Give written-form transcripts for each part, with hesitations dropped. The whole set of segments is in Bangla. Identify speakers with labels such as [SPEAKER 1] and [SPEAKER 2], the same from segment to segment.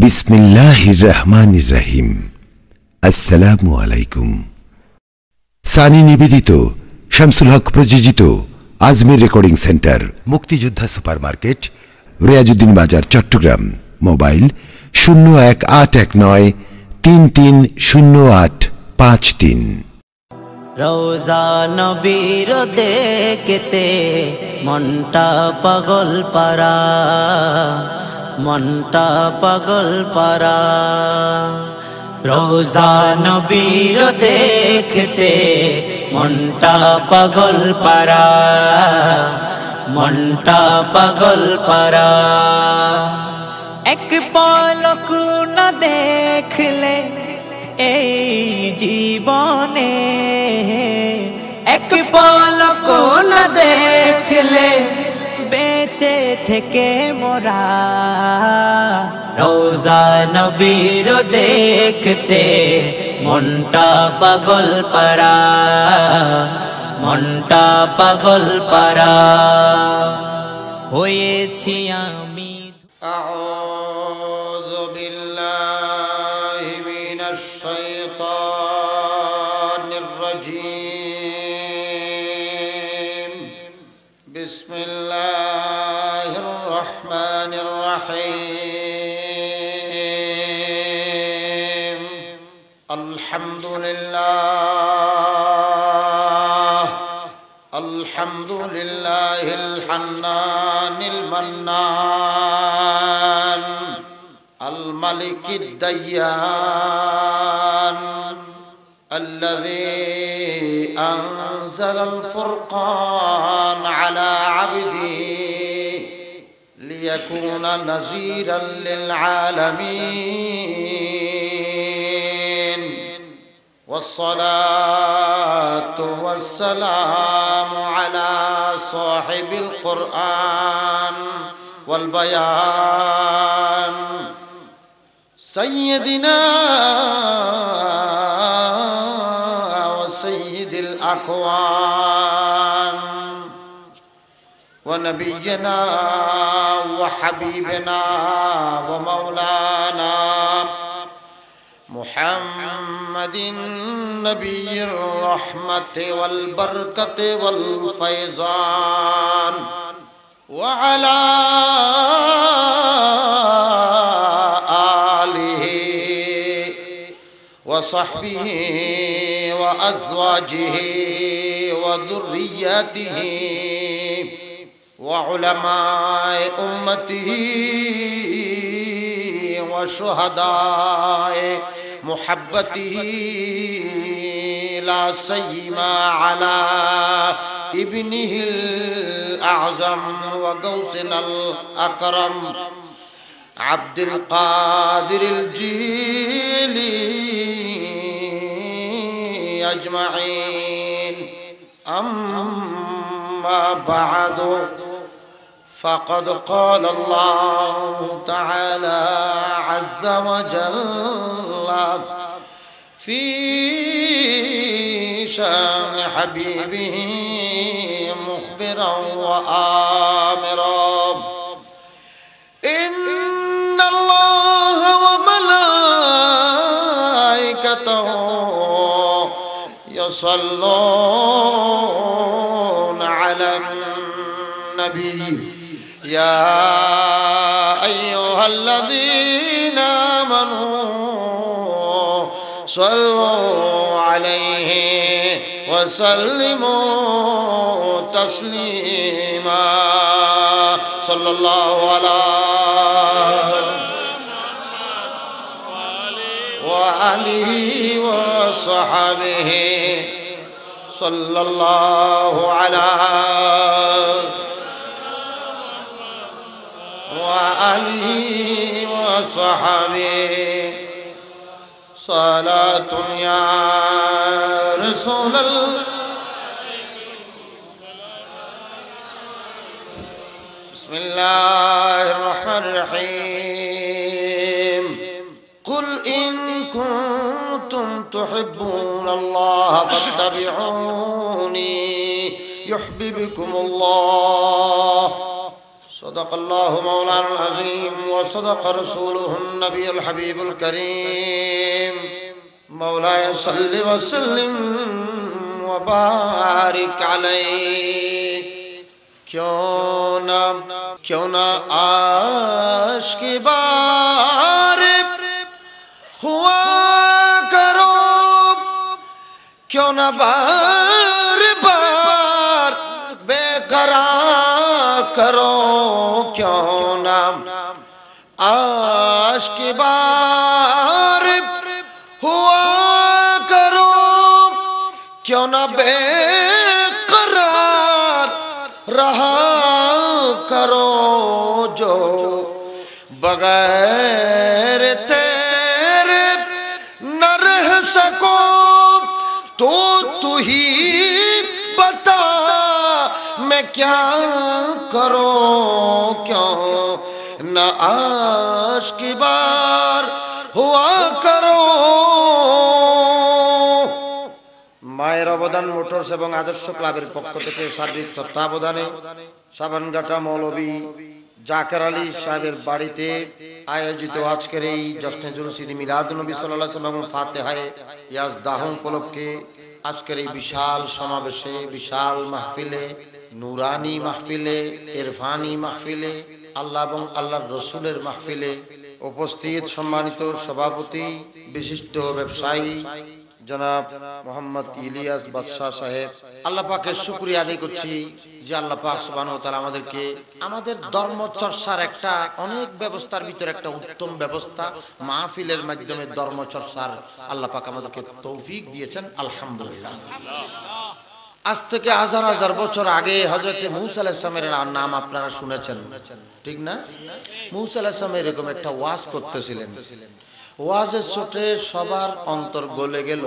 [SPEAKER 1] বিসমিল্লাহির রহমানির রহিম। আসসালামু আলাইকুম। সানি নিবেদিত, শামসুল হক প্রযোজিত আজমির রেকর্ডিং সেন্টার, মুক্তিযোদ্ধা সুপারমার্কেট, রিয়াজউদ্দিন বাজার, চট্টগ্রাম। মোবাইল 018193308553।
[SPEAKER 2] রওজা নবীর দেখতে মনটা পাগল পারা, মনটা পাগল পারা। রওজা নবীর দেখতে মনটা পাগল পারা, মনটা পাগল পারা। এক পলক না দেখলে এই জীবনে, এক পলক না দেখলে বেঁচে থেকে মোরা। রওজা নবীর দেখতে মনটা পাগল পারা, মনটা পাগল পারা। হয়েছি আমি
[SPEAKER 3] আউযু বিল্লাহি মিনাশ শাইতানির রাজীম। বিসমিল্লাহির রহমানির রহিম। আলহামদুলিল্লাহ, আলহামদুলিল্লাহিল হান্নানিল মান্নান, আল মালিকিদ দায়্যান, الذي أنزل الفرقان على عبده ليكون نذيرا للعالمين. والصلاة والسلام على صاحب القرآن والبيان سيدنا وسيد الأكوان ونبينا وحبيبنا ومولانا محمد نبي الرحمة والبركة والفيضان وعلى آله وصحبه وأزواجه وذرياته وعلماء أمته وشهداء محبته، لا سيما على ابنه الأعظم وغوثنا الأكرم عبد القادر الجيلي أجمعين. أما بعد، فقد قال الله تعالى عز وجل في شان حبيبه مخبرا وآمرا: إن الله وملائكته يصلون على النبي يا أيها الذين آمنوا صلوا عليه وسلموا تسليما. صلى الله على وآله وصحبه صلى الله على وآله وصحبه صلاة يا رسول الله. بسم الله الرحمن الرحيم. قل إن كنتم تحبون الله فاتبعوني يحببكم الله. صدق الله مولانا العظيم وصدق رسوله النبي الحبيب الكريم مولاي صل وسلم وبارك عليه क्यों ना आशिक बार हुआ करो क्यों ना बार बार बेकरार करो क्यों ना आशिक बार हुआ करो क्यों ना बेकरार रहा करो जो बगैर तेरे न रह सको तो तू ही बता मैं क्या करूं क्यों न आशिक बार हुआ करो মায়ের অবদান মোটরস এবং আদর্শ ক্লাবের পক্ষ থেকে সার্বিক তত্ত্বাবধানে সাবানঘাটা মৌলভী জাকের আলী সাহেবের বাড়িতে আয়োজিত আজকের এই জশ্নে জুলুস ঈদ মিলাদুন্নবী সাল্লাল্লাহু আলাইহি ওয়াসাল্লাম ফাতিহায়ে ইয়াজদাহ উপলক্ষে আজকের এই বিশাল সমাবেশে বিশাল মাহফিলে নুরানি মাহফিলে ইরফানি মাহফিলে আল্লাহ এবং আল্লাহর রাসূলের মাহফিলে উপস্থিত সম্মানিত সভাপতি বিশিষ্ট ব্যবসায়ী জনাব মোহাম্মদ ইলিয়াস বাদশাহ সাহেব, আল্লাহ পাকের শুকরিয়া আদায় করছি যে আল্লাহ পাক সুবহানাহু ওয়া তাআলা আমাদেরকে আমাদের ধর্ম চর্চার একটা অনেক ব্যবস্থার ভিতরে একটা উত্তম ব্যবস্থা মাহফিলের মাধ্যমে ধর্ম চর্চার আল্লাহ পাক আমাদেরকে তৌফিক দিয়েছেন, আলহামদুলিল্লাহ। আজ থেকে হাজার হাজার বছর আগে হযরত মূসা আলাইহিস সালামের নাম আপনারা শুনেছেন, ঠিক না? মূসা আলাইহিস সালাম এরকম একটা ওয়াজ করতেছিলেন, ওয়াজের ছোটে সবার অন্তর গলে গেল।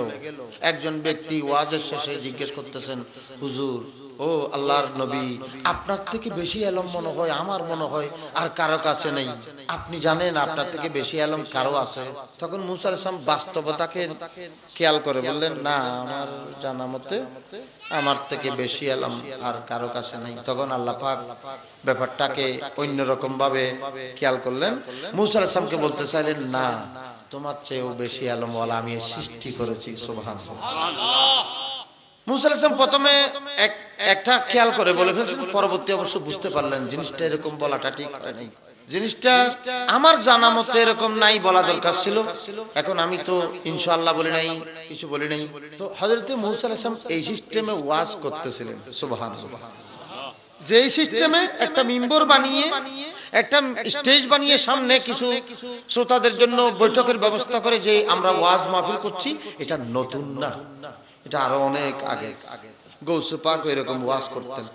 [SPEAKER 3] একজন ব্যক্তি ওয়াজের শেষে জিজ্ঞেস করতেছেন, হুজুর ও আল্লাহর নবী, আপনার থেকে বেশি ইলম মনে হয় আমার মনে হয় আর কারো কাছে নেই, আপনি জানেন আপনার থেকে বেশি ইলম কারো আছে? তখন মূসা আলাইহিস সালাম বাস্তবতাকে খেয়াল করে বললেন, না, আমার জানা মতে আমার থেকে বেশি ইলম আর কারো কাছে নেই। তখন আল্লাহ পাক ব্যাপারটাকে অন্যরকম ভাবে খেয়াল করলেন, মূসা আলাইহিস সালামকে বলতে চাইলেন, না, তোমার চেয়েও বেশি ইলমওয়ালা আমি সৃষ্টি করেছি, সুবহানাল্লাহ। মূসা আলাইহিস সালাম প্রথমে একটা খেয়াল করে বলে ফেলেছেন, পরবর্তী অবশ্য বুঝতে পারলেন জিনিসটা এরকম বলাটা ঠিক হয় নাই, জিনিসটা আমার জানা মতে এরকম নাই, বলা দরকার ছিল। এখন আমি তো ইনশাআল্লাহ বলি নাই, কিছু বলি নাই। তো হযরত মূসা আলাইহিস সালাম এই সিস্টেমে ওয়াজ করতেছিলেন, সুবহানাল্লাহ। যে সিস্টেমে একটা মিম্বর বানিয়ে একটা স্টেজ বানিয়ে সামনে কিছু শ্রোতাদের জন্য বৈঠকের ব্যবস্থা করে যে আমরা ওয়াজ মাহফিল করছি, এটা নতুন না, এটা আরো অনেক আগে। গৌসে পাক এরকম ওয়াজ করতেন,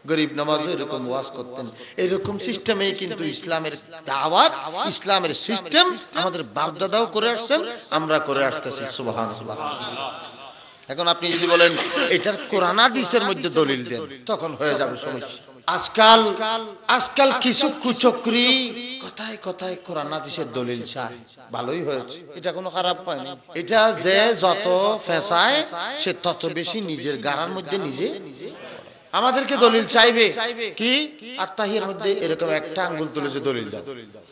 [SPEAKER 3] গরিব নওয়াজও এরকম ওয়াজ করতেন। এরকম সিস্টেমেই কিন্তু ইসলামের দাওয়াত, ইসলামের সিস্টেম আমাদের বাপ-দাদাও করে আসছেন, আমরা করে আসতেছি, সুবহানাল্লাহ। এখন আপনি যদি বলেন এটার কোরআন হাদিসের মধ্যে দলিল দেন, তখন হয়ে যাবে সমস্যা। আজকাল কিছু কুচক্রী কথায় কথায় কোরআন হাদিসের দলিল চায়, ভালোই হয়েছে, এটা কোনো খারাপ হয় না। এটা যে যত ফেসায় সে তত বেশি নিজের গারার মধ্যে নিজে আমাদেরকে দলিল চাইবে কি আত্মাহিয়ার মধ্যে এরকম একটা আঙ্গুল তুলে যে দলিল দাও,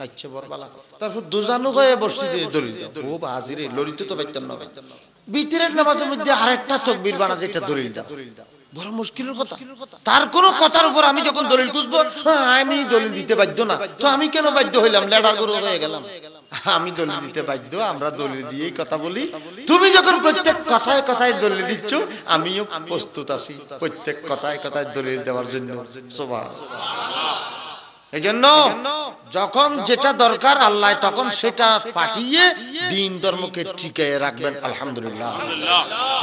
[SPEAKER 3] আচ্ছা বরবালা, তারপর দুজানু হয়ে বসে দলিল দাও, ও হাজিরে লড়িতে তো পাইতাম না। বিতিরের নামাজের মধ্যে আরেকটা তাকবীর বানা যেটা দলিল দাও, বড় মুশকিলের কথা। তার কোন কথার উপর আমি যখন দলিল খুঁজবো, আমি দলিল দিতে বাধ্য না, তো আমি কেন বাধ্য হইলাম? লেডার গরু হয়ে গেলাম। আমি দলিল দিতে বাধ্য, আমরা দলিল দিয়েই কথা বলি। তুমি যখন প্রত্যেক কথায় কথায় দলিল দিচ্ছ, আমিও প্রস্তুত আছি প্রত্যেক কথায় কথায় দলিল দেওয়ার জন্য, সুবহানাল্লাহ। এই জন্য যখন যেটা দরকার আল্লাহ তখন সেটা পাঠিয়ে দিন ধর্মকে টিকিয়ে রাখবেন, আলহামদুলিল্লাহ।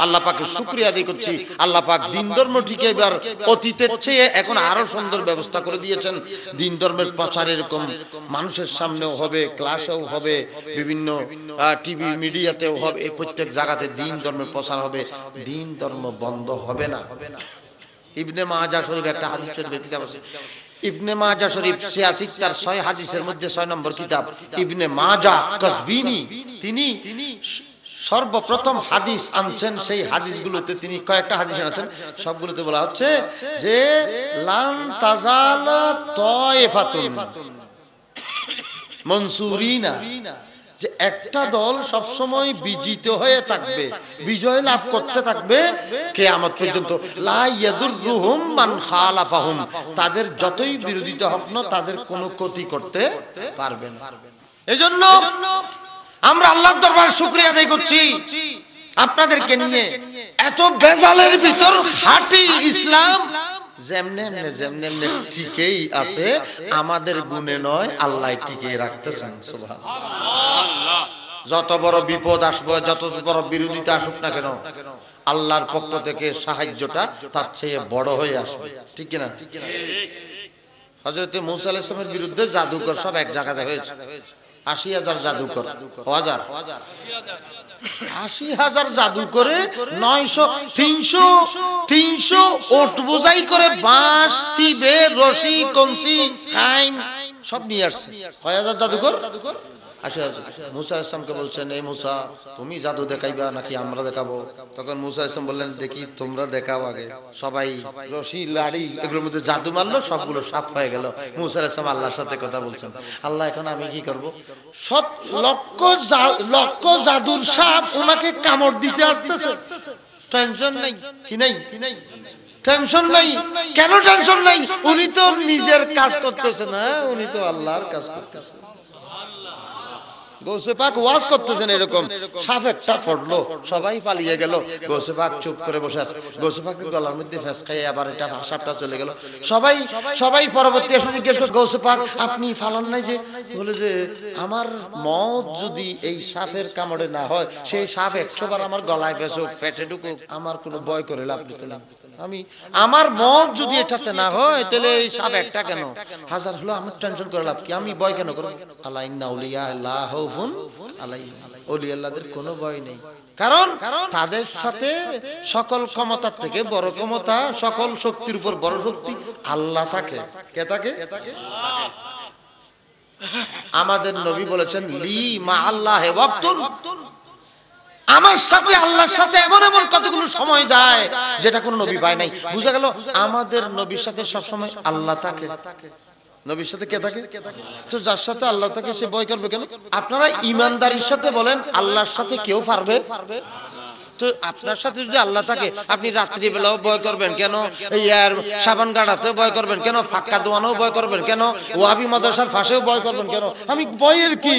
[SPEAKER 3] আল্লাহ পাকের শুকরিয়া আদায় করছি, আল্লাহ পাক দিন ধর্ম টিকাইবার অতীতের চেয়ে এখন আরো সুন্দর ব্যবস্থা করে দিয়েছেন। দিন ধর্মের প্রচার এরকম মানুষের সামনেও হবে, ক্লাসেও হবে, বিভিন্ন টিভি মিডিয়াতেও হবে, প্রত্যেক জায়গাতে দিন ধর্মের প্রচার হবে, দিন ধর্ম বন্ধ হবে না। ইবনে মাজাহ শরীফ একটা হাদিস শরীফের কিতাব আছে, ইবনে মাজাহ শরীফ 86 তার 6 হাদিসের মধ্যে 6 নম্বর কিতাব ইবনে মাজাহ কাসবিনী, তিনি সর্বপ্রথম হাদিস আনছেন, সেই হাদিসগুলোতে তিনি কয়েকটা হাদিস আনছেন, সবগুলোতে বলা হচ্ছে যে লান তাজাল তায়েফাতুন মনসুরিনা, যে একটা দল সবসময় বিজিত হয়ে থাকবে, বিজয় লাভ করতে থাকবে কিয়ামত পর্যন্ত। লা ইয়াদুররুহুম মান খালাফাহুম, তাদের যতই বিরোধিতা হোক না তাদের কোনো ক্ষতি করতে পারবে না। এজন্য আমরা আল্লাহর দরবারে শুকরিয়া আদায় করছি আপনাদেরকে নিয়ে। এত বেজালের ভিতর খাঁটি ইসলাম যেমনে যেমনে ঠিকই আছে, আমাদের গুণে নয়, আল্লাহ ঠিকই রাখতেছেন। সুবহানাল্লাহ। যত বড় বিপদ আসবে, যত বড় বিরোধিতা আসুক না কেন, আল্লাহর পক্ষ থেকে সাহায্যটা তার চেয়ে বড় হয়ে আসবে, ঠিক কিনা? হযরত মুসা আলাইহিস সালামের বিরুদ্ধে জাদুকর সব এক জায়গাতে হয়েছে। ৮০,০০০ জাদুকর, ৮০,০০০ জাদু করে ৩০০ ওট বোঝাই করে বাঁশ, শিবে, রশি, কঞ্চি, খাইম সব নিয়ে আসছে। ৬০০০ জাদুকর, ৮০,০০০। মুসা আলাইহিস সালামকে বলছেন, এই মুসা তুমি জাদু দেখাইবা নাকি আমরা দেখাবো? তখন মুসা আলাইহিস সালাম বললেন, দেখি তোমরা দেখাও আগে। সবাই রশি, লাড়ি এগুলোর মধ্যে জাদু মারলো, সবগুলো সাফ হয়ে গেল। মুসা আলাইহিস সালাম আল্লাহর সাথে কথা বলছেন, আল্লাহ এখন আমি কি করব? লক্ষ জাদুর সাপ ওনাকে কামড় দিতে আসতেছে, টেনশন নাই। কি নাই? টেনশন নাই। কেন টেনশন নাই? উনি তো নিজের কাজ করতেছেন না, উনি তো আল্লাহর কাজ করতেছেন। গৌসে পাক ওয়াজ করতেছেন, এরকম সাপ একটা পড়লো, সবাই পালিয়ে গেল। গৌসে পাক চুপ করে বসে আছে। গৌসে পাকের গলার মধ্যে ফেস খাইয়ে আবার এটা সাপটা চলে গেল। সবাই পরবর্তী এসে জিজ্ঞেস করে, গৌসে পাক আপনি ফালান নাই যে? বলে যে আমার মত যদি এই সাপের কামড়ে না হয়, সেই সাপ ১০০ বার আমার গলায় ফেসুক, পেটে ঢুকুক, আমার কোনো ভয় করে লাভ না। আমার মত যদি এটাতে না হয়, তাহলে এই সাপ একটা কেন, হাজার হলো, আমার টেনশন করে লাভ কি? আমি ভয় কেন করব? আল্লাহ ইন্না আউলিয়া আল্লাহ খাউফুন আলাইহিম, ওলি আল্লাহদের কোনো ভয় নেই, কারণ তাদের সাথে সকল ক্ষমতার থেকে বড় ক্ষমতা, সকল শক্তির উপর বড় শক্তি আল্লাহ থাকে। কে থাকে? আমাদের নবী বলেছেন, লি মা আল্লাহি ওয়াক্তুন, আমার সাথে আল্লাহর সাথে এমন এমন কতগুলো সময় যায় যেটা কোন নবী পায় নাই। বুঝা গেল আমাদের নবীর সাথে সব সময় আল্লাহ থাকে। নবীর সাথে কে থাকে? তো যার সাথে আল্লাহ থাকে সে ভয় করবে কেন? আপনারা ইমানদারির সাথে বলেন, আল্লাহর সাথে কেউ পারবে? তো আপনার সাথে যদি আল্লাহ থাকে, আপনি রাত্রি বেলাও ভয় করবেন কেন? ইয়ার সাবান গাড়াতেও ভয় করবেন কেন? ফাক্কা দোয়ানেও ভয় করবেন কেন? ওয়াহাবি মাদ্রাসার ফাঁসেও ভয় করবেন কেন? আমি ভয়ের কি?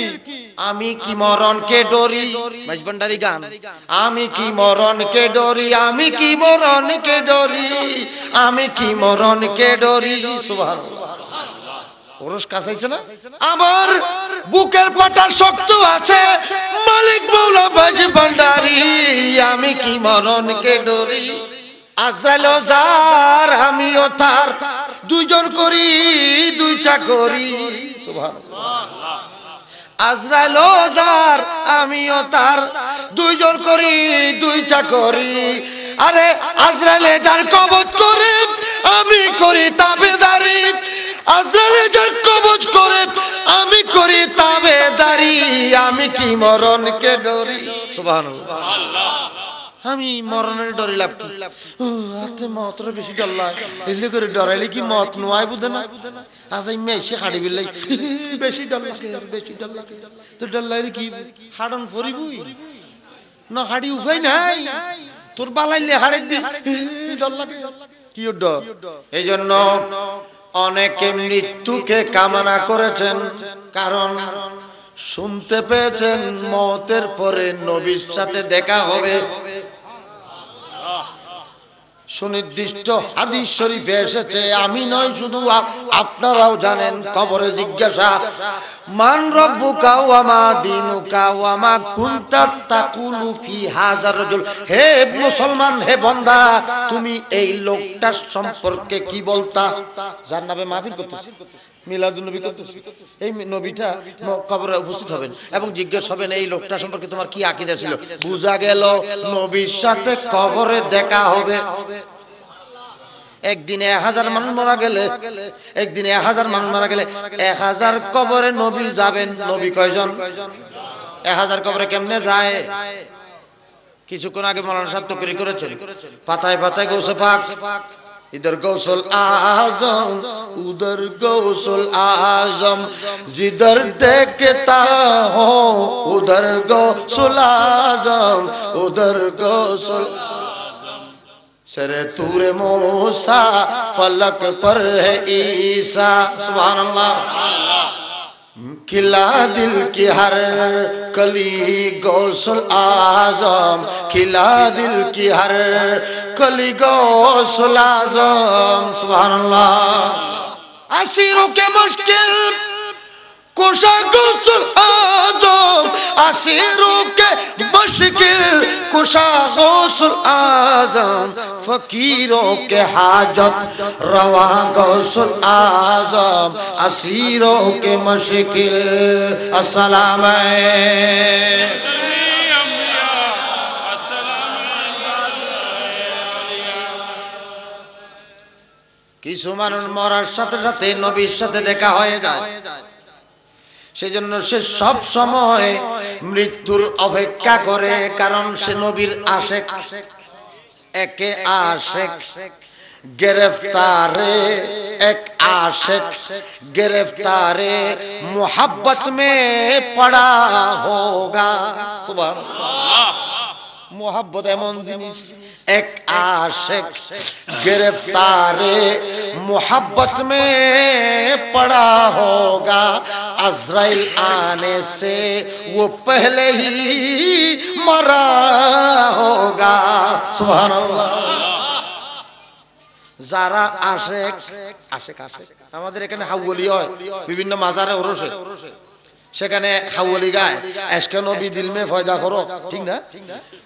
[SPEAKER 3] আমি কি মরণকে ডরি? মাইজভান্ডারি গান, আমি কি মরণকে ডরি, আমি কি মরণকে ডরি, আমি কি মরণকে ডরি। সুবহানাল্লাহ। ওরস কাছাইছে না? আমার বুকের পাটা শক্ত আছে, মালিক মৌলা মাইজভান্ডারি, আমি কি মরণকে ডরি। আজরাইল যার আমিও তার, দুইজন করি দুই চাকরি। সুবহানাল্লাহ। আজরাইল যার আমিও তার, দুইজন করি দুই চাকরি। আরে আজরাইলে যার কবজ করে, আমি করি তাবেদারি। আজরাইলে যার কবজ করে, আমি করি তাবেদারি, আমি কি মরণকে ডরি। সুবহানাল্লাহ। আমি মরণের ডরি লাভ কি? আতে মতরে বেশি ডর লাগে, এলে করে ডরাইলে কি মত নোয়াই বুঝে না? আজ আমি মেসে হাড়ি বিলাই বেশি ডর লাগে, বেশি ডর লাগে। তো ডর লাগলে কি হাড়ন ফরিবই না? হাড়ি উপায় নাই, তোর বালাইলে হাড়ে দি ডর লাগে। কি ডর? এই জন্য অনেকে মৃত্যুকে কামনা করেছেন, কারণ শুনতে পেয়েছেন মওতের পরে নবীর সাথে দেখা হবে। সুনির্দিষ্ট হাদিস শরীফে এসেছে, আমি নয় শুধু আপনারাও জানেন। কবরে জিজ্ঞাসা, মান রব্বুকা ওয়া মা দীনুকা ওয়া মা কুনতা তাকুলু ফি হাযার রাজুল। হে মুসলমান, হে বান্দা, তুমি এই লোকটার সম্পর্কে কি বলতা? যার নামে মাহফিল করতেছি, মিলাদুন নবী করতেছি, এই নবীটা কবরে উপস্থিত হবেন এবং জিজ্ঞেস হবেন এই লোকটা সম্পর্কে তোমার কি আকীদা ছিল। বুঝা গেল নবীর সাথে কবরে দেখা হবে। একদিনে 1000 মানুষ মারা গেলে, একদিনে 1000 মানুষ মারা গেলে 1000 কবরে নবী যাবেন। নবী কয়জন? 1000 কবরে কেমনে যায়? কিছুক্ষণ আগে মাওলানা সাহেব তকরীর করেছেন, পাতায় পাতায় গৌসে পাক, इधर गौसल आजम उधर गौसल आजम, जिधर देखता हो उधर गौसल आजम उधर गौसल सरे तूरे मूसा फलक पर है ईसा। सुभान अल्लाह। खिला दिल की हर कली गौसल आजम, खिला दिल की हर कली गौसल आजम। सुभान अल्लाह। असीरों के मुश्किल कुशा गौसल आजम, असीरों के मुश्किल कुशा गौसल आजम, फकीरों के हाजत रवा गौसल आजम, असीरों के मुश्किल। अस्सलाम কিছু মানুষ মরার সাথে সাথে নবীর সাথে দেখা হয়ে যায়, সেজন্য সে সব সময় মৃত্যুর অপেক্ষা করে, কারণ সে নবীর আশেক। একে আশেক गिरफ्तारे एक आशिक गिरफ्तारे मोहब्बत में पड़ा होगा। सुभान अल्लाह। मोहब्बत एमन जिनिस, एक आशिक गिरफ्तारे मोहब्बत में पड़ा होगा, अज़राइल आने से वो पहले ही मरा होगा। सुभान अल्लाह। যারা আশেক আশেক আশেক আমাদের এখানে হাওয়ালি হয় বিভিন্ন মাজারে ওরসে, সেখানে হাওয়ালি গায় এশকে নবী দিল মে ফয়দা করো, ঠিক না?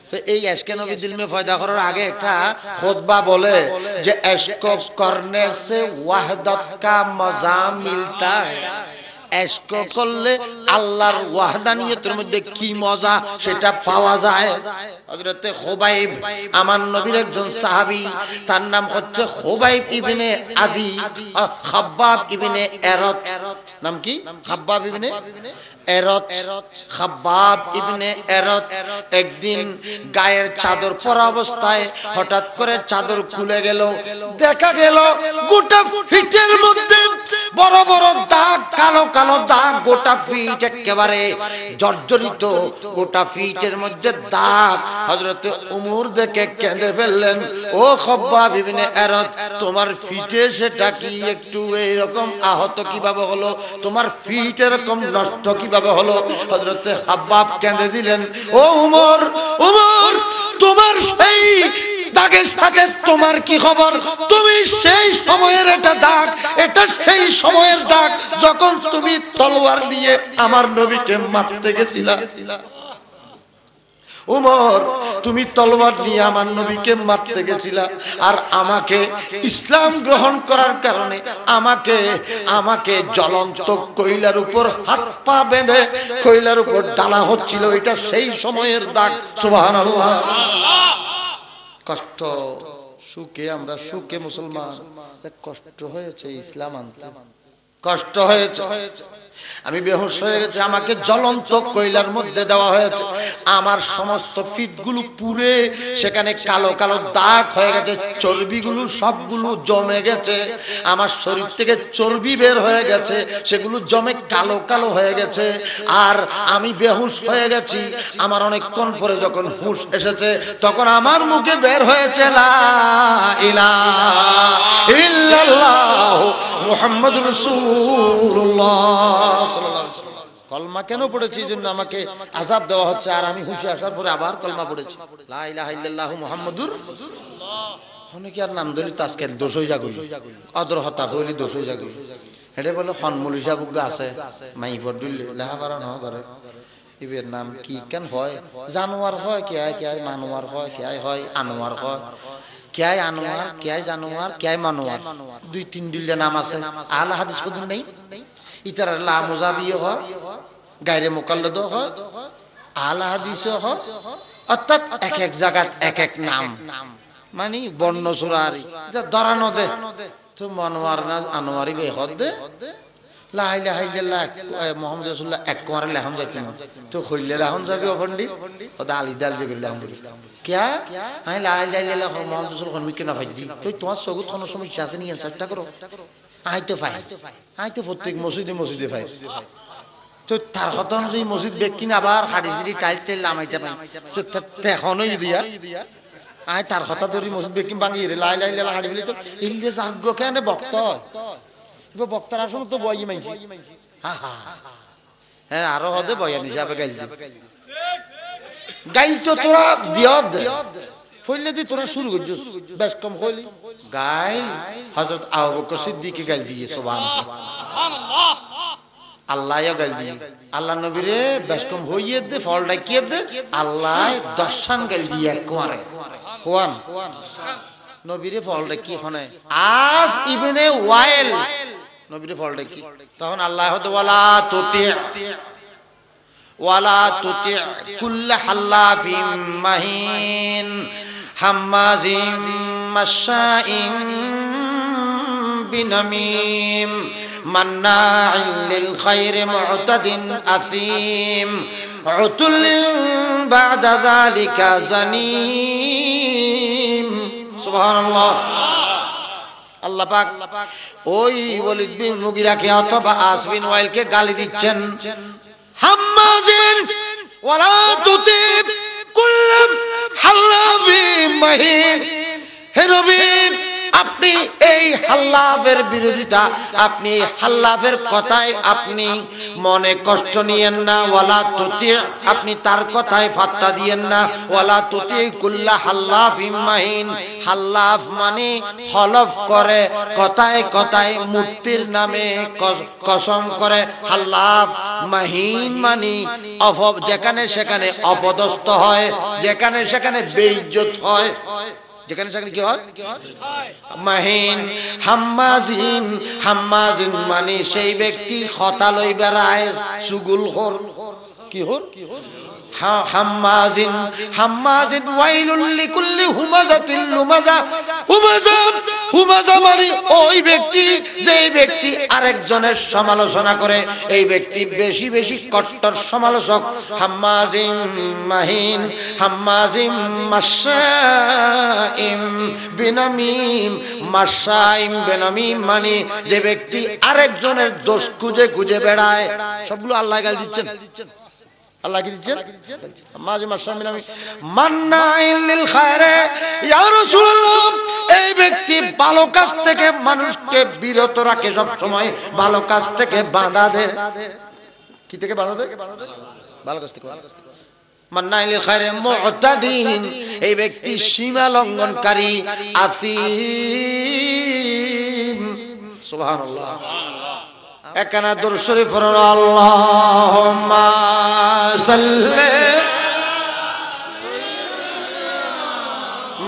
[SPEAKER 3] তো এই এশকে নবী দিল মে ফয়দা করার আগে একটা খুতবা বলে যে এশক করনে সে ওয়াহদত কা মজা মিলতা है। এশক করলে আল্লাহর ওয়াহদানিয়তের মধ্যে কি মজা সেটা পাওয়া যায়। হযরতে খুবাইব আমার নবীর একজন সাহাবী, তার নাম হচ্ছে খুবাইব ইবনে আদি খাব্বাব ইবনে এরত। নাম কি? খাব্বাব ইবনে এরত। খাব্বাব ইবনে এরত একদিন গায়ের চাদর পরা অবস্থায় হঠাৎ করে চাদর খুলে গেল, দেখা গেল গোটা ফিটের মধ্যে বড় বড় দাগ, কালো কালো দাগ, গোটা ফিট একেবারে জর্জরিত, গোটা ফিটের মধ্যে দাগ। হযরতে উমর দেখে কেঁদে ফেললেন, ও খাব্বাব ইবনে এরত, তোমার ফিটে সেটা কি একটু এইরকম আহত কিভাবে হলো? তোমার ফিট এরকম নষ্ট কিভাবে হলো? হযরতে খাব্বাব কেঁদে দিলেন, ও উমর, উমর তোমার সেই দাগের সাথে তোমার কি খবর? তুমি সেই সময়ের এটা দাগ, এটা সেই সময়ের দাগ যখন তুমি তলোয়ার নিয়ে আমার নবীকে মারতে গেছিলা। উমর, তুমি তলোয়ার নিয়ে আমার নবীকে মারতে গেছিলা, আর আমাকে ইসলাম গ্রহণ করার কারণে আমাকে জ্বলন্ত কয়লার উপর হাত পা বেঁধে কয়লার উপর ডালা হচ্ছিল, এটা সেই সময়ের দাগ। সুবহানাল্লাহ। কষ্ট সুখে, আমরা সুখে মুসলমান, কষ্ট হয়েছে ইসলাম আনতে, কষ্ট হয়েছে। আমি বেহুশ হয়ে গেছি, আমাকে জ্বলন্ত কয়লার মধ্যে দেওয়া হয়েছে, আমার সমস্ত ফিটগুলো পুড়ে সেখানে কালো কালো দাগ হয়ে গেছে, চর্বিগুলো সবগুলো জমে গেছে, আমার শরীর থেকে চর্বি বের হয়ে গেছে, সেগুলো জমে কালো কালো হয়ে গেছে, আর আমি বেহুশ হয়ে গেছি। আমার অনেকক্ষণ পরে যখন হুঁশ এসেছে, তখন আমার মুখে বের হয়েছে লা ইলাহা ইল্লাল্লাহ মুহাম্মাদুর রাসূলুল্লাহ। কলমা কেন পড়েছি? এই জন্য আমাকে আযাব দেওয়া হচ্ছে, আর আমি হুঁশে আসার পরে আবার কলমা পড়েছি, লা ইলাহা ইল্লাল্লাহু মুহাম্মাদুর রাসূলুল্লাহ। হনে কি আর নাম ধরি তাসকে দোষ হই যাগুল, অদর হতা হইলি দোষ হই যাগুল। এটা বলে হনমুল হিসাব আছে মাই পড়ল লেহা পারা ন করে, ইবের নাম কি কেন হয়? জানোয়ার হয় কে আয়, কে আয় মানোয়ার হয়, কে আয় হয় আনোয়ার হয়, কে আয় আনোয়ার, কে আয় জানোয়ার, কে আয় মানোয়ার, দুই তিন দিল্লা নাম আছে। আলা হাদিস কদিন নেই, ইতার লা মুজাবিও হয়, গায়রে মুকাল্লাদ হয়, আলা হাদিসও হয়, অর্থাৎ এক এক জায়গা এক এক নাম, মানে বর্ণ সুরারি যা ধরানো দে। তো মনোয়ার না আনোয়ারি বে হদ দে, লা ইলাহা ইল্লাল্লাহ মুহাম্মদ রাসূলুল্লাহ এক কোয়ারে লেহন যাইতে না তো কইলে লেহন যাবে অপন্ডি ওদা আলি দাল দিয়ে লেহন দিবি কিয়া আই লা ইলাহা ইল্লাল্লাহ মুহাম্মদ রাসূল কোন কি না ফাইদি তুই তোমার সগুত কোন সমস্যা আছে নি চেষ্টা করো আই তো প্রত্যেক মসজিদে ফাই তো তার কথা অনুযায়ী মসজিদ বেকিন আবার হাড়ি টাইলস লামাইতে পাই তো এখনই দিয়া আই তার কথা ধরি মসজিদ বেকিন ভাঙিয়ে রে লাই লাই হাড়ি ফেলি তো এই যে যাজ্ঞ কেন বক্ত বক্তার আসলে তো বই মাইছি হ্যাঁ আরো হদে বয়ান হিসাবে গাইল তো তোরা দিয়দ ফইলে দি তোরা শুরু করছিস বেশ কম হইলি গাইল হযরত আবু বকর সিদ্দিককে গাইল দিয়ে সুবহানাল্লাহ আল্লাহও গাইল দিয়ে আল্লাহ নবীরে বেশ কম হইয়ে দে ফল ডাকিয়ে দে আল্লাহ দর্শন গাইল দিয়ে কোয়ারে কোয়ান নবীরে ফল ডাকি হনে আস ইবনে ওয়াইল নবীরে ফল ডাকি তখন আল্লাহ হদ ওয়ালা তুতি কুল্ল হাল্লাফিন মাহিন হাম্মাজিম মাশাইন বিনামিম মান্নাইন লিল খায়রি মু'তাদিন আসিম উতুল্লিন বা'দা যালিকা জানিম সুবহানাল্লাহ আল্লাহ পাক ওই ওয়ালিদ বিন মুগিরাকে অথবা আস বিন ওয়াইলকে গালি দিচ্ছেন হাম্মাজিন ওয়ালা তুতি কুল্ল হাল্লাফিন মাহিন হে নবী আপনি এই হাল্লাফের বিরোধিতা আপনি হাল্লাফের কথায় আপনি মনে কষ্ট নিয়েন না ওয়ালা তুতি আপনি তার কথায় ফাত্তা দিয়েন না ওয়ালা তুতি কুল্লা হাল্লাফিন মাহিন হাল্লাফ মানে হলফ করে কথায় কথায় মূর্তির নামে কসম করে হাল্লাফ মাহিন মানে যেখানে সেখানে অপদস্থ হয় যেখানে সেখানে বেইজ্জত হয় যেখানে সেখানে কি হয় মাহিন হাম্মাজিন মানে সেই ব্যক্তি কথা লই বেড়ায় চুগুলখোর কি হর হাম্মাজিন ওয়াইলুল লিকুল্লি হুমাজাতিল লুমাজা হুমাজা মানে ওই ব্যক্তি যেই ব্যক্তি আরেকজনের সমালোচনা করে এই ব্যক্তি বেশি বেশি কট্টর সমালোচক হাম্মাজিন মাহিন হাম্মাজিন মাশাইম বিনামিম মাশাইম বিনামিম মানে যে ব্যক্তি আরেকজনের দোষ খুঁজে বেড়ায় সবগুলো আল্লাহ গাল দিচ্ছেন আল্লাহ কি দিচ্ছেন মাঝে মাশামিন আমি মান্নাইন লিল খায়রে ইয়া রাসূলুল্লাহ এই ব্যক্তি ভালো কাজ থেকে মানুষকে বিরত রাখে সব সময় ভালো কাজ থেকে বাধা দেয় কি থেকে বাধা দেয় ভালো কাজ থেকে মান্নাইন লিল খায়রে মু'তাদিন এই ব্যক্তি সীমা লঙ্ঘনকারী আসিম সুবহানাল্লাহ একখানা দুরূদ শরীফ পড়ুন আল্লাহুম্মা সাল্লি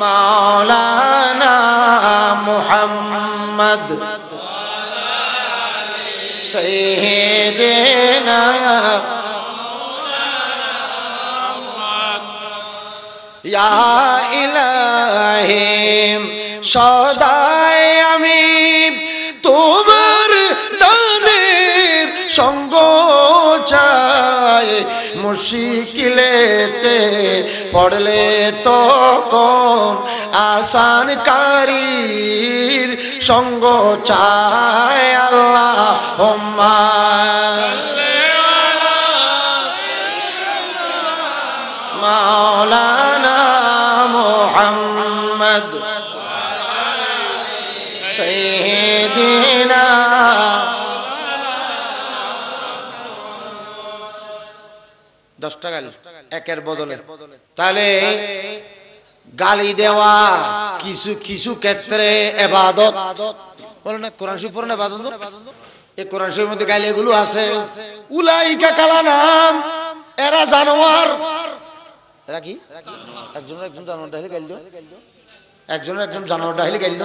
[SPEAKER 3] মাওলানা মুহাম্মদ সাইয়্যিদিনা ইয়া ইলাহি সদাই আমি তোমার দানের সঙ্গ চাই মুশকিলেতে পড়লে তখন আসানকারীর সঙ্গ চাই আল্লাহুম্মা মাওলানা মুহাম্মদ সাইয়্যিদিনা দশটা গালি একের বদলে তাহলে গালি দেওয়া কিছু কিছু ক্ষেত্রে ইবাদত বলে না কোরআন শরীফ পড়েন ইবাদত এই কোরআন শরীফের মধ্যে গালি এগুলো আছে উলাইকা কালানাম এরা জানোয়ার এরা কি একজন জানোয়ার ডাইলে গাইল একজন জানোয়ার ডাইলে গাইল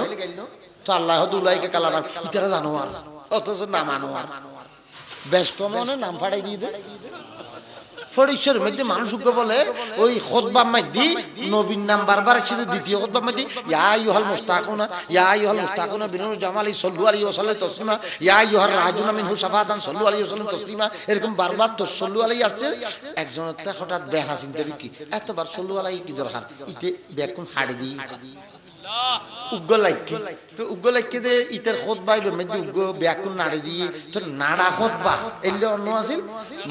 [SPEAKER 3] তো আল্লাহ উলাইকা কালানাম ইতারা জানোয়ার অথচ নাম আনোয়ার বেশ কমনে নাম ফাড়াই দিয়ে দেয় ফরিদশাহের মধ্যে মানুষ বলে ওই খুতবা মধ্যে নবীর নাম বারবার একসাথে দ্বিতীয় খুতবা মধ্যে ইয়া আইয়ুহাল মুস্তাকুনা ইয়া আইয়ুহাল মুস্তাকুনা বিনুর জামালি সাল্লু আলাইহি ওয়াসাল্লাম তাসলিমা ইয়া আইয়ুহার রাজুনা মিনহু শাফাতান সাল্লু আলাইহি ওয়াসাল্লাম তাসলিমা এরকম বারবার তো সাল্লু আলাইহি আসছে একজনের তে হঠাৎ বেহাসিন দেবি কি এতবার সাল্লু আলাইহি কি দরকার ইতে বেকুন হাড়ি দি উগ্গ লাইকি তো উগ্গ লাইকি দে ইতের খুতবাই মধ্যে উগ্গ বেকুন নাড়ি দি তো নাড়া খুতবা এলে অন্য আছিল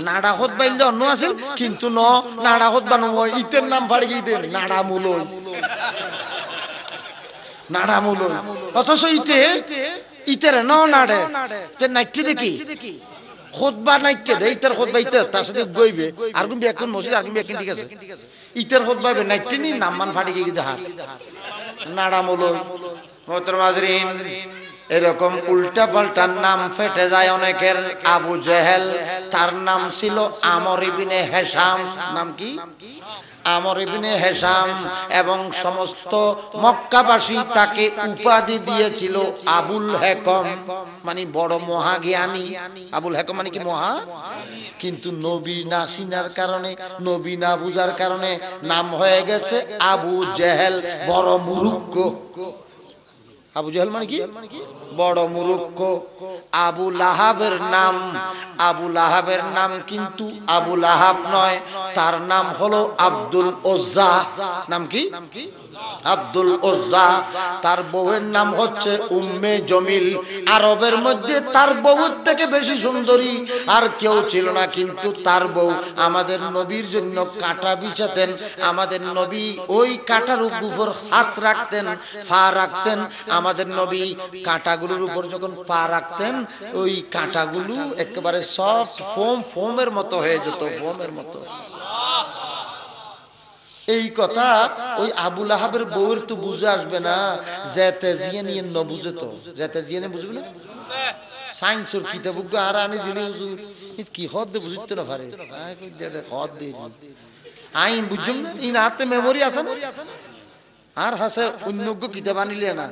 [SPEAKER 3] নাড়া খুতবা এলে অন্য আছিল কিন্তু ন নাড়া খুতবা নয় ইতের নাম ফাড়ি গই দে নাড়া মুলই নাড়া মুলই অথচ ইতের ন নাড়ে তে নাইকি দেখি খুতবা নাইকে দে ইতের খুতবা ইতে তার সাথে গইবে আর কোন বেকুন মসজিদ আর কোন বেকুন ঠিক আছে ইতের খুতবা বে নাইকি নি নাম মান ফাড়ি গই দে হাত নাড়া মুলই মোহতরম হাজরিন এরকম উল্টা পাল্টা নাম ফেটে যায় অনেকের আবু জেহেল তার নাম ছিল আমর ইবনে হিশাম নাম কি আমর ইবনে হিশাম এবং সমস্ত মক্কাবাসী তাকে উপাধি দিয়েছিল আবুল হেকম মানে বড় মহাজ্ঞানী আবুল হেকম মানে কি মহা কিন্তু নবী না চিনার কারণে নবী না বুঝার কারণে নাম হয়ে গেছে আবু জেহেল বড় মূর্খ আবু জেহেল মানে কি বড় মূর্খ আবু লাহাবের নাম কিন্তু আবু লাহাব নয় তার নাম হলো আব্দুল উজ্জা নাম কি আব্দুল উজ্জা তার বউয়ের নাম হচ্ছে উম্মে জমিল আরবের মধ্যে তার বউয়ের থেকে বেশি সুন্দরী আর কেউ ছিল না কিন্তু তার বউ আমাদের নবীর জন্য কাঁটা বিছাতেন আমাদের নবী ওই কাঁটার উপর হাত রাখতেন পা রাখতেন আমাদের নবী কাঁটাগুলোর উপর যখন পা রাখতেন ওই কাঁটাগুলো একেবারে সফট ফোমের মতো হয়ে যেত ফোমের মতো এই কথা ওই আবু লাহাবের বউয়ের তো বুঝে আসবে না যেতে জিয়ে নিয়ে ন বুঝে তো যেতে জিয়ে নিয়ে বুঝবে না সায়েন্সের কিতাব আর আনি দিলে হুজুর কি হদ দে বুঝতে না পারে হদ দে আইন বুঝুম না ইন হাতে মেমোরি আছে না আর হাসে অন্যজ্ঞ কিতাব আনিলে না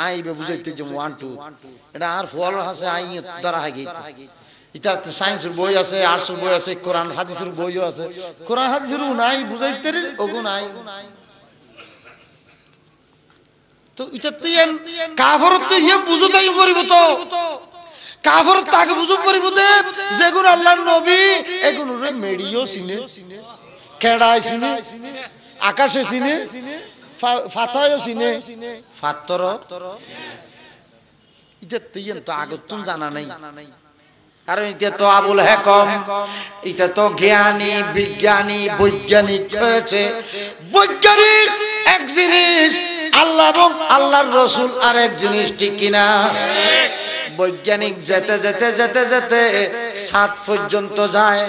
[SPEAKER 3] আইবে বুঝাইতে যে 1 2 এটা আর ফল হাসে আই দ্বারা হাগি ইতাতে সায়েন্সের বই আছে আর্টসের বই আছে কোরআন হাদিসের বইও আছে কোরআন হাদিসের নাই বুঝাইতে ওগো নাই তো ইতাতে কাফর তো ইয়ে বুঝতাই পারিব তো কাফর তাকে বুঝু পারিব দে যেগুন আল্লাহর নবী এগুন রে মেডিও সিনে কেডাই সিনে আকাশে সিনে ফাতায়ও সিনে ফাতর ইতাতে তো আগতুন জানা নাই কারণ এটা তো আবুল হেকম এটা তো জ্ঞানী বিজ্ঞানী বৈজ্ঞানিক হয়েছে বৈজ্ঞানিক এক জিনিস আল্লাহ এবং আল্লাহর রাসূল আরেক জিনিস ঠিক কিনা বৈজ্ঞানিক যেতে যেতে যেতে যেতে 7 পর্যন্ত যায়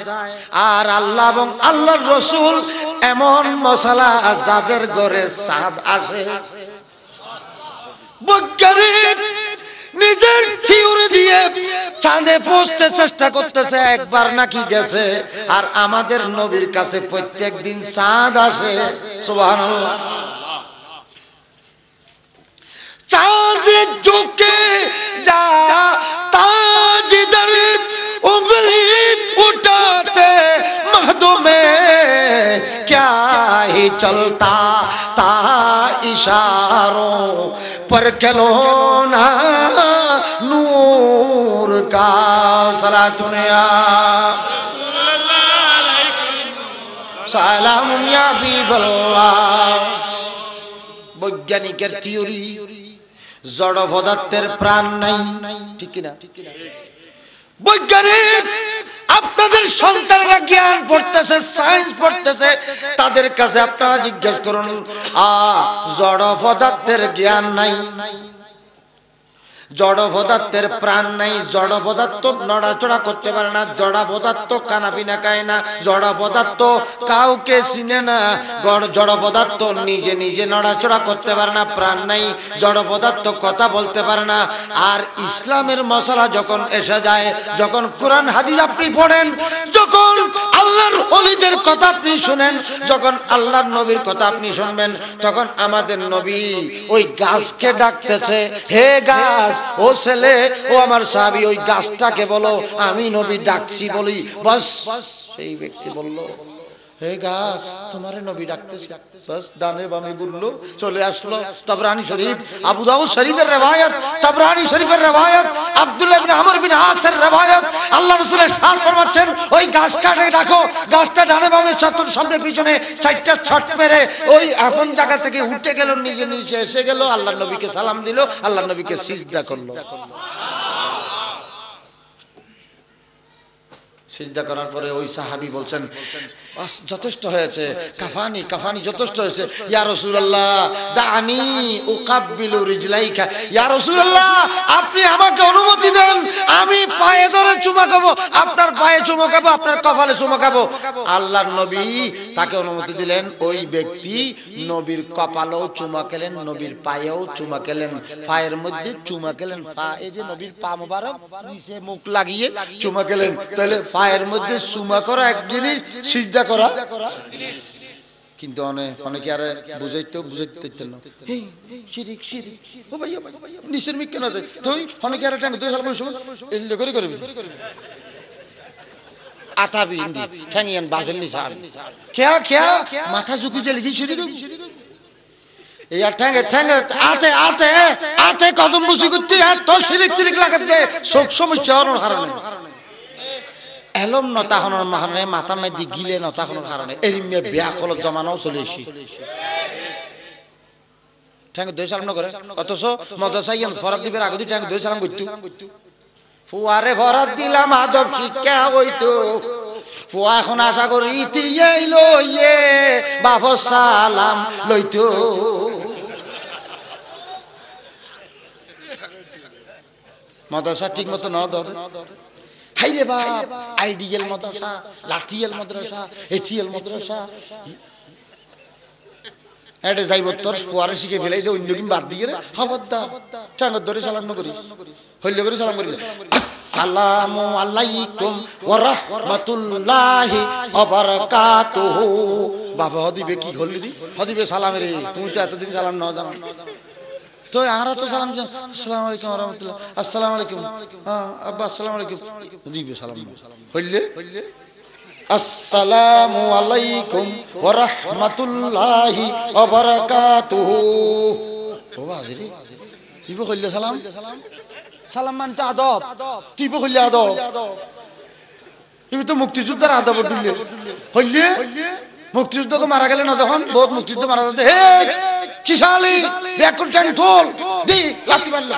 [SPEAKER 3] আর আল্লাহ এবং আল্লাহর রাসূল এমন মশলা যাদের ঘরে চাঁদ আসে বৈজ্ঞানিক নিজের থিওরি দিয়ে চাঁদে পৌঁছতে চেষ্টা করতেছে একবার নাকি গেছে আর আমাদের নবীর কাছে প্রত্যেকদিন চাঁদ আসে সুবহানাল্লাহ चांद झुके जा ताजदर उंगली उठाते महदों में क्या ही चलता था इशारों पर खिलौना नूर का सलातुनिया सालाम या हबीबल्लाह বৈজ্ঞানিকের থিওরি জড় পদার্থের প্রাণ নাই ঠিক কি না বৈজ্ঞানিক আপনাদের সন্তানরা জ্ঞান পড়তেছে সায়েন্স পড়তেছে তাদের কাছে আপনারা জিজ্ঞেস করুন জড় পদার্থের জ্ঞান নাই জড় পদার্থের প্রাণ নাই জড় পদার্থ নড়াচড়া করতে পারে না জড় পদার্থ কানাপিনা খায় না জড় পদার্থ কাউকে চিনে না জড় পদার্থ নিজে নিজে নড়াচড়া করতে পারে না প্রাণ নাই জড় পদার্থ কথা বলতে পারে না আর ইসলামের মশলা যখন এসে যায় যখন কোরআন হাদিস আপনি পড়েন যখন আল্লাহর ওলিদের কথা আপনি শুনেন যখন আল্লাহর নবীর কথা আপনি শুনবেন তখন আমাদের নবী ওই গাছকে ডাকতেছে হে গাছ ও ছেলে, ও আমার সাহাবী, ওই গাছটাকে বলো আমি নবী ডাকছি বলি। বাস সেই ব্যক্তি বলল, হে গাছ, তোমারে নবী ডাকতেছে। বাস ডানে বামে ঘুরলো, চলে আসলো তাবরানী শরীফ, আবু দাউদ শরীফের রিওয়ায়াত, তাবরানী শরীফের রিওয়ায়াত, আব্দুল্লাহ ইবনে আমর বিন আসের রিওয়ায়াত। আল্লাহ রাসূল সাল ফরমাচ্ছেন, ওই গাছটাকে ডাকো। গাছটা ডানে বামে চতুর সামনে পিছনে চারটা ছট মেরে ওই আপন জায়গা থেকে উঠে গেল, নিজে নিজে এসে গেল, আল্লাহর নবীকে সালাম দিল, আল্লাহর নবীকে সিজদা করলো। সিজদা করার পরে ওই সাহাবী বলছেন, বাস যথেষ্ট হয়েছে, কাফানি কাফানি যথেষ্ট হয়েছে। ইয়া রাসূলুল্লাহ দানি উকাব্বিলু রিজলাইকা, ইয়া রাসূলুল্লাহ আপনি আমাকে অনুমতি দেন, আমি পায়ে ধরে চুমা খাবো, আপনার পায়ে চুমা খাবো, আপনার কপালে চুমা খাবো। আল্লাহর নবী তাকে অনুমতি দিলেন। ওই ব্যক্তি নবীর কপালেও চুমা খেলেন, নবীর পায়েও চুমা খেলেন, পায়ের মধ্যে চুমা খেলেন। পা, এই যে নবীর পা মোবারক নিচে মুখ লাগিয়ে চুমা খেলেন। তাহলে পায়ের মধ্যে চুমা করা এক জিনিস, সিজদা করা কিন্তু অনেকে আর বুঝাইতে না। শিরিক শিরিক, ও ভাই নিচের মিক কেন আছে তুই, অনেকে আর টাঙ্গ তুই সালাম শুন এলে করে করবি আতাবি ইন্দি ঠ্যাঙ্গিয়ান বাজেল নি সার খেয়া খেয়া মাথা ঝুঁকি জেলে কি শিরিক। এই আর ঠ্যাঙ্গে ঠ্যাঙ্গে আতে আতে আতে কদম বুঝি করতে আর তো শিরিক তিরিক লাগাতে চোখ সমস্যা হওয়ার কারণে, এলম নতাখনৰ মাহনে মাথা মেদি গিলে নতাখনৰ কারণে এরিমে বিয়া কলত জমানাও চলে এসি ঠ্যাং দুই সালাম নকরে। অথচ মদসাইয়ান ফরাত দিবের আগে ঠ্যাং দুই সালাম করতো। ফুয়ারে ফরাত দিলাম আদব শিক্ষা হইতো, ফুয়া এখন আশা করি ইতিয়ে লইয়ে বাপ সালাম লইতো। মদসা ঠিক মতো ন ধরে, হাইরে বাপ আইডিএল মাদ্রাসা, লাঠিএল মাদ্রাসা, এটিএল মাদ্রাসা, এটা যাইব তোর ফুয়ারে শিখে ফেলাই যে অন্য দিন বাদ দিয়ে রে খবরদার ঠ্যাঙ্গর ধরে সালাম না করিস, হইল করে সালাম করিস। আসসালামু আলাইকুম ওয়া রাহমাতুল্লাহি ওয়া বারাকাতুহু। বাবা হদিবে কি করলি দি, হদিবে সালাম রে, তুমি তো এতদিন সালাম না জানো তো আমরা তো সালাম, আসসালামু আলাইকুম ওয়া রাহমাতুল্লাহ, আসসালামু আলাইকুম, হ্যাঁ আব্বা আসসালামু আলাইকুম দিবে সালাম হইলে আসসালামু আলাইকুম ওয়া রাহমাতুল্লাহি ওয়া বারাকাতুহু। ও বাজিরে দিবে কইলে সালাম, সালাম মানতে আদব, দিবে কইলে আদব, এই তো মুক্তিযোদ্ধার আদব দিলে কইলে। মুক্তিযুদ্ধকে মারা গেলে না তখন বহুত মুক্তিযুদ্ধ মারা যাচ্ছে, হে কিশালি ব্যাকর ট্যাং থোল দি লাথি মারল,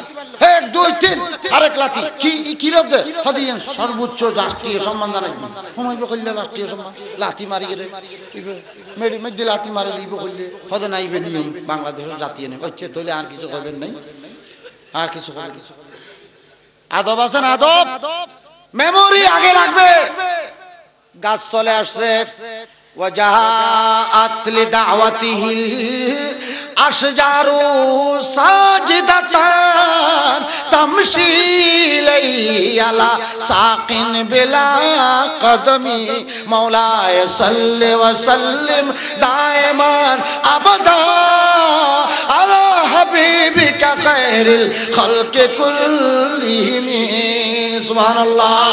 [SPEAKER 3] এক দুই তিন আরেক লাথি কি কি রদে হদিয়েন সর্বোচ্চ রাষ্ট্রীয় সম্মান জানাই হুমাইবে কইলে রাষ্ট্রীয় সম্মান লাথি মারি গেলে মেডি মেডি লাথি মারি লিব কইলে হদে নাইবে নিয়ম বাংলাদেশের জাতীয় নিয়ম হচ্ছে। তাহলে আর কিছু কইবেন নাই, আর কিছু কইবেন আদব আছে না, আদব মেমোরি আগে রাখবে। গাছ চলে আসছে, وجاءت لدعوته الأشجار ساجدة تمشي إليه على ساق بلا قدم مولاي صل وسلم دائما أبدا على حبيبك خير الخلق كلهم سبحان الله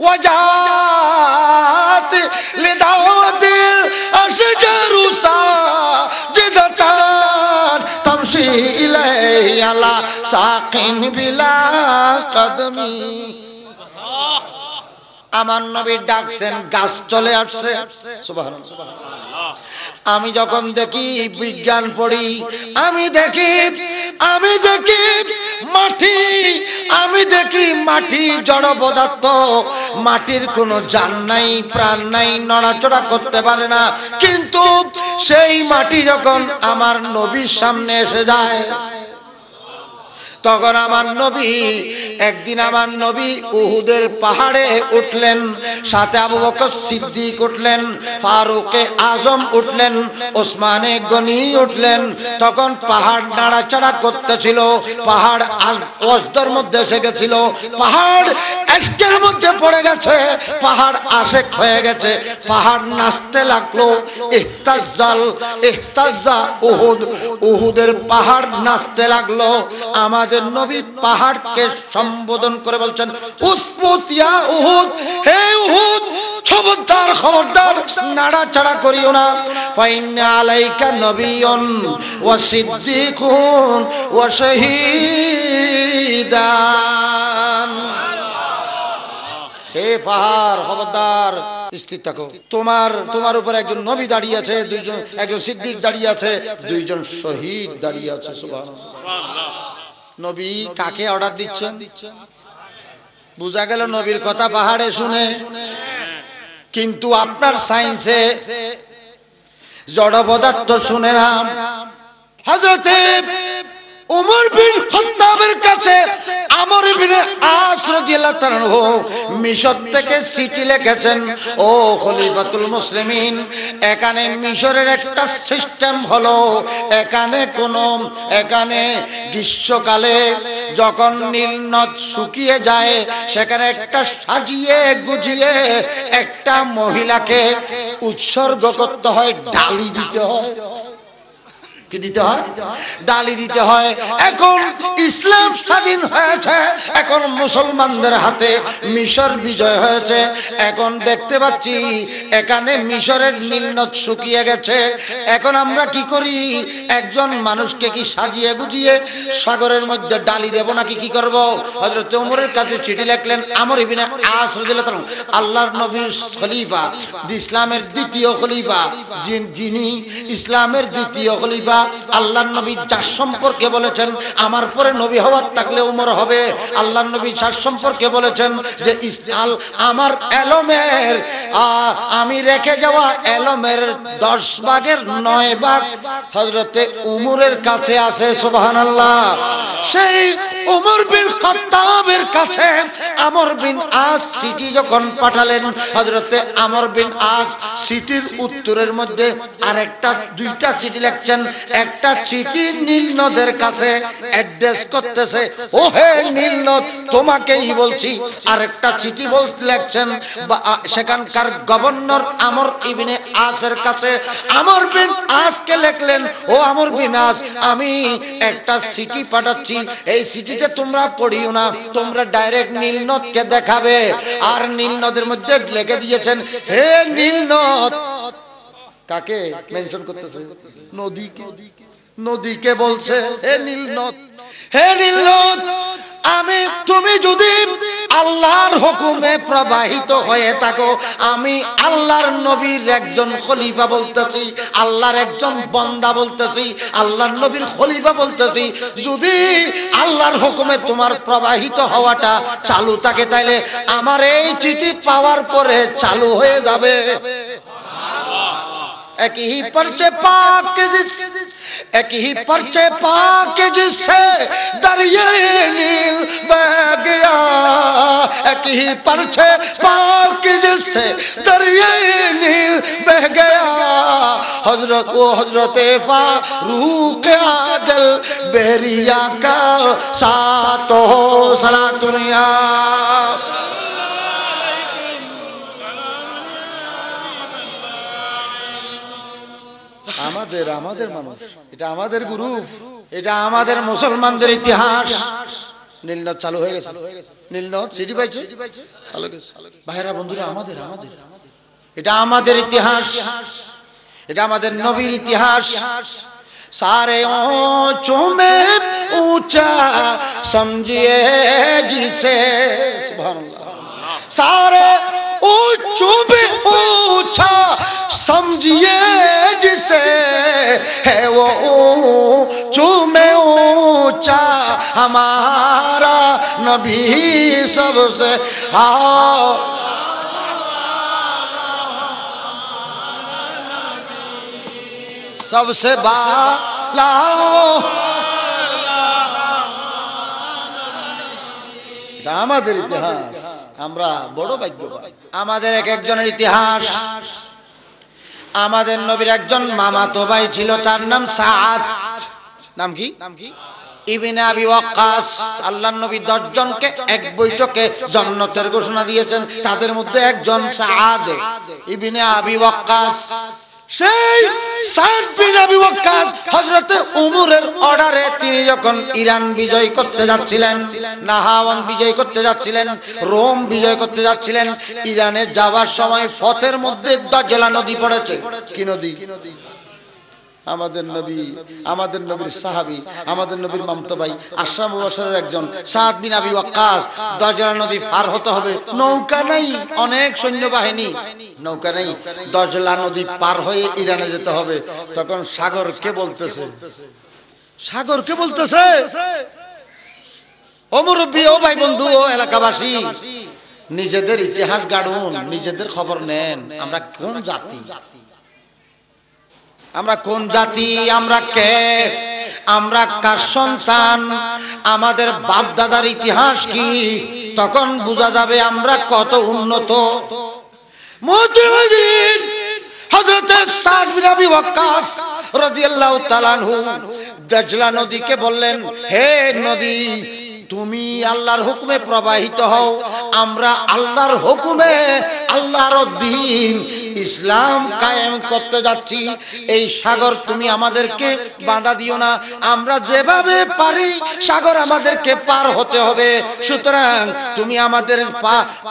[SPEAKER 3] وجاءت لدعوة الأشجار ساجدة تمشي إليه على ساق بلا قدم। আমার নবী ডাকছেন, গাছ চলে আসছে, সুবহানাল্লাহ। আমি যখন দেখি বিজ্ঞান পড়ি, আমি দেখি মাটি, আমি দেখি মাটি জড় পদার্থ, মাটির কোনো জান নাই প্রাণ নাই, নড়াচড়া করতে পারে না। কিন্তু সেই মাটি যখন আমার নবীর সামনে এসে যায়, তখন আমার নবী একদিন আমার নবী উহুদের পাহাড়ে উঠলেন, সাথে আবু বকর সিদ্দিক উঠলেন, ফারুকে আজম উঠলেন, ওসমানে গনি উঠলেন। তখন পাহাড় নাড়াচাড়া করতেছিল, পাহাড় অস্তের মধ্যে এসে গেছিল, পাহাড় এসকের মধ্যে পড়ে গেছে, পাহাড় আশেক হয়ে গেছে, পাহাড় নাচতে লাগলো। ইহতাজ্জা উহুদ, উহুদের পাহাড় নাচতে লাগলো। আমাদের নবী পাহাড়কে সম্বোধন করে বলছেন, উসবুত ইয়া উহুদ, হে উহুদ খবরদার খবরদার নাড়াচাড়া করিও না। ফাইন্না আলাইকা নবিয়্যুন ওয়া সিদ্দিকুন ওয়া শাহীদান। হে পাহাড় খবরদার স্থির থাকো, তোমার উপর একজন নবী দাঁড়িয়ে আছে, একজন সিদ্দিক দাঁড়িয়ে আছে, দুইজন শহীদ দাঁড়িয়ে আছে। সুবহানাল্লাহ। নবী কাকে অর্ডার দিচ্ছেন? বুঝা গেল নবীর কথা পাহাড়ে শুনে। কিন্তু আপনার সায়েন্সে জড় পদার্থ শুনে না। হযরতে উমর বিন খাত্তাবের কাছে আমর ইবনে আস রাদিয়াল্লাহু তাআলা আনহু মিশর থেকে চিঠি লিখেছেন, ও খলিফাতুল মুসলিমিন, এখানে মিশরের একটা সিস্টেম হলো, এখানে গ্রীষ্মকালে যখন নীল নদ শুকিয়ে যায়, সেখানে একটা সাজিয়ে গুজিয়ে একটা মহিলাকে উৎসর্গ করতে হয়, ডালি দিতে হয়। কি দিতে হয়? ডালি দিতে হয়। এখন ইসলাম স্বাধীন হয়েছে, এখন মুসলমানদের হাতে মিশর বিজয় হয়েছে। এখন দেখতে পাচ্ছি এখানে মিশরের নীলনদ শুকিয়ে গেছে। এখন আমরা কি করি? একজন মানুষকে কি সাজিয়ে গুজিয়ে সাগরের মধ্যে ডালি দেব নাকি কি করব? হযরত ওমরের কাছে চিঠি লিখলেন আমর ইবনে আস রাদিয়াল্লাহু তাআলা, আল্লাহর নবীর খলিফা, ইসলামের দ্বিতীয় খলিফা, যিনি ইসলামের দ্বিতীয় খলিফা, আল্লাহর নবী যার সম্পর্কে বলেছেন আমার পরে নবী হওয়ার থাকলে উমর হবে। আল্লাহর নবী যার সম্পর্কে বলেছেন যে আমার এলমের, আমি রেখে যাওয়া এলমের 10 ভাগের 9 ভাগ হযরতে উমরের কাছে আছে। সুবহানাল্লাহ। সেই উমর বিন খাত্তাবের কাছে আমর বিন আস চিঠি যখন পাঠালেন, হযরতে আমর বিন আস চিঠির উত্তরের মধ্যে আরেকটা দুইটা চিঠি লিখছেন। একটা চিঠি নীল নদের কাছে অ্যাড্রেস করতেছে, ও হে নীল নদ তোমাকেই বলছি। আরেকটা চিঠি লিখছেন সেখানকার গভর্নর আমর ইবনে আসের কাছে। আমর বিন আসকে লিখলেন, ও আমর বিন আস, আমি একটা চিঠি পাঠাচ্ছি, এই চিঠিটা তোমরা পড়িও না, তোমরা ডাইরেক্ট নীল নদকে দেখাবে। আর নীল নদের মধ্যে লিখে দিয়েছেন, হে নীল নদ। কাকে মেনশন করতেছে? নদীকে। নদীকে বলছে, হে নীল নদ, হে নীল নদ, তুমি যদি আল্লাহর হুকুমে প্রবাহিত হয়ে থাকো, আমি আল্লাহর নবীর একজন খলিফা বলতেছি, আল্লাহর একজন বান্দা বলতেছি, আল্লাহর নবীর খলিফা বলতেছি, যদি আল্লাহর হুকুমে তোমার প্রবাহিত হওয়াটা চালু থাকে, তাইলে আমার এই চিঠি পাওয়ার পরে চালু হয়ে যাবে। एक ही पर्चे पाक जिससे दरियाए नील बह गया, एक ही पर्चे पाक जिससे दरियाए नील बह गया। हजरत फारूक आदल बहरिया का साथ हो सला दुनिया। আমাদের মানুষ, এটা আমাদের গ্রুপ, এটা আমাদের মুসলমানদের ইতিহাস। নীলনদ চালু হয়ে গেছে, নীলনদ সিটি পাইছে, চালু গেছে। ভাইরা বন্ধুরা, আমাদের এটা আমাদের ইতিহাস, এটা আমাদের নবীর ইতিহাস। सारे ऊंचों में ऊंचा समझिए जिसे, सुभान अल्लाह, सारे ऊंचों में ऊंचा समझिए जिसे, है वो ऊंचों में ऊंचा हमारा नबी सबसे। आओ सबसे बाला এটা আমাদের ইতিহাস, আমরা বড় ভাগ্যবান। আমাদের এক একজনের ইতিহাস। আমাদের নবীর একজন মামাতো ভাই ছিল, তার নাম সাআদ। নাম কি? ইবনে আবি ওয়াক্কাস। আল্লাহর নবী 10 জনকে এক বৈঠকে জান্নাতের ঘোষণা দিয়েছেন, তাদের মধ্যে একজন সাআদ ইবনে আবি ওয়াক্কাস। সেই সাদ বিন আবি ওয়াক্কাস হযরতে ওমরের অর্ডারে তিনি যখন ইরান বিজয় করতে যাচ্ছিলেন, নাহাওয়ান বিজয় করতে যাচ্ছিলেন, রোম বিজয় করতে যাচ্ছিলেন, ইরানে যাওয়ার সময় পথের মধ্যে দাজলা নদী পড়েছে। কি নদী? আমাদের নবী, আমাদের নবীর সাহাবী, আমাদের নবীর মামতো ভাই আশরা মুবাশশারের একজন সাদ বিন আবি ওয়াক্কাস। দাজলা নদী পার হতে হবে, নৌকা নাই, অনেক সৈন্যবাহিনী, নৌকা নেই, দাজলা নদী পার হয়ে ইরানে যেতে হবে। তখন সাগরকে বলতেছে, সাগরকে বলতেছে, ও মুরব্বী, ও ভাই বন্ধু, ও এলাকাবাসী, নিজেদের ইতিহাস গাড়ুন, নিজেদের খবর নেন। আমরা কোন জাতি? আমরা কোন জাতি? আমরা কে? আমরা কার সন্তান? আমাদের বাপ দাদার ইতিহাস কি? তখন বোঝা যাবে আমরা কত উন্নত। মুহাজিরিন হযরত সাদ বিন আবি ওয়াক্কাস রাদিয়াল্লাহু তাআলা আনহু দাজলা নদীকে বললেন, হে নদী, তুমি আল্লাহর হুকুমে প্রবাহিত হও, আমরা আল্লাহর হুকুমে আল্লাহর দ্বীন ইসলাম কায়েম করতে যাচ্ছি। এই সাগর তুমি আমাদেরকে বাধা দিও না, আমরা যেভাবে পারি সাগর আমাদেরকে পার হতে হবে। সুতরাং তুমি আমাদের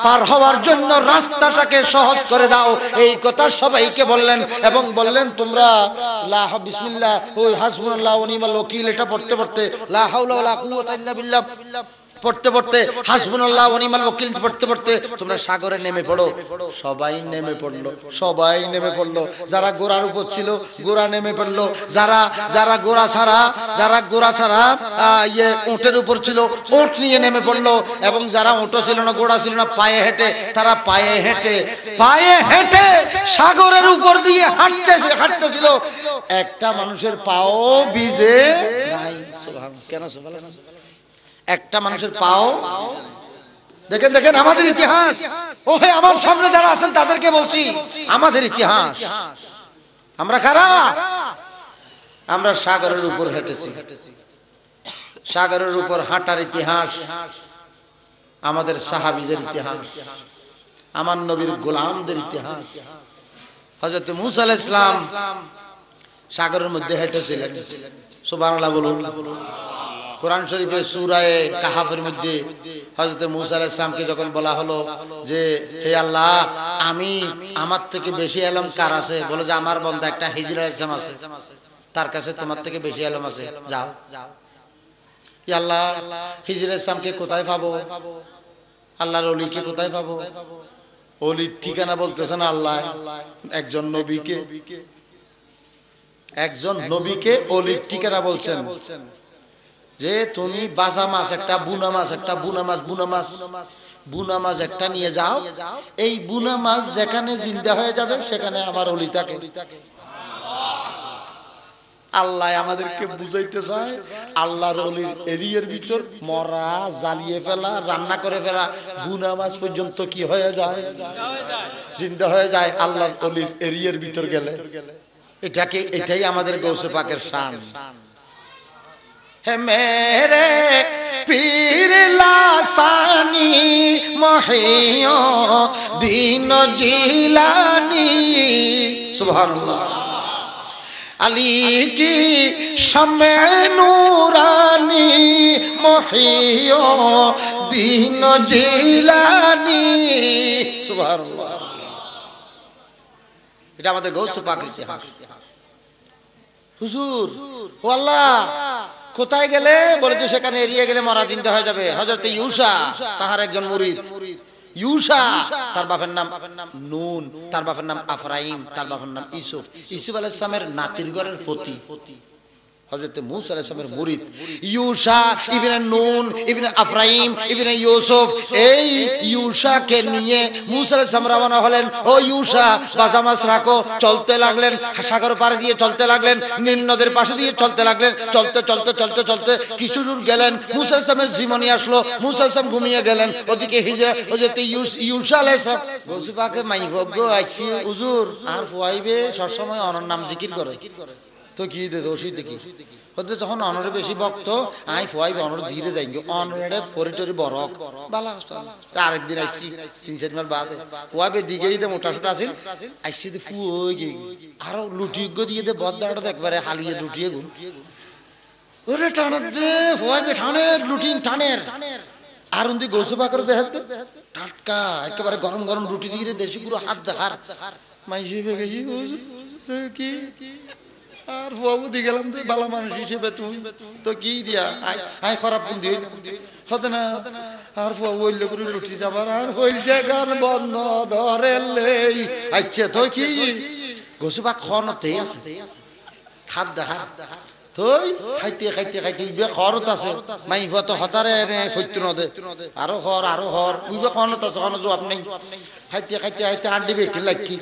[SPEAKER 3] পার হওয়ার জন্য রাস্তাটাকে সহজ করে দাও। এই কথা সবাইকে বললেন এবং বললেন, তোমরা লা বিসমিল্লাহ ওই হাসবুনাল্লাহ ওয়া নি'মাল ওয়াকিল এটা পড়তে পড়তে, লা হাওলা ওয়ালা কুওয়াতা ইল্লা বিল্লাহ পড়তে পড়তে, হাসবুনাল্লাহ ওয়া নি'মাল ওয়াকিল পড়তে পড়তে তোমরা সাগরে নেমে পড়ো। সবাই নেমে পড়লো, সবাই নেমে পড়লো। যারা ঘোড়ার উপর ছিল ঘোড়া নেমে পড়লো, যারা ঘোড়া ছাড়া উটের উপর ছিল উট নিয়ে নেমে পড়লো, এবং যারা উটও ছিল না, ঘোড়া ছিল না, পায়ে হেঁটে, তারা পায়ে হেঁটে সাগরের উপর দিয়ে হাঁটতেছিল। একটা মানুষের পাও ভিজে নাই। সুবহানাল্লাহ। কেন সুবহানাল্লাহ? একটা মানুষের পাও। দেখেন দেখেন আমাদের ইতিহাস। ও হে, আমার সামনে যারা আছেন তাদেরকে বলছি, আমাদের ইতিহাস। আমরা কারা? আমরা সাগরের উপর হেঁটেছি। সাগরের উপর হাঁটার ইতিহাস আমাদের সাহাবীদের ইতিহাস, আমার নবীর গোলামদের ইতিহাস। হযরত মূসা আলাইহিস সালাম সাগরের মধ্যে হেঁটেছিলেন। সুবহানাল্লাহ বলুন। কোরআন শরীফে সূরা কাহাফের মধ্যে হযরত মূসা আলাইহিস সালামকে যখন বলা হলো যে, হে আল্লাহ, আমার থেকে বেশি ইলম কার আছে? বলে যে আমার বান্দা একটা হিজর আলাইহিস সালাম আছে, তার কাছে তোমার থেকে বেশি ইলম আছে, যাও। ই আল্লাহ, হিজর আলাইহিস সালামকে কোথায় পাবো? আল্লাহর ওলিকে কোথায় পাবো? ওলির ঠিকানা বলতেছেন আল্লাহ। একজন নবীকে ওলির ঠিকানা বলছেন যে, তুমি বাজা মাছ একটা, বুনা মাছ একটা নিয়ে যাও। এই বুনা মাছ যেখানে জিন্দা হয়ে যাবে সেখানে আমার ওলি থাকে। আল্লাহ আমাদেরকে বুঝাইতে চায়, আল্লাহর ওলির এরিয়ার ভিতর মরা, জ্বালিয়ে ফেলা, রান্না করে ফেলা বুনা মাছ পর্যন্ত কি হয়ে যায়? জিন্দা হয়ে যায় আল্লাহর ওলির এরিয়ার ভিতর গেলে। এটাই আমাদের গৌসে পাকের শান। হে মেরে পীর লাসানি মহিও দীন জিলানি, সুবহানাল্লাহ। আলী কি শামে নূরানি মহিও দীন জিলানি, সুবহানাল্লাহ। এটা আমাদের গৌসে পাকের ইতিহাস। হুজুর, ও আল্লাহ, কোথায় গেলে? বলে যে সেখানে এরিয়া গেলে মরা জিন্দা হয়ে যাবে। হযরত ইউসা, তাহার একজন মুরিদ ইউসা, তার বাপের নাম নুন, তার বাপের নাম আফরাইম, তার বাপের নাম ইউসুফ। ইউসুফ আলাইহিস সালামের নাতির ঘরের ফতি। হযরত মূসা আলাইহিস সালামের মুরিদ ইউশা ইবনে নুন ইবনে আফরাইম ইবনে ইউসুফ, এই ইউশাকে নিয়ে মূসা আলাইহিস সালাম রওনা হলেন। ও ইউশা, বাজামাস রাখো। চলতে লাগলেন, সাগর পাড়ে দিয়ে চলতে লাগলেন, নীল নদের পাশে দিয়ে চলতে লাগলেন। চলতে চলতে চলতে চলতে কিছু দূর গেলেন, মূসা আলাইহিস সালামের জীবনী আসলো, মূসা আলাইহিস সালাম ঘুমিয়ে গেলেন। ওদিকে হিজরা হযরত ইউশা আলাইহিস সালাম গোসুপাকে মাইভগ্য আইছি হুজুর আর ফুয়াইবে সব সময় অনর নাম জিকির করে। তো কি দে দোষী দেখি হতে যখন অনরে বেশি ভক্ত আই ফুয়াই অনর ধীরে যাই অনরে ফরিটরি বরক বালা আরেকদিন আইছি 3-4 মাস বাদে ফুয়াবে দিকেই দে মোটা সোটা আছিল আইছি দে ফুই গই আরো লুটিগ দিয়ে দে বদদাটা একবারে হালিয়ে লুটিয়ে গুন ওরে টানে দে ফুয়াবে টানের লুটিন টানের আর উন্দি গোসুবা করে দেখতে টাটকা একেবারে গরম গরম রুটি দিয়ে দেশি পুরো হাত দেখার মাইজি বেগে কি আর ফুয়াবু দি গেলাম তো বালা মানুষ হিসেবে তুমি তো কি দিয়া আই খারাপ কোন দিই হতে না আর ফুয়াবু ওইলে করে লুটি যাবার আর হইল যে গান বন্ধ ধরেলেই আচ্ছা তো কি গোসুবা খনতে আছে হাত দেখার তুই খাইতে খাইতে খাইতে উইবে খরত আছে মাইফা তো হতারে সত্য নদে আরো হর উইবে খনত আছে খন জবাব নেই খাইতে খাইতে খাইতে আড্ডি বেকিন লাকি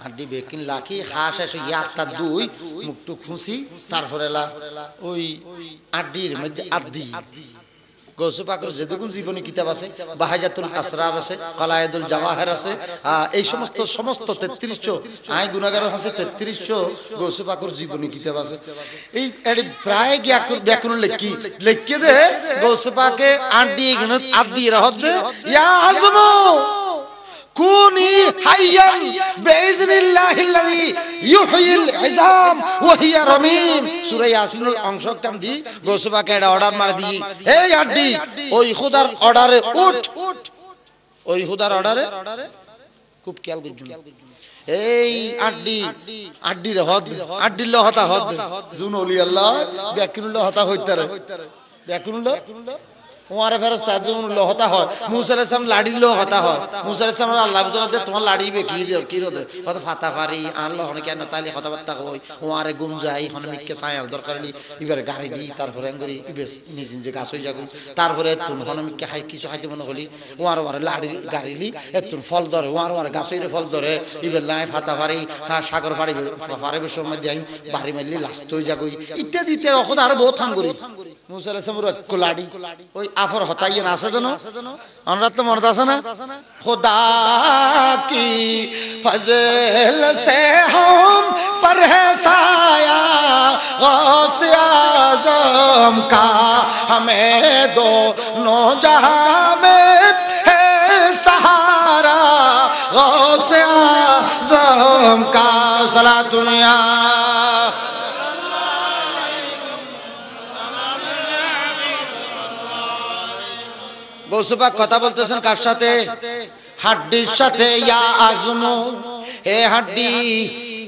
[SPEAKER 3] আড্ডি বেকিন লাকি হাঁস এসে ইয়াত্তা দুই মুখটু খুঁসি তারপরে ওই আড্ডির মধ্যে আদ্দি গৌসুপাকের যেটুকুন জীবনী কিতাব আছে বাহাজাতুল আসরার আছে কলায়েদুল জাওয়াহির আছে এই সমস্ত 3300 আই গুনাহগার আছে 3300 গৌসুপাকের জীবনী কিতাব আছে এই এডি প্রায় ব্যাকরণ লিখকে দে গৌসুপাকে আড্ডি গনত আদ্দি রহদ দে ইয়া আজমু কুনি হাইয়ান বিইজনিল্লাহিল্লাযী ইউহয়িল ইযাম ওয়া হিয়া রামীম সূরা ইয়াসিনের অংশ কান্দি গৌসুপাকে এটা অর্ডার মার দি এই আড্ডি ওই খোদার অর্ডারে উঠ ওই খোদার অর্ডারে খুব খেয়াল করজুন এই আড্ডি রে হদ আড্ডি ল হতা হদ জুন ওলি আল্লাহ ব্যাকুল হতা হইতারে ব্যাকুল ওয়ারে ফেরেশতা যখন লহতা হয় মুসা আলাইহিস সালাম লাড়ি লহতা হয় মুসা আলাইহিস সালাম আল্লাহ বলতে তোমার লাড়ি বে কি রদে কত ফাতা ফারি আল্লাহ হনে কেন তালি কথাবার্তা কই ওয়ারে গুমজাই হনে মিক্কে ছায়ার দরকার নি এবারে গাড়ি দি তারপরে আঙ্গুরি ইবেস নিজে নিজে গাছ হই যাগু তারপরে তুমি হনে মিক্কে খাই কিছু খাইতে মনে হলি ওয়ারে লাড়ি গাড়িলি এতুন ফল ধরে ওয়ারে গাছ হইরে ফল ধরে ইবের লাই ফাতা ফারি সাগর ফাড়ি ফারে সময় দেই বাড়ি মারলি লাস্ট হই যাগু ইত্যাদি ইত্যাদি ওখানে আরো বহুত থাঙ্গুরি মুসা আলাইহিস সালামের কোলাডি ওই আফর হতাইয়ে না আছে জানো আমরা তো মনে আছে না খোদা কি ফজল সে हम पर है साया गौस आज़म का हमें दोनों जहां में है सहारा गौस आज़म का सलात दुनिया গৌসুপাক কথা বলতেছেন কার সাথে হাড্ডির সাথে ইয়া আজমু হে হাড্ডি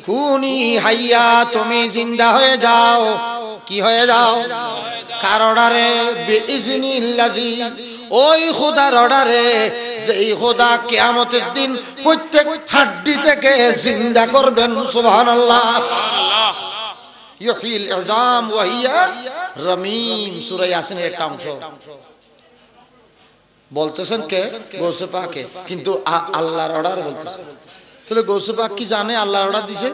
[SPEAKER 3] কুনি হাইয়া তুমি জিন্দা হয়ে যাও কি হয়ে যাও কার অর্ডারে বিইজনিল্লাহি ওই খোদার অর্ডারে যেই খোদা কিয়ামতের দিন প্রত্যেক হাড্ডি থেকে জিন্দা করবেন সুবহানাল্লাহ ইউহিল ইযাম ওয়া হিয়া রামীম সূরা ইয়াসিনের একটা অংশ বলতেছেন কে গৌসুপাকে কিন্তু আল্লাহর অর্ডার বলতেছেন তাহলে গৌসুপাক কি জানে আল্লাহর অর্ডার দিছে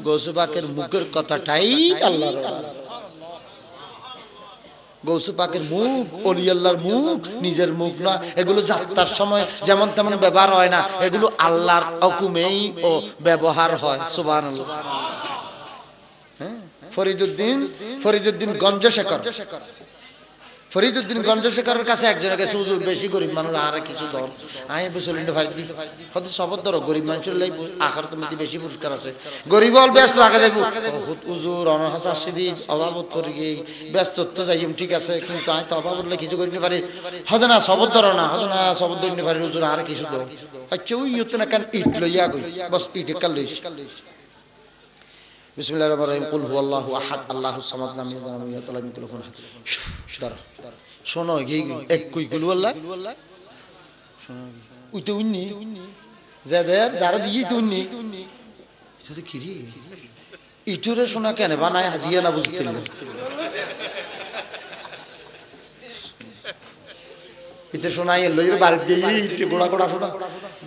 [SPEAKER 3] গৌসুপাকের মুখের কথাটাই আল্লাহর অর্ডার গৌসুপাকের মুখ ওলি আল্লাহর মুখ নিজের মুখ না এগুলো যাত্রার সময় যেমন তেমন ব্যবহার হয় না এগুলো আল্লাহর হুকুমেই ও ব্যবহার হয় সুবহানাল্লাহ হ্যাঁ ফরিদুদ্দিন গঞ্জশেখর ফরিদুদ্দিন গঞ্জশেখরের কাছে একজনের কাছে হুজুর বেশি গরিব মানুষ আর কিছু দর আই বসলিন্ড ফারিদি হয়তো সবর ধরো গরিব মানুষের লাই আখিরাতের মধ্যে বেশি পুরস্কার আছে গরিব হল ব্যস্ত আগে যাইব হুজুর অনার হাসা আসছি অভাবত করে গিয়ে ব্যস্ত তো যাইম ঠিক আছে কিন্তু আমি তো অভাব হলে কিছু করিতে পারি হয়তো না সবর ধরো না হয়তো না সবর ধরতে পারি হুজুর আর কিছু দর আচ্ছা ওই হতো না কেন ইট লইয়া গই বস ইট কাল লইস বিসমিল্লাহির রহমানির রহিম কুল হুয়াল্লাহু আহাদ আল্লাহুস সামাদ লাম ইয়ালিদ ওয়া লাম ইউলাদ ওয়া লাম ইয়াকুল লাহু কুফুওয়ান আহাদ শোনো গই এক কই কুল আল্লাহ শোনো উইতে উন্নি যাদের যারা দিই তো উন্নি সেটা কি রে ইটুরে শোনা কেন বানায় হাজিয়ে না বুঝতে ইতে শোনাই লইর বাড়িতে গিয়ে ইটে গোড়া গোড়া শোনা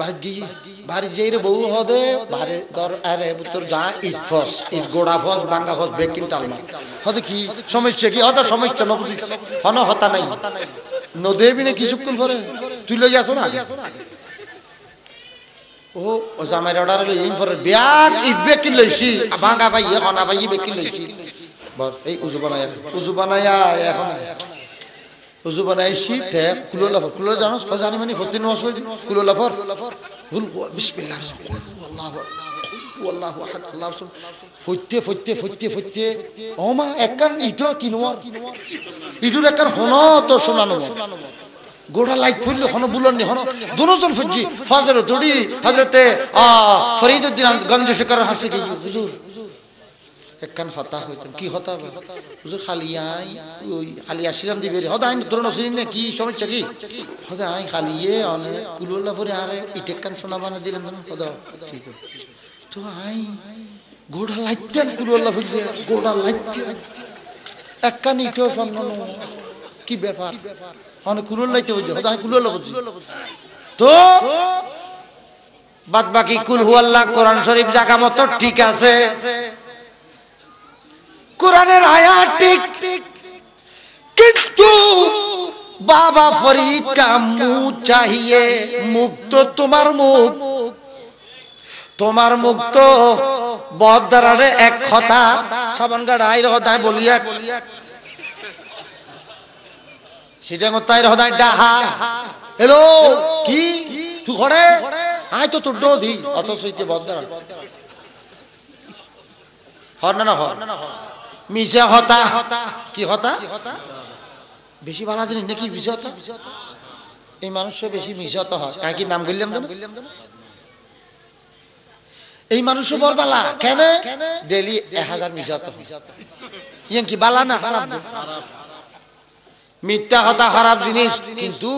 [SPEAKER 3] বাড়িতে গিয়ে বাড়ি যেই রে বউ হদে বাড়ি ধর আরে তোর যা ইট ফস ইট গোড়া ফস বাঙ্গা ফস বেকিং টালমা হদে কি সমস্যা কি হদা সমস্যা ন বুঝিস হন হতা নাই নদেবি না কিছুক্ষণ পরে তুই লই যাস না ও জামাই অর্ডার লই ইন পরে ব্যাগ ইট বেকিং লইছি বাঙ্গা ভাই হনা ভাই বেকিং লইছি বস এই উজু বানায়া এখন উজু বানাইছি তে কুলো জানো জানি মানে ফতিন মাস কুলো লাফর বিসমিল্লাহ আল্লাহু আহাদ আল্লাহু সামাদ ফতে ও মা একখান ইটো কিনোয়ার ইটুর একখান হন তো শোনানো গোড়া লাইট ফুললে হন বুলনি হন দুজন ফুজি ফজর দড়ি হযরতে ফরিদউদ্দিন গঞ্জ শেখর হাসি কি হুজুর একখান হতা হইতেন কি হতা হুজুর খালিয়াই ওই খালিয়া শিরাম দিবে হদাই ধরন শুনি না কি সমস্যা কি হদাই খালিয়ে অনে কুলুল্লাহ পরে আরে ইটেকখান সোনা বানা দিলেন না হদা ঠিক তো আই গোড়া লাইতেন কুলুল্লাহ ফুলিয়ে গোড়া লাইতে একখান ইটো সম্মান কি ব্যাপার অনে কুলুল্লাহ লাইতে হইছে হদাই কুলুল্লাহ বুঝি তো বাদ বাকি কুল হুয়াল্লাহ কোরআন শরীফ জায়গা মতো ঠিক আছে কোরআনের আয়াত ঠিক কিন্তু বাবা ফরিদ কা মুখ চাহিয়ে মুক্ত তোমার মুক্ত বদরারে এক কথা সাবান গাড় আইর হদায় বলিয়া সেটা তাইর হদায় ডাহা হ্যালো কি তুই ঘরে আয় তো তোর দি অত সইতে বদরা হর না হর মিশা হতা কি হতা বেশি ভালো জানি নাকি মিশা হতা এই মানুষের বেশি মিশা হতা হয় কি নাম বললাম না এই মানুষও বরবালা কেন ডেলি 1000 মিশা হতা ইয়াং কি বালা না খারাপ মিথ্যা কথা খারাপ জিনিস কিন্তু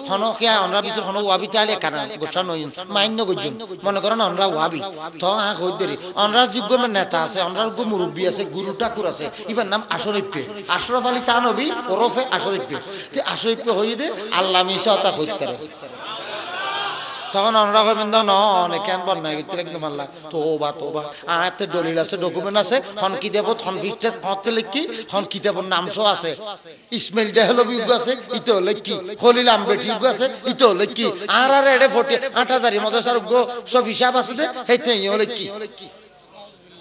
[SPEAKER 3] হনকিয়া আমরা ভিতর হন ওয়াবি তাইলে কানা গোসা নই মান্য গজন মনে করেন আমরা ওয়াবি তো আ কই দেরি আমরা যোগ্য নেতা আছে আমরা যোগ্য মুরব্বি আছে গুরু ঠাকুর আছে ইবার নাম আশরাফ আলী তানবী ওরফে আশরাফ তে আশরাফ হই দে আল্লাহ মিশা তা কইতারে তখন আমরা কইবেন না অনেক কেন বল নাই গিতে একদম আল্লাহ তোবা আয়াতে দলিল আছে ডকুমেন্ট আছে হন কিতাবত হন ফিস্টেস হতে লিখি হন কিতাবর নামসো আছে ইসমাইল দেহলবি আছে ইতো লিখি খলিল আম্বেটি আছে ইতো লিখি আর এডে 8000 মাদ্রাসার গো সব হিসাব আছে দে হেতে ইও লিখি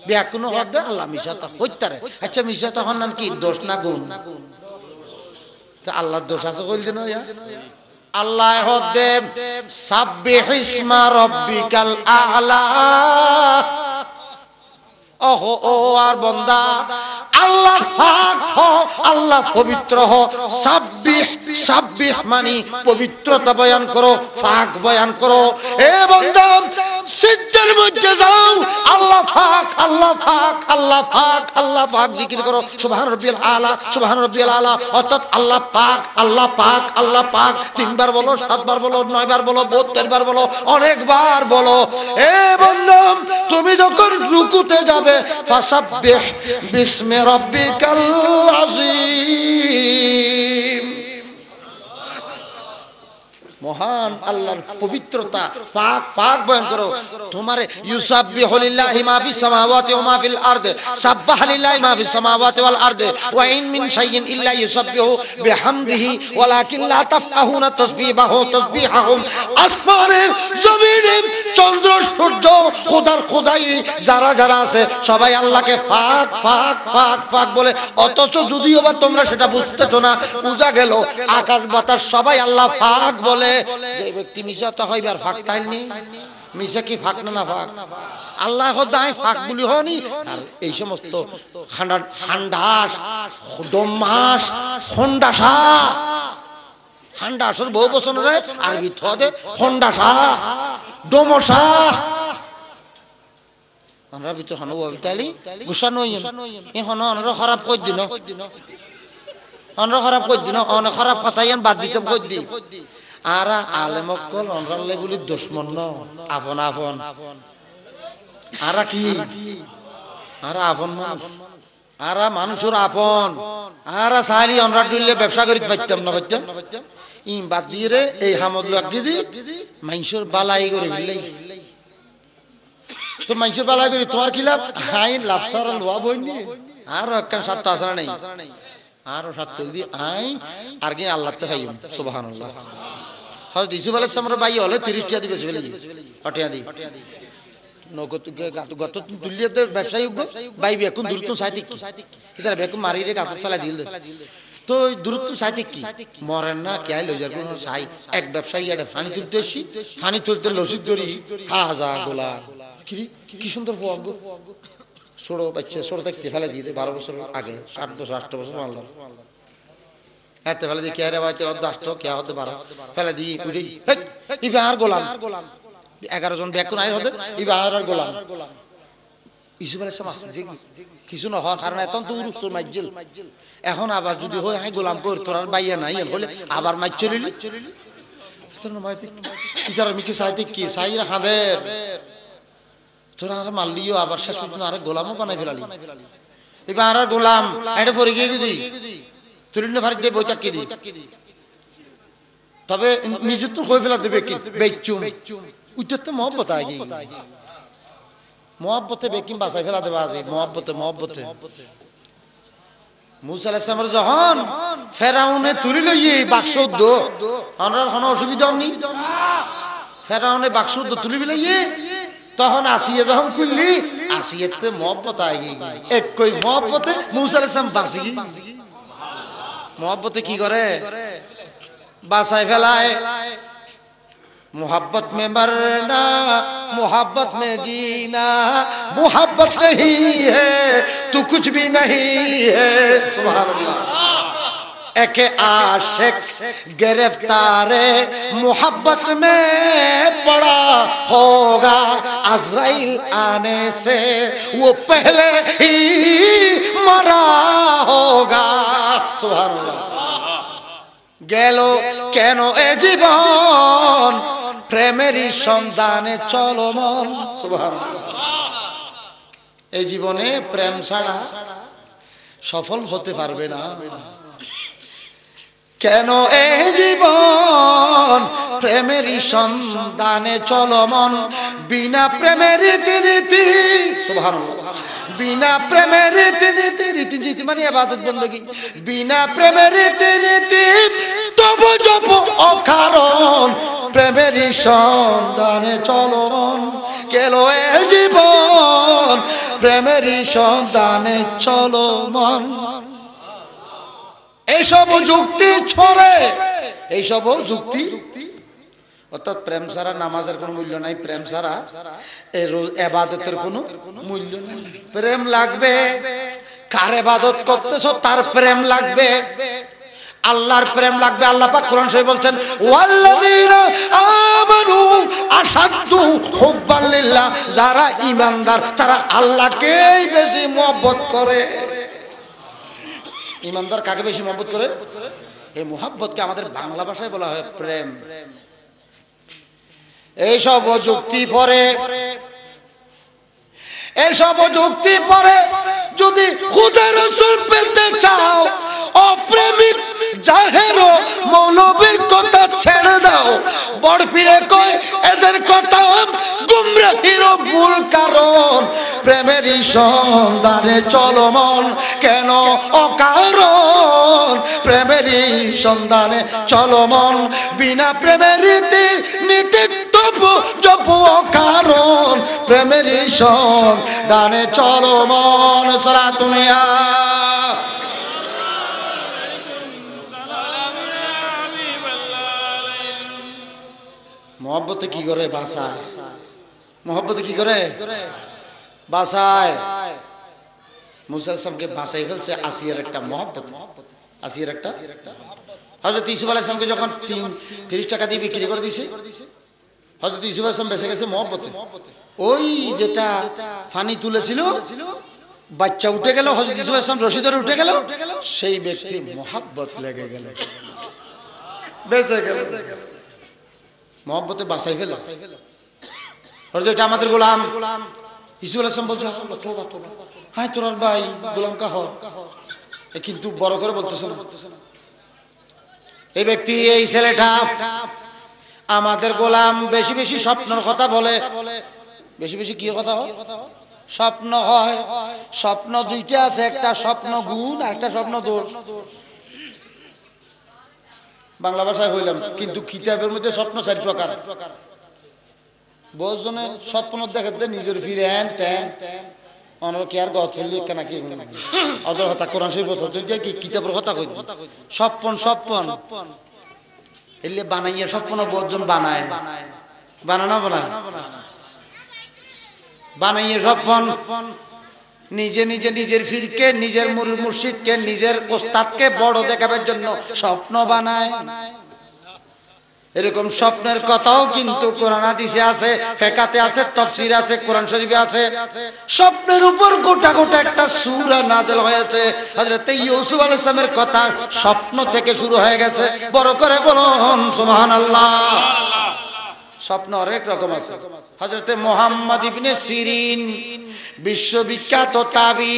[SPEAKER 3] বিয়া কোন হদ আল্লাহ মিশাতা হইতারে আচ্ছা মিশাতা হন নাম কি দোষ না গুণ তা আল্লাহর দোষ আছে কইল দিন ইয়া আল্লাহ হদে সাব্বিহ ইসমা রাব্বিকাল আ'লা ওহো ও আর বান্দা আল্লাহ পাক হো আল্লাহ পবিত্র হো সাব্বিহ মানে পবিত্রতা বয়ান করো পাক বয়ান করো এ বান্দা সিজদার মধ্যে যাও আল্লাহ পাক জিকির করো সুবহান রাব্বিয়াল আলা অর্থাৎ আল্লাহ পাক 3 বার বলো 7 বার বলো 9 বার বলো 72 বার বলো অনেকবার বলো এ বান্দা তুমি যখন রুকুতে যাবে ফাসাব্বিহ বিসমি রাব্বিকাল আযীম মহান আল্লাহর পবিত্রতা পাক বয়ান করো তোমারে ইউসাব্বিহু লিল্লাহি মা ফিস সামাওয়াতি ওয়া মা ফিল আরদি সাব্বাহা লিল্লাহি মা ফিস সামাওয়াতি ওয়াল আরদি ওয়া ইন মিন শাইইন ইল্লা ইউসাব্বিহু বিহামদিহি ওয়ালাকিন লা তাফকাহুনা তাসবিহাহুম আসমানে জমিনে চন্দ্র সূর্য খোদার খোদাই যারা আছে সবাই আল্লাহকে পাক বলে অথচ যদিও বা তোমরা সেটা বুঝতেছো না বুঝা গেল আকাশ বাতাস সবাই আল্লাহ পাক বলে যে ব্যক্তি মিশা তো হইবার ফাঁক তাইনি মিশা কি ফাঁক না ফাঁক আল্লাহ খোদাই ফাঁক বলি হনি আর এই সমস্ত খান্ডাস ডমাস খন্ডাসা খান্ডাসর বহু বছর রে আরবি থদে খন্ডাসা ডমসা আমরা ভিতর হন ওবিতালি গুসা নই এ হন অনর খারাপ কই দিন অনর খারাপ কই দিন অন খারাপ কথাইন বাদ দিতাম কই দি আর আলেমকল অনরালে বলি দুশমন ন আপন আর কি আর আপন মানুষ আর মানুষের আপন আর সাইলি আমরা দিলে ব্যবসা করি পাইতাম না পাইতাম ইম বাদ দিয়ে রে এই হামদ লাগিয়ে দি মানুষের বালাই করে ফেললেই তো মানুষের বালাই করি তোমার কি লাভ হাই লাভ সারা লোয়া বইনি আর একখান সাত আসা নেই আরো সাত দি আই আর কি আল্লাহতে খাই সুবহানাল্লাহ হযরত ইউসুফ আলাইহিস সালামের ভাই হলে 30 টা দিবে ফেলে দিবে অটিয়া দি নগদ গত দুলিয়াতে ব্যবসায়ী বাইবে এখন দূরত্ব সাহিত্যিক ইতারা বেকু মারি রে গাত ফেলা দিল তো দূরত্ব সাহিত্যিক কি মরেন না কে লই যার কোন সাই এক ব্যবসায়ী এটা পানি তুলতে এসি পানি তুলতে লসিদ ধরি হাজার গোলা কি সুন্দর ফোয়াগ ছোট বাচ্চা ছোট থাকতে ফেলে দিয়ে 12 বছর আগে 7 বছর 8 বছর আল্লাহ এতে ফেলে দিয়ে কে রে ভাই 10 কে হতে 12 ফেলে দিয়ে উড়ি ইবে আর গোলাম 11 জন ব্যাকুন আইর হতে ইবে আর গোলাম ইউসুফ আলাইহিস সালাম কিছু না হওয়ার কারণে এখন তো উরুস্তুর মাইজেল এখন আবার যদি হয় হাই গোলাম কর তোর আর বাইয়া নাই বলে আবার মাইজ চলিলি তোর না মাইতে ইতার মিকে সাইতে কি সাইরা হাদের তোর আর মারলিও আবার শেষ পর্যন্ত আর গোলামও বানাই ফেলালি এবার আর গোলাম এটা পরে গিয়ে দিদি তুলিনে ভারি দিয়ে বইটা কি দি তবে নিজে তো হয়ে ফেলা দেবে কি বেচুম উচ্চতে মহব্বত আগে মহব্বতে বেকিম বাসায় ফেলা দেবে আজ মহব্বতে মুসা আলাইহিস সালামের যখন ফেরাউনে তুলি লইয়ে বাক্স দো আনার কোনো অসুবিধা হয়নি ফেরাউনে বাক্স দো তুলি লইয়ে তখন আসিয়ে যখন খুললি আসিয়েতে মহব্বত আগে একই মহব্বতে মুসা আলাইহিস সালাম বাসি মহব্বতে কি করে বাসায় ফেলায় मोहब्बत में मरना मोहब्बत में जीना मोहब्बत नहीं है तो कुछ भी नहीं है सुभान अल्लाह एक आशिक गिरफ्तारे मोहब्बत में पड़ा होगा अज़राइल आने से वो पहले ही मरा होगा सुभान अल्लाह गेलो केनो ए जीवन প্রেমেরই সন্ধানে চলো মন সুবহানাল্লাহ এই জীবনে প্রেম ছাড়া সফল হতে পারবে না কেন এই জীবন প্রেমেরই সন্ধানে চলো মন বিনা প্রেমের রীতি সুবহানাল্লাহ বিনা প্রেমের রীতি মানে ইবাদত বندگی বিনা প্রেমের রীতি তবু জপ অকারণ প্রেমেরই সন্ধানে চলো মন কেলো এ জীবন প্রেমেরই সন্ধানে চলো মন এইসব যুক্তি ছড়ে এইসব যুক্তি অর্থাৎ প্রেম ছাড়া নামাজের কোনো মূল্য নাই প্রেম ছাড়া এই ইবাদতের কোনো মূল্য নাই প্রেম লাগবে কার ইবাদত করতেছো তার প্রেম লাগবে আল্লাহর প্রেম লাগবে আল্লাহ পাক কোরআন শরীফে বলছেন ওয়াল্লাযীনা আমানু আশাদ্দু হুব্বান লিল্লাহ যারা ঈমানদার তারা আল্লাহকেই বেশি মহব্বত করে ঈমানদার কাকে বেশি মহব্বত করে এই মহব্বতকে আমাদের বাংলা ভাষায় বলা হয় প্রেম এইসব যুক্তি পরে যদি খুদা রাসূল পেতে চাও অপ্রেমিক জাহের মৌলবীর কথা ছেড়ে দাও বড় পীরে কয় এদের কথা গুমরাহির ভুল কারণ প্রেমেরই সন্ধানে চলো মন কেন অকারণ প্রেমেরই সন্ধানে চলো মন বিনা প্রেমের নীতি তবু জপ অকারণ প্রেমেরই সন্ধানে চলো মন সালাতুনিয়া मोहब्बत की करे बासाय मोहब्बत की करे बासाय मूसा सब के बासाय ফেল से আসিয়ার একটা मोहब्बत আসিয়ার একটা হযরত ইউসুফ আলাইহিস সালামকে যখন 30 টাকা দিয়ে বিক্রি করে দিয়েছে হযরত ইউসুফ আলাইহিস সালাম বেঁচে গেছে মোহব্বতে ওই যেটা ফানি তুলেছিল বাচ্চা উঠে গেল হযরত ইউসুফ আলাইহিস সালাম রশি ধরে উঠে গেল সেই ব্যক্তি মোহব্বত লেগে গেল বেঁচে গেল মোহব্বতে বাঁচাই ফেলে এটা আমাদের গোলাম ইসুফ আলাইহিস সালাম বলছে হ্যাঁ তোর ভাই গোলাম কাহ, কিন্তু বড় করে বলতেছে না। এই ব্যক্তি, এই ছেলেটা আমাদের গোলাম, বেশি বেশি স্বপ্নের কথা বলে। বেশি বেশি কি কথা হয়? স্বপ্ন হয়। স্বপ্ন দুইটা আছে, একটা স্বপ্ন গুণ আর একটা স্বপ্ন দোষ। বাংলা ভাষায় হইলাম, কিন্তু কিতাবের মধ্যে স্বপ্ন 4 প্রকার। বহুজনে স্বপ্ন দেখাতে নিজের ফিরে হ্যান ত্যান অনর কি আর গত ফেললি কেন কি অজর হতা কোরআন শরীফ কি কিতাবের কথা কই স্বপ্ন স্বপ্ন এলে বানাইয়া স্বপ্ন বহুজন বানায়, বানানো বানাইয়া স্বপ্ন নিজে নিজে নিজের ফিরকে, নিজের মুর্শিদকে, নিজের ওস্তাদকে বড় দেখাবার জন্য স্বপ্ন বানায়। এরকম স্বপ্নের কথাও কিন্তু কোরআন হাদিসে আছে, ফিকহে আছে, তাফসীরে আছে, কোরআন শরীফে আছে। স্বপ্নের উপর গোটা গোটা একটা সূরা নাযিল হয়েছে। হযরত ইউসুফ আলাইহিস সালামের কথা স্বপ্ন থেকে শুরু হয়ে গেছে। বড় করে বলুন সুবহানাল্লাহ। স্বপ্ন অনেক রকম আছে। হযরত মুহাম্মদ ইবনে সিরিন বিশ্ববিখ্যাত তাবি,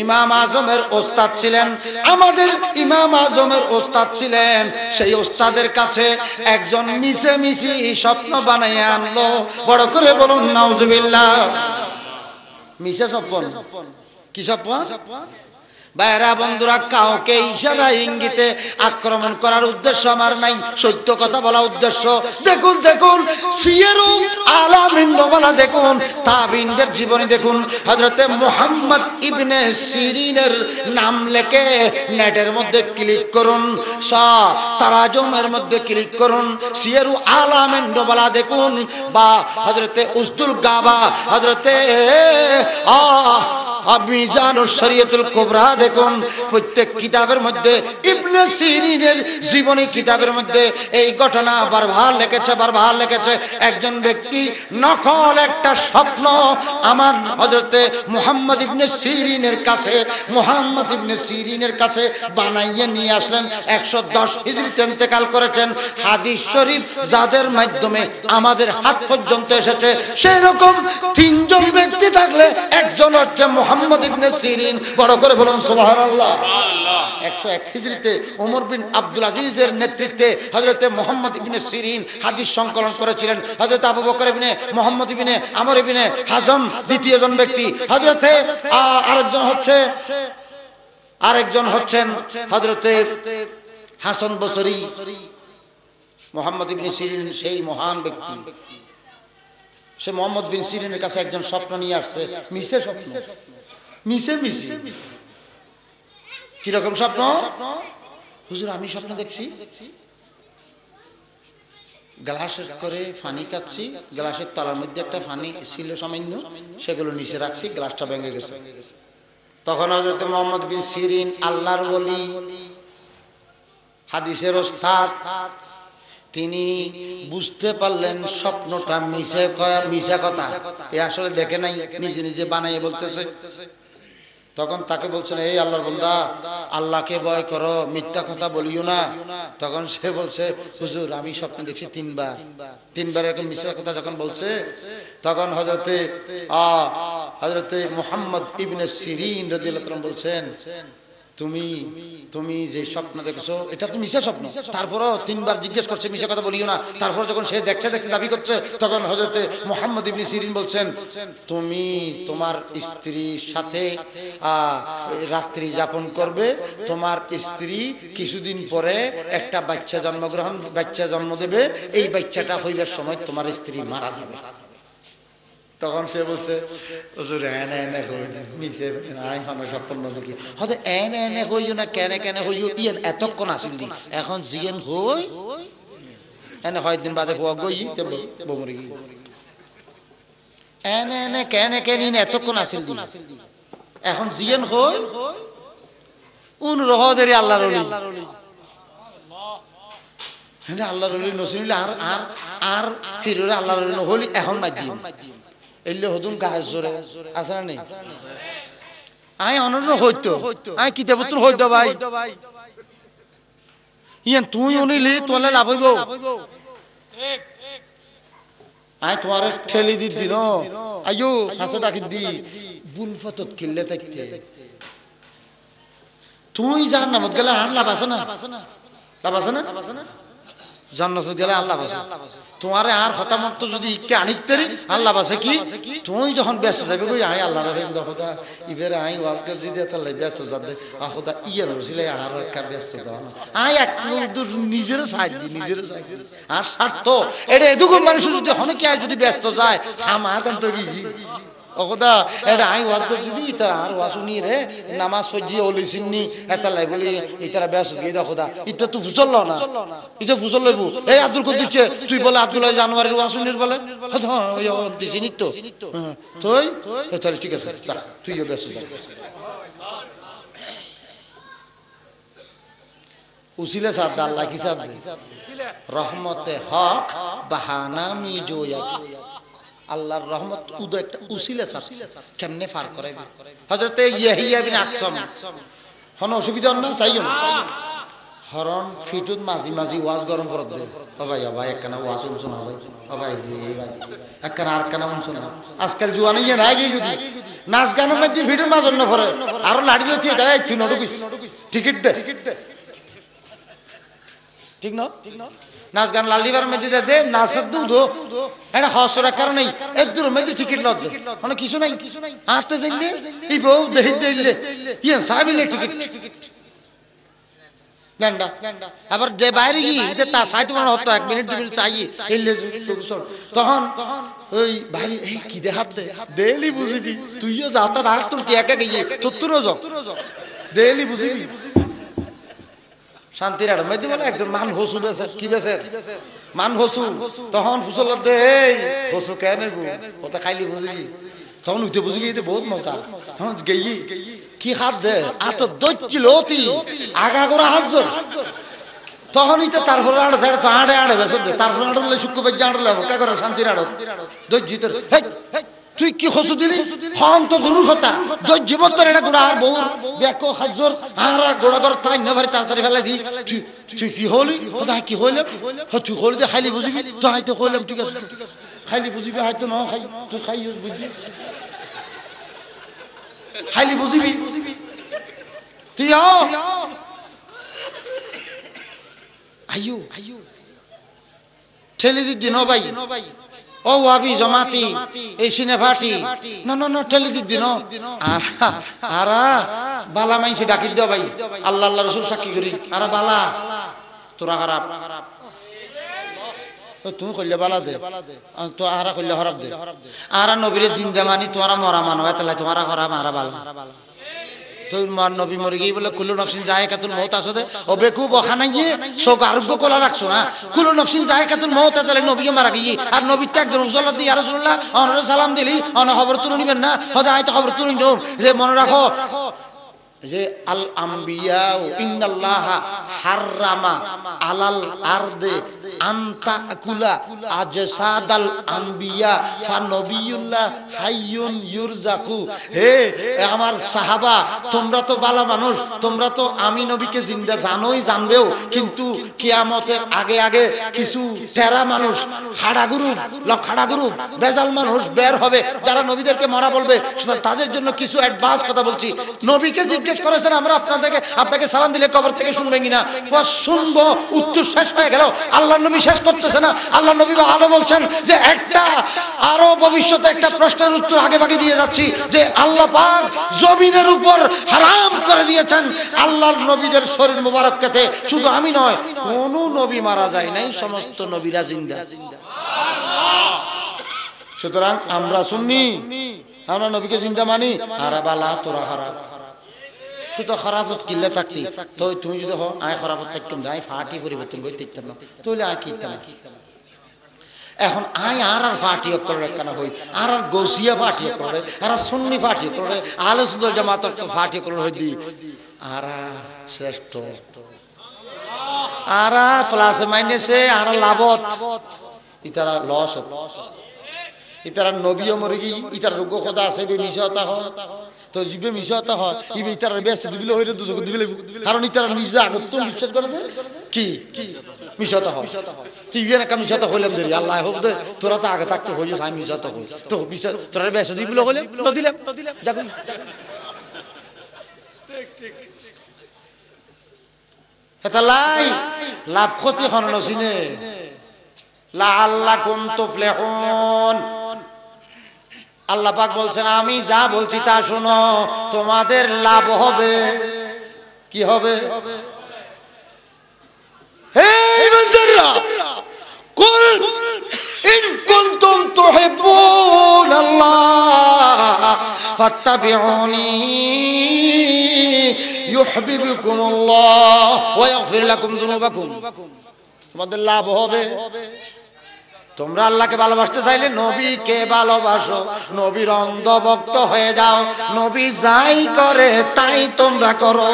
[SPEAKER 3] ইমাম আজমের ওস্তাদ ছিলেন, আমাদের ইমাম আজমের ওস্তাদ ছিলেন। সেই ওস্তাদের কাছে একজন মিছে মিছি স্বপ্ন বানাইয়া আনলো। বড় করে বলুন নাউজুবিল্লাহ। মিছে স্বপ্ন কি স্বপ্ন? ভাইরা বন্ধুরা, কাউকে ইশারা ইঙ্গিতে আক্রমণ করার উদ্দেশ্য আমার নাই, সত্য কথা বলা উদ্দেশ্য। দেখুন দেখুন সিয়ারু আলামিন নবলা দেখুন, তাবিনদের জীবনী দেখুন। হযরতে মুহাম্মদ ইবনে সিরিনের নাম লেখে নেটের মধ্যে ক্লিক করুন, তারাজুমের মধ্যে ক্লিক করুন, সিয়ারু আলামিন নবলা দেখুন, বা হযরতে উসদুল গাবা, হযরতে মিজানুশ শরিয়াতুল কুবরা দেখুন। প্রত্যেক কিতাবের মধ্যে ইবনে সিরিনের জীবনী কিতাবের মধ্যে এই ঘটনা বারবার লিখেছে। একজন ব্যক্তি নকল একটা স্বপ্ন আমার হযরতে মুহাম্মদ ইবনে সিরিনের কাছে বানাইয়ে নিয়ে আসলেন। 110 হিজরিতে ইন্তেকাল করেছেন। হাদিস শরীফ যাদের মাধ্যমে আমাদের হাত পর্যন্ত এসেছে, সেই রকম 3 জন ব্যক্তি থাকলে একজন হচ্ছে মুহাম্মদ ইবনে সিরিন। বড় করে বলুন সুবহানাল্লাহ। 101 হিজরিতে ওমর বিন আব্দুল আজিজের নেতৃত্বে হযরতে মুহাম্মদ ইবনে সিরিন হাদিস সংকলন করেছিলেন। হযরত আবু বকর ইবনে মুহাম্মদ ইবনে আমর ইবনে হাজম দ্বিতীয় জন ব্যক্তি। হযরতে আরেকজন হচ্ছেন হযরতে হাসান বসরি। মুহাম্মদ ইবনে সিরিন সেই মহান ব্যক্তি। সে মুহাম্মদ বিন সিরিনের কাছে একজন স্বপ্ন নিয়ে আসছে, মিছে স্বপ্ন, মিছে মিছে। কিরকম স্বপ্ন? হুজুর আমি স্বপ্ন দেখছি গ্লাসের করে পানি খাচ্ছি, গ্লাসের তলার মধ্যে একটা পানি ছিল সামান্য, সেগুলো নিচে রাখছি, গ্লাসটা ভেঙে গেছে। তখন হযরত মুহাম্মদ বিন সিরিন আল্লাহর ওলি, হাদিসের ওস্তাদ, তিনি বুঝতে পারলেন স্বপ্নটা মিছে কথা, এ আসলে দেখে নাই, নিজে নিজে বানাইয়ে বলতেছে। তখন তাকে বলছেন, এই আল্লাহর বান্দা, আল্লাহকে ভয় করো, মিথ্যা কথা বলিও না। তখন সে বলছে, হুজুর আমি স্বপ্ন দেখছি 3 বার। 3 বার এরকম মিথ্যা কথা যখন বলছে, তখন হযরতে মুহাম্মদ ইবনে সিরিন রাদিয়াল্লাহু তাআলা বলছেন, তুমি যে স্বপ্ন দেখছো এটা তো মিথ্যা স্বপ্ন। তারপরও 3 বার জিজ্ঞেস করছে, মিথ্যা কথা বলিও না। তারপর যখন সে দেখছে দাবি করছে, তখন হযরতে মুহাম্মদ ইবনে সিরিন বলছেন, তুমি তোমার স্ত্রীর সাথে রাত্রি যাপন করবে, তোমার স্ত্রী কিছুদিন পরে একটা বাচ্চা জন্ম দেবে, এই বাচ্চাটা হইবার সময় তোমার স্ত্রী মারা যাবে। তখন সে বলছে, হুজুর এনে হই না, মিছে নাই হন স্বপ্ন দেখি। হতে এনে হইও না, কেন হইও ইয়েন এতক্ষণ আসিল দি, এখন জিয়েন হই এনে হয় দিন বাদে হওয়া গই বমরি এনে কেন এতক্ষণ আসিল দি, এখন জিয়েন হই উন রহদেরি আল্লাহর ওলি। হ্যাঁ আল্লাহর ওলি নসিলে আর ফিরে আল্লাহর ওলি হলি এখন মাঝি এলে হতুন গাছ জোরে আছে না নেই? আই অনন্য হইতো আই কিতাব তোর হইতো ভাই, ইয়ান তুই উনিলি তোলে লাভ হইব। আয় তোমার ঠেলি দি দিন আইয়ো হাসো ডাকি দি বুলফতত কিল্লে থাকতে তুই যার নামত গেলে আর লাভ আছে না লাভ আছে না জান্নাতে গেলে আল্লাহ আছে তোমারে আর হতামত যদি ইকে আনিতেরি আল্লাহ আছে কি তুই যখন ব্যস্ত যাবে কই আই আল্লাহ রহিম খোদা ইবেরে আই ওয়াজ করে যদি তাহলে ব্যস্ত যাবে খোদা ইয়া রসিলে আর একটা ব্যস্ত দাও না আই এক দূর নিজের সাইড দি নিজের সাইড আর স্বার্থ এটা এদুকো মানুষ যদি অনেকে আয় যদি ব্যস্ত যায় আমার কান্ত কি খোদা এটা আই ওয়াজ করে যদি তার আর ওয়াজ শুনি রে নামাজ সজিয়ে ওলিসিনি এটা লাই বলি ইতারা ব্যস্ত গিয়ে দাও খোদা ইতা তো ফুসল না ইতা ফুসল লইবো এই আব্দুল কো দিচ্ছে তুই বলে আব্দুল্লাহ জানুয়ারির ওয়াজ শুনির বলে হ্যাঁ দিছিনি তো তুই তাহলে ঠিক আছে তুইও ব্যস্ত যা উসিলে সাদ আল্লাহ কি সাদ রহমতে হক বাহানা মি জোয়া আল্লাহর রহমত উদ একটা উসিলা আছে কেমনে পার করে হযরতে ইয়াহিয়া বিন আকসাম হন অসুবিধা না চাইও না হরন ফিটুত মাঝি মাঝি ওয়াজ গরম করে দে ও ভাই একখানা ওয়াজ শুন না ভাই ও ভাই একখানা আর কানা শুন না আজকাল জুয়ানি এ রাগি যদি নাচ গান মধ্যে ফিটুত মাঝন না পড়ে আর লাড়ি লতি দেয় তুই নড়ুকিস টিকিট দে ঠিক না নাচ গান লালিবার মধ্যে দে নাচের দুধ এটা হসরা কারণে এক দূর মধ্যে টিকিট লদ মানে কিছু নাই হাতে যাইলে এই বউ দেহি দিলে ইয়া সাবিলে টিকিট গন্ডা আবার যে বাইরে গিয়ে যে তা সাইতে মনে হতো 1 মিনিট 2 মিনিট চাই এলে তখন ওই বাইরে এই কি দে হাত দে দেলি বুঝিবি তুইও যাতা রাখ তোর কি একা গিয়ে তোরও যাও দেলি বুঝিবি শান্তির আড় মধ্যে বলে একজন মান হসু বেছে কি বেছে মান হসু তখন ফুসল দে এই হসু কেন কথা খাইলি বুঝবি তখন উঠে বুঝি গিয়ে বহুত মজা হ্যাঁ গেই কি হাত দে আত দইছিল অতি আগা করে হাজর তখনই তো তারপর আড়ে ধরে তো আড়ে আড়ে বেছে দে তারপর আড়লে শুক্র বেজ আড়লে কে করে শান্তির আড় দইজিতর তুই কি হসু দিলি হন তো দূর হতা দই জীবন তোর এটা গোড়া আর বউর বেকো হাজর আর গোড়া ধর তাই না ভারি তাড়াতাড়ি ফেলে দি তুই কি হলি খোদা কি হইল তুই হলি দে খাইলি বুঝবি তো হাইতে কইলাম ঠিক আছে খাইলি বুঝবি হয়তো না খাই তুই খাইস বুঝবি খাইলি বুঝবি তুই আইয়ো ঠেলি দিদি ন ভাই ও ওয়াবি জমাতি এই সিনে ফাটি না না না ঠেলি দিদি ন আর বালা মাইনছে ডাকি দাও ভাই আল্লাহ আল্লাহ রাসূল সাক্ষী করি আর বালা তোরা খারাপ তুই কইলে বালা দে তো আরা কইলে খারাপ দে আর নবীরে জিন্দা মানি তোরা মরা মানো এতলা তোরা খারাপ আর বালা তো মার নবী মরে গিয়ে বলে কুল্লু নফসিন জায়কাতুল মউত আসদে ও বেকুব খানাইয়ে শোক আরোগ্য কলা রাখছো না কুল্লু নফসিন জায়কাতুল মউত তাহলে নবীকে মারা গিয়ে আর নবী তো একজন রাসূলুল্লাহ ইয়া রাসূলুল্লাহ অনরে সালাম দিলি অন খবর তুলে নিবেন না খোদা আইতো খবর তুলে নিও যে মনে রাখো যে আল আম্বিয়া ইন্নাল্লাহা হাররামা আলাল আরদে আনতা কুলা আজসাদাল আম্বিয়া ফা নবিয়ুল্লাহ হাইয়ুন ইউরজাকু হে আমার সাহাবা তোমরা তো ভালো মানুষ তোমরা তো আমি নবীকে জিন্দা জানোই জানবেও কিন্তু কিয়ামতের আগে আগে কিছু তেরা মানুষ খাড়াগুরু লখাড়াগুরু বেজাল মানুষ বের হবে যারা নবীদেরকে মরা বলবে তাদের জন্য কিছু অ্যাডভান্স কথা বলছি নবীকে জিজ্ঞেস করেছেন আমরা আপনাকে সালাম দিলে কবর থেকে শুনবেন কিনা শুনবো উত্তর শেষ হয়ে গেল আল্লাহ নবী শেষ করতেছে না আল্লাহ নবী আরো বলছেন যে একটা আরো ভবিষ্যতে একটা প্রশ্নের উত্তর আগে ভাগে দিয়ে যাচ্ছি যে আল্লাহ পাক জমিনের উপর হারাম করে দিয়েছেন আল্লাহর নবীদের শরীর মোবারক খেতে শুধু আমি নয় কোন নবী মারা যায় নাই সমস্ত নবীরা জিন্দা সুতরাং আমরা সুন্নি আমরা নবীকে জিন্দা মানি আর বালা তোরা খারাপ শুধু খারাপত কিল্লে থাকতি তো তুমি যদি হো আয় খারাপত থাকতাম আয় ফাটি পরিবর্তন করতে দিতাম না তাহলে আয় কিতাম এখন আয় আর ফাটি করে কেন হই আর গৌসিয়া ফাটি করে আর সুন্নি ফাটি করে আলে সুন্দর জামাত ফাটি করে হই দি আর শ্রেষ্ঠ আর প্লাস মাইনাসে আর লাভত ইতারা লস ইতারা নবীও মরে গি ইতার রোগ খোদা আছে মিশতা হয় তো জিবে মিশতা হয় ইবে ইতারা ব্যস্ত দিবিলে হইরে দুজক দিবিলে কারণ ইতারা নিজে আগত বিশ্বাস করে কি মিশাতে হয় তুই বিয়ে একটা মিশাতে হইলাম দেরি আল্লাহ হোক দে তোরা তো আগে থাকতে হইস আমি মিশাতে হই তো মিশা তোরা বেশ দিবলো হইলে দিলাম যাক এটা লাই লাভ ক্ষতি হন নসিনে লাআল্লাকুম তুফলিহুন আল্লাহ পাক বলছেন আমি যা বলছি তা শোনো তোমাদের লাভ হবে কি হবে হে ইমানদাররা কুল ইন কুনতুম তুহিব্বুন আল্লাহ ফাত্তাবিউনি ইউহিব্বুকুমুল্লাহ ওয়া ইয়াগফির লাকুম যুনুবাকুম তোমাদের লাভ হবে তোমরা আল্লাহকে ভালোবাসতে চাইলে নবীকে ভালোবাসো নবীর অন্ধ ভক্ত হয়ে যাও নবী যাই করে তাই তোমরা করো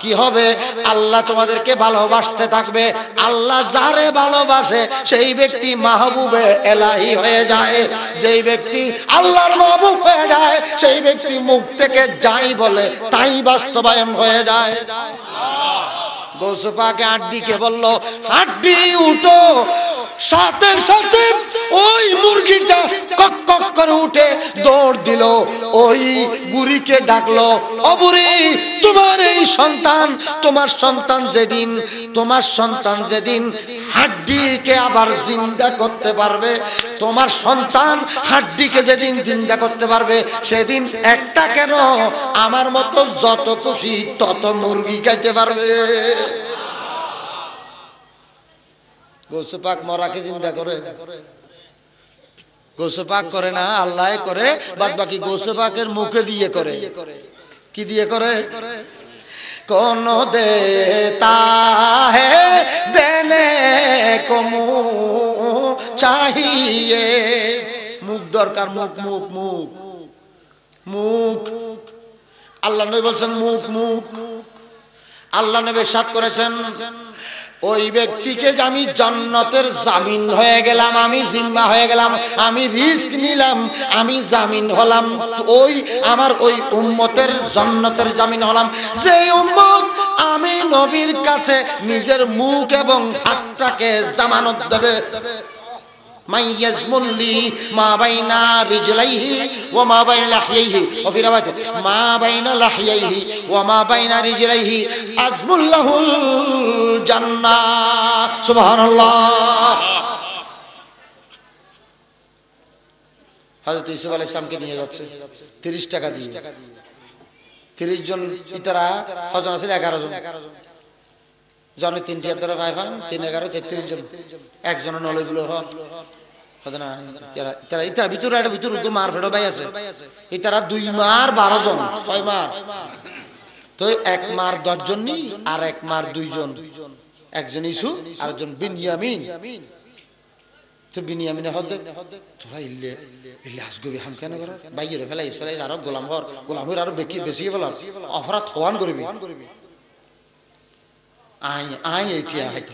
[SPEAKER 3] কি হবে আল্লাহ তোমাদেরকে ভালোবাসতে থাকবে আল্লাহ যারে ভালোবাসে সেই ব্যক্তি মাহবুবে এলাহি হয়ে যায় যেই ব্যক্তি আল্লাহর মাহবুব হয়ে যায় সেই ব্যক্তি মুখ থেকে যাই বলে তাই বাস্তবায়ন হয়ে যায় গৌস পাকে হাড্ডিকে বলল হাড্ডি উঠো সাথে সাথে ওই মুরগিটা কক কক করে উঠে দৌড় দিল ওই বুড়িকে ডাকলো ও বুড়ি তোমার এই সন্তান তোমার সন্তান যেদিন হাড্ডিকে আবার জিন্দা করতে পারবে তোমার সন্তান হাড্ডিকে যেদিন জিন্দা করতে পারবে সেদিন একটা কেন আমার মতো যত খুশি তত মুরগি খাইতে পারবে গৌসে পাক মরাকে জিন্দা করে গৌসে পাক করে না আল্লাহ করে বাদ বাকি গৌসে পাকের মুখে দিয়ে করে কি দিয়ে করে কোন দেতা হে দেনে কো মুহ চাহিয়ে মুখ দরকার মুখ মুখ মুখ মুখ আল্লাহ নবী বলছেন মুখ মুখ আল্লাহ নবী ইরশাদ করেছেন ওই ব্যক্তিকে আমি জান্নাতের জামিন হয়ে গেলাম আমি জিম্মা হয়ে গেলাম আমি রিস্ক নিলাম আমি জামিন হলাম ওই আমার ওই উম্মতের জান্নাতের জামিন হলাম সেই উম্মত আমি নবীর কাছে নিজের মুখ এবং হাতটাকে জামানত দেবে মাইয়াজমুল্লি মা বাইনা রিজলাইহি ওয়া মা বাইনা লাহইহি ওয়া ফি রাওয়াত মা বাইনা লাহইহি ওয়া মা বাইনা রিজলাইহি আজমুল্লাহুল জান্নাহ সুবহানাল্লাহ হযরত ইউসুফ আলাইহিস সালামকে নিয়ে যাচ্ছে 30 টাকা দিয়ে 30 জন ইতারা হজন আছে 11 জন জনে 3 টিয়া ধরে ভাই ভান 3 11 33 জন একজন নলইগুলো হল হদ না ইতারা ইতারা ভিতরে একটা ভিতর উদ্য মার ফেড়ো ভাই আছে ইতারা 2 মার 12 জন 6 মার তো এক মার 10 জন নি আর এক মার 2 জন একজন ইউসুফ আর একজন বিনয়ামিন তো বিনয়ামিনে হদ তোরা ইল্লে আসগবি হাম কেন করো বাইরে ফেলাই ফেলাই আর গোলাম হর আর বেশি বলা অপরাধ হওয়ান করবি আই এইটিয়া হাইতো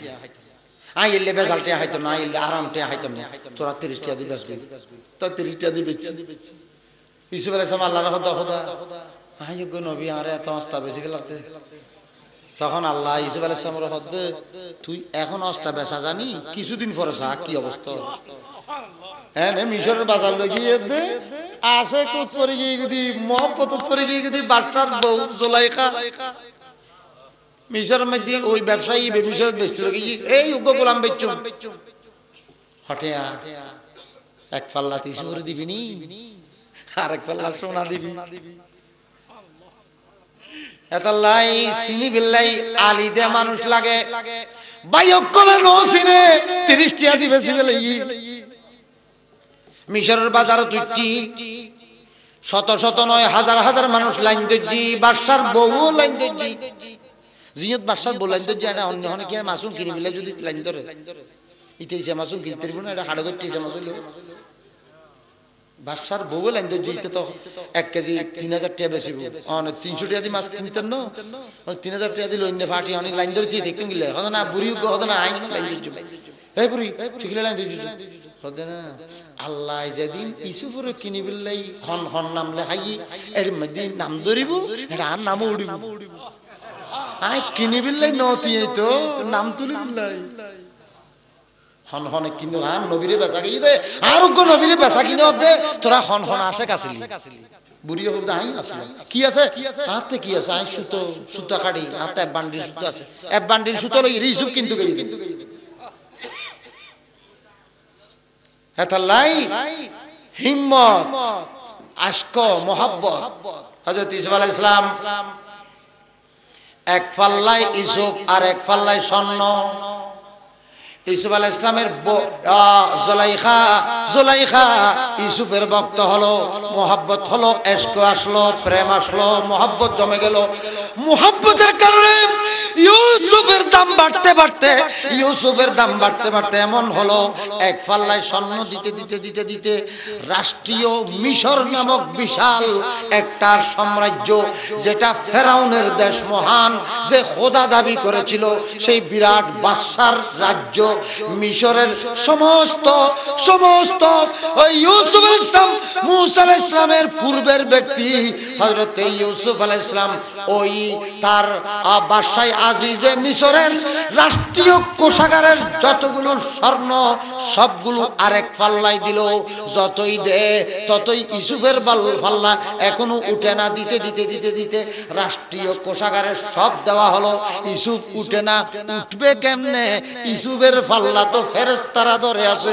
[SPEAKER 3] আই এলে বেজালটিয়া হাইতো না এলে আরামটিয়া হাইতো না তোরা 30 টিয়া দিবি আসবি তো 30 টিয়া দিবি ইউসুফ আলাইহিস সালাম আল্লাহর খোদা আই গো নবী আরে এত আস্তা বেশি গেলাতে তখন আল্লাহ ইউসুফ আলাইহিস সালামের হদে তুই এখন আস্তা বেচা জানি কিছুদিন পরে সা কি অবস্থা হ্যাঁ মিশরের বাজার লগিয়ে দে আসে কোত পরে গিয়ে যদি মহব্বত পরে গিয়ে যদি বাচ্চার বউ জুলাইখা মিশর মধ্যে ওই ব্যবসায়ী মিশর বেচতে লাগে এই উগ্র গোলাম বেচুম হটিয়া এক পাল্লা তিসু করে দিবি নি আর এক পাল্লা সোনা দিবি এতাল্লাই চিনি বিল্লাই আলি দে মানুষ লাগে বাইক কলে নো চিনে 30 টিয়া দিবে সিবেলে মিশরের বাজারে তুইটি শত শত নয় হাজার হাজার মানুষ লাইন দিজি বাদশার বউ লাইন দিজি জিয়ত বাদশার বউ লাইন দিজি এটা অন্য অনেক মাসুম কিনি বিলে যদি লাইন ধরে ইতেইছে মাসুম কিনতে পারবো না এটা হাড় করতেছে মাসুল বাদশার বউ লাইন দিজি তো 1 কেজি 3000 টাকা বেশি অনেক 300 টাকা দি মাছ কিনতেন না 3000 টাকা দি লইনে ফাটি অনেক লাইন ধরে দিয়ে দেখতেন গিলে হদ না বুড়ি হদ না আই লাইন দিজি এই বুড়ি ঠিক লাইন দিজি হদ না আল্লাহ যেদিন ইসুফের কিনি বিল্লাই হন হন নাম লেখাই এর মধ্যে নাম ধরিব এটা আর নাম উড়িব আই কিনি বিল্লাই নতি এই তো নাম তুলি বিল্লাই হন হনে কিনো হান নবীরে বেচা গিয়ে দে আর উগ্র নবীরে বেচা কিনে দে তোরা হন হন আসে কাছিলি বুড়ি হবে আই আসলে কি আছে হাতে কি আছে আই সুতো সুতা কাটি হাতে এক বান্ডিল সুতো আছে এক বান্ডিল সুতো লই রিসুপ কিন্তু গই হেতালাই হিম্মত আশক মোহাব্বত হযরত ইউসুফ আলাইহিস সালাম এক পাল্লায় ইউসুফ আর এক পাল্লায় স্বর্ণ ইউসুফ আলাইহিস সালামের জুলাইখা ইউসুফের ভক্ত হলো মোহাব্বত হলো ইশক আসলো প্রেম আসলো মোহাব্বত জমে গেল মোহাব্বতের কারণে ইউসুফের দাম বাড়তে বাড়তে এমন হলো এক পাল্লায় স্বর্ণ দিতে রাষ্ট্রীয় মিশর নামক বিশাল একটা সাম্রাজ্য যেটা ফেরাউনের দেশ মহান যে খোদা দাবি করেছিল সেই বিরাট বাদশার রাজ্য মিশরের সমস্ত ওই ইউসুফ আলাইহিস সালাম মুসা আলাইহিস সালামের পূর্বের ব্যক্তি হযরত ইউসুফ আলাইহিস সালাম ওই তার বাদশাহ আজিজে মিশরের রাষ্ট্রীয় কোষাগারের যতগুলো স্বর্ণ সবগুলো আরেক পাল্লায় দিল যতই দে ততই ইউসুফের পাল্লা এখনো উঠে না দিতে রাষ্ট্রীয় কোষাগারের সব দেওয়া হলো ইউসুফ উঠে না উঠবে কেমনে ইউসুফের পাল্লা তো ফেরেশতারা ধরে আছে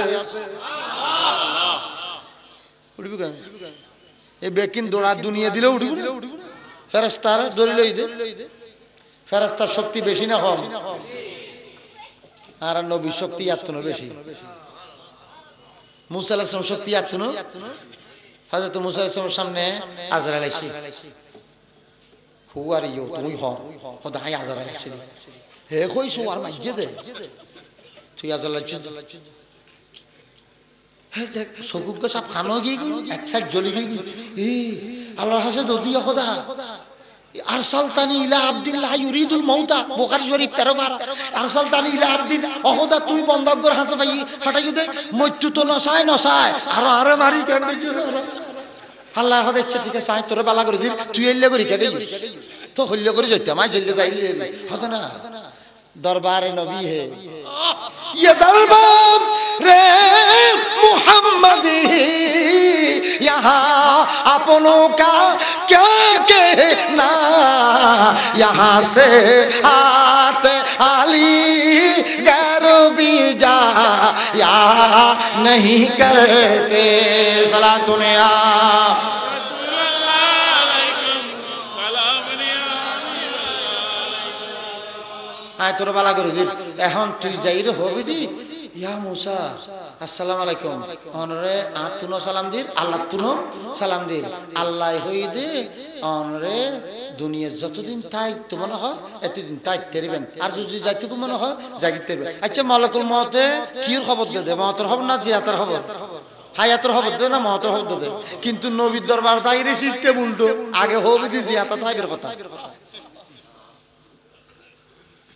[SPEAKER 3] উঠবে কেন এই বেকিন দোড়া দুনিয়া দিলে উঠবে ফেরেশতারা ধরে লই দে ফেরেশতার শক্তি বেশি না কম আর নবীর শক্তি এতনো বেশি মুসা আলাইহিস সালাম শক্তি এতনো হযরত মুসা আলাইহিস সালামের সামনে আজরাইল আইছে হু আর ইউ তুই হ খোদা হাই আজরাইল আইছে হে কইছো আর মাইজে দে তুই আজরাইল আইছে হে দেখ সগুগ সব খানো গই এক সাইড জ্বলি গই ই আল্লাহর হাসে দদিয়া খোদা আরসালতানি ইলা আব্দিন লা ইউরিদুল মাউতা বুখারী শরীফ 13 বার আরসালতানি ইলা আব্দিন ওহদা তুই বন্ধকর হাসে ভাই ফাটাই দে মৃত্যু তো নসায় আর আরে মারি কেন আল্লাহ হদে ঠিক আছে আই তোরে বালা করে দিন তুই এল্লে করি কে গই তো হল্লে করে যাইতে মাই জেলে যাইলে হদে না দরবারে নবী হে ইয়া দরবার রে মুহাম্মদি यहाँ अपनों का क्या कहना यहाँ से आते अली गैर भी जा या नहीं करते सलाह दुनिया আয় তোর বালা করে দিন এখন তুই যাইরে হবি দি ইয়া মুসা আসসালামু আলাইকুম অনরে আতুনো সালাম দির আল্লাহ তুনো সালাম দির আল্লাহ হই দে অনরে দুনিয়ার যতদিন তাই তো মনে হয় এতদিন তাই তেরবেন আর যদি যাইতে মনে হয় জাগিতে তেরবে আচ্ছা মালাকুল মউতে কির খবর দে মউতের খবর না জিয়াতের খবর হায়াতের খবর দে না মউতের খবর দে কিন্তু নবীর দরবার তাইরে সিস্টেম উল্টো আগে হবে দি জিয়াতা তাইবের কথা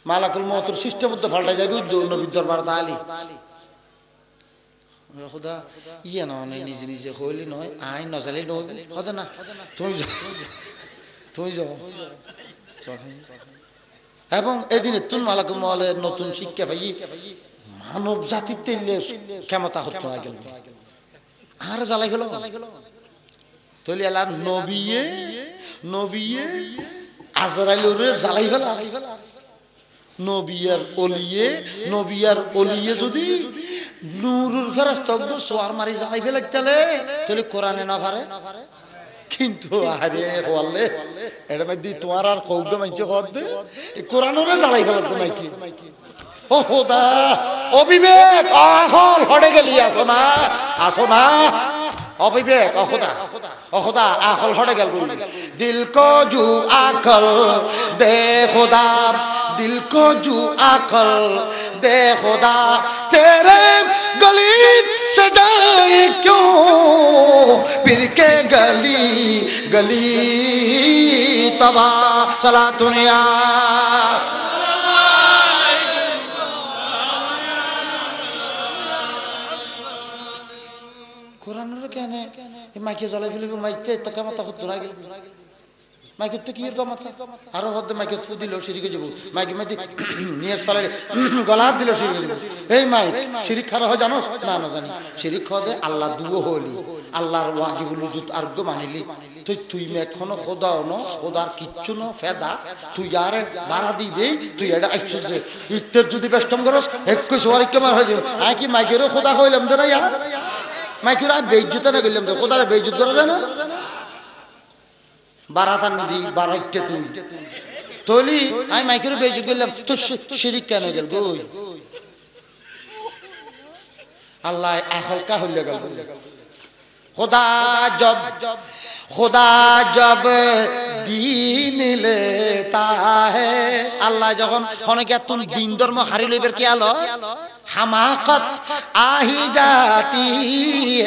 [SPEAKER 3] মালাকুল মউতের সিস্টেম মধ্যে পাল্টা যাবে নবীর দরবার তালি খোদা ইয়ে না নিজে হইলি নয় আই নজালি নয় খোদা না তুই যাও এবং এদিনে তুন মালাকুল মউলের নতুন শিক্ষা পাই মানব জাতির তেলে ক্ষমতা হতো না গেল আর জ্বালাই ফেলো তলি এলা নবিয়ে আজরাইলের জ্বালাই ফেলা নবিয়ার ওলিয়ে যদি নূরুর ফেরেশতা সোয়ার মারি জ্বালাই ফেলে তাহলে কোরআনে না পারে কিন্তু আরে বললে এর মধ্যে তোমার আর কৌদ মাইছে কর দে কোরআনরে জ্বালাই ফেলে তোমায় কি ও খোদা অবিবেক আহল হড়ে গেলি আসো না অবিবেক খোদা আহল হড়ে গেল দিল কো জু আকল দে খোদা दिल को जू आकल दे खुदा तेरे गली से जाए क्यों फिर के गली तबा चला दुनिया কোরআনের কেন মাইকে জ্বালাই ফেলবি মাইতে তো কেমন তখন দোনা গেল মাইকের তো কি এর মাথা আরো হদ্দে মাইকে ফু দিল শিরিকে যাব মাইকে মাইতে নিয়ে ফেলে গলা দিল শিরিকে যাব এই মাইক শিরিক খারা হয় জানো না না জানি শিরিক খদে আল্লাহ দুও হলি আল্লাহর ওয়াজিবুল উজুদ আরগ মানিলি তুই এখনো খোদা ন খোদার কিচ্ছু ন ফেদা তুই আর ভাড়া দি দে তুই এটা আইছ যে ইত্তের যদি বেষ্টম করস একটু সওয়ারি কেমন হয়ে যাবে আই কি মাইকেরও খোদা হইলাম দে না মাইকের আর বেইজ্জত না গেলাম দে খোদার বেইজ্জত করা যায় না বারাতান দি বারাইতে তুই তলি আমি মাইকের বেইজ্জত গেলাম তো শিরিক কেন গেল গই আল্লাহ আহলকা হইলে গেল खुदा जब दीन लेता है अल्लाह যখন অনেকে তুমি দিন ধর্ম হারি লইবার কি আলো হামাকত আহি জাতি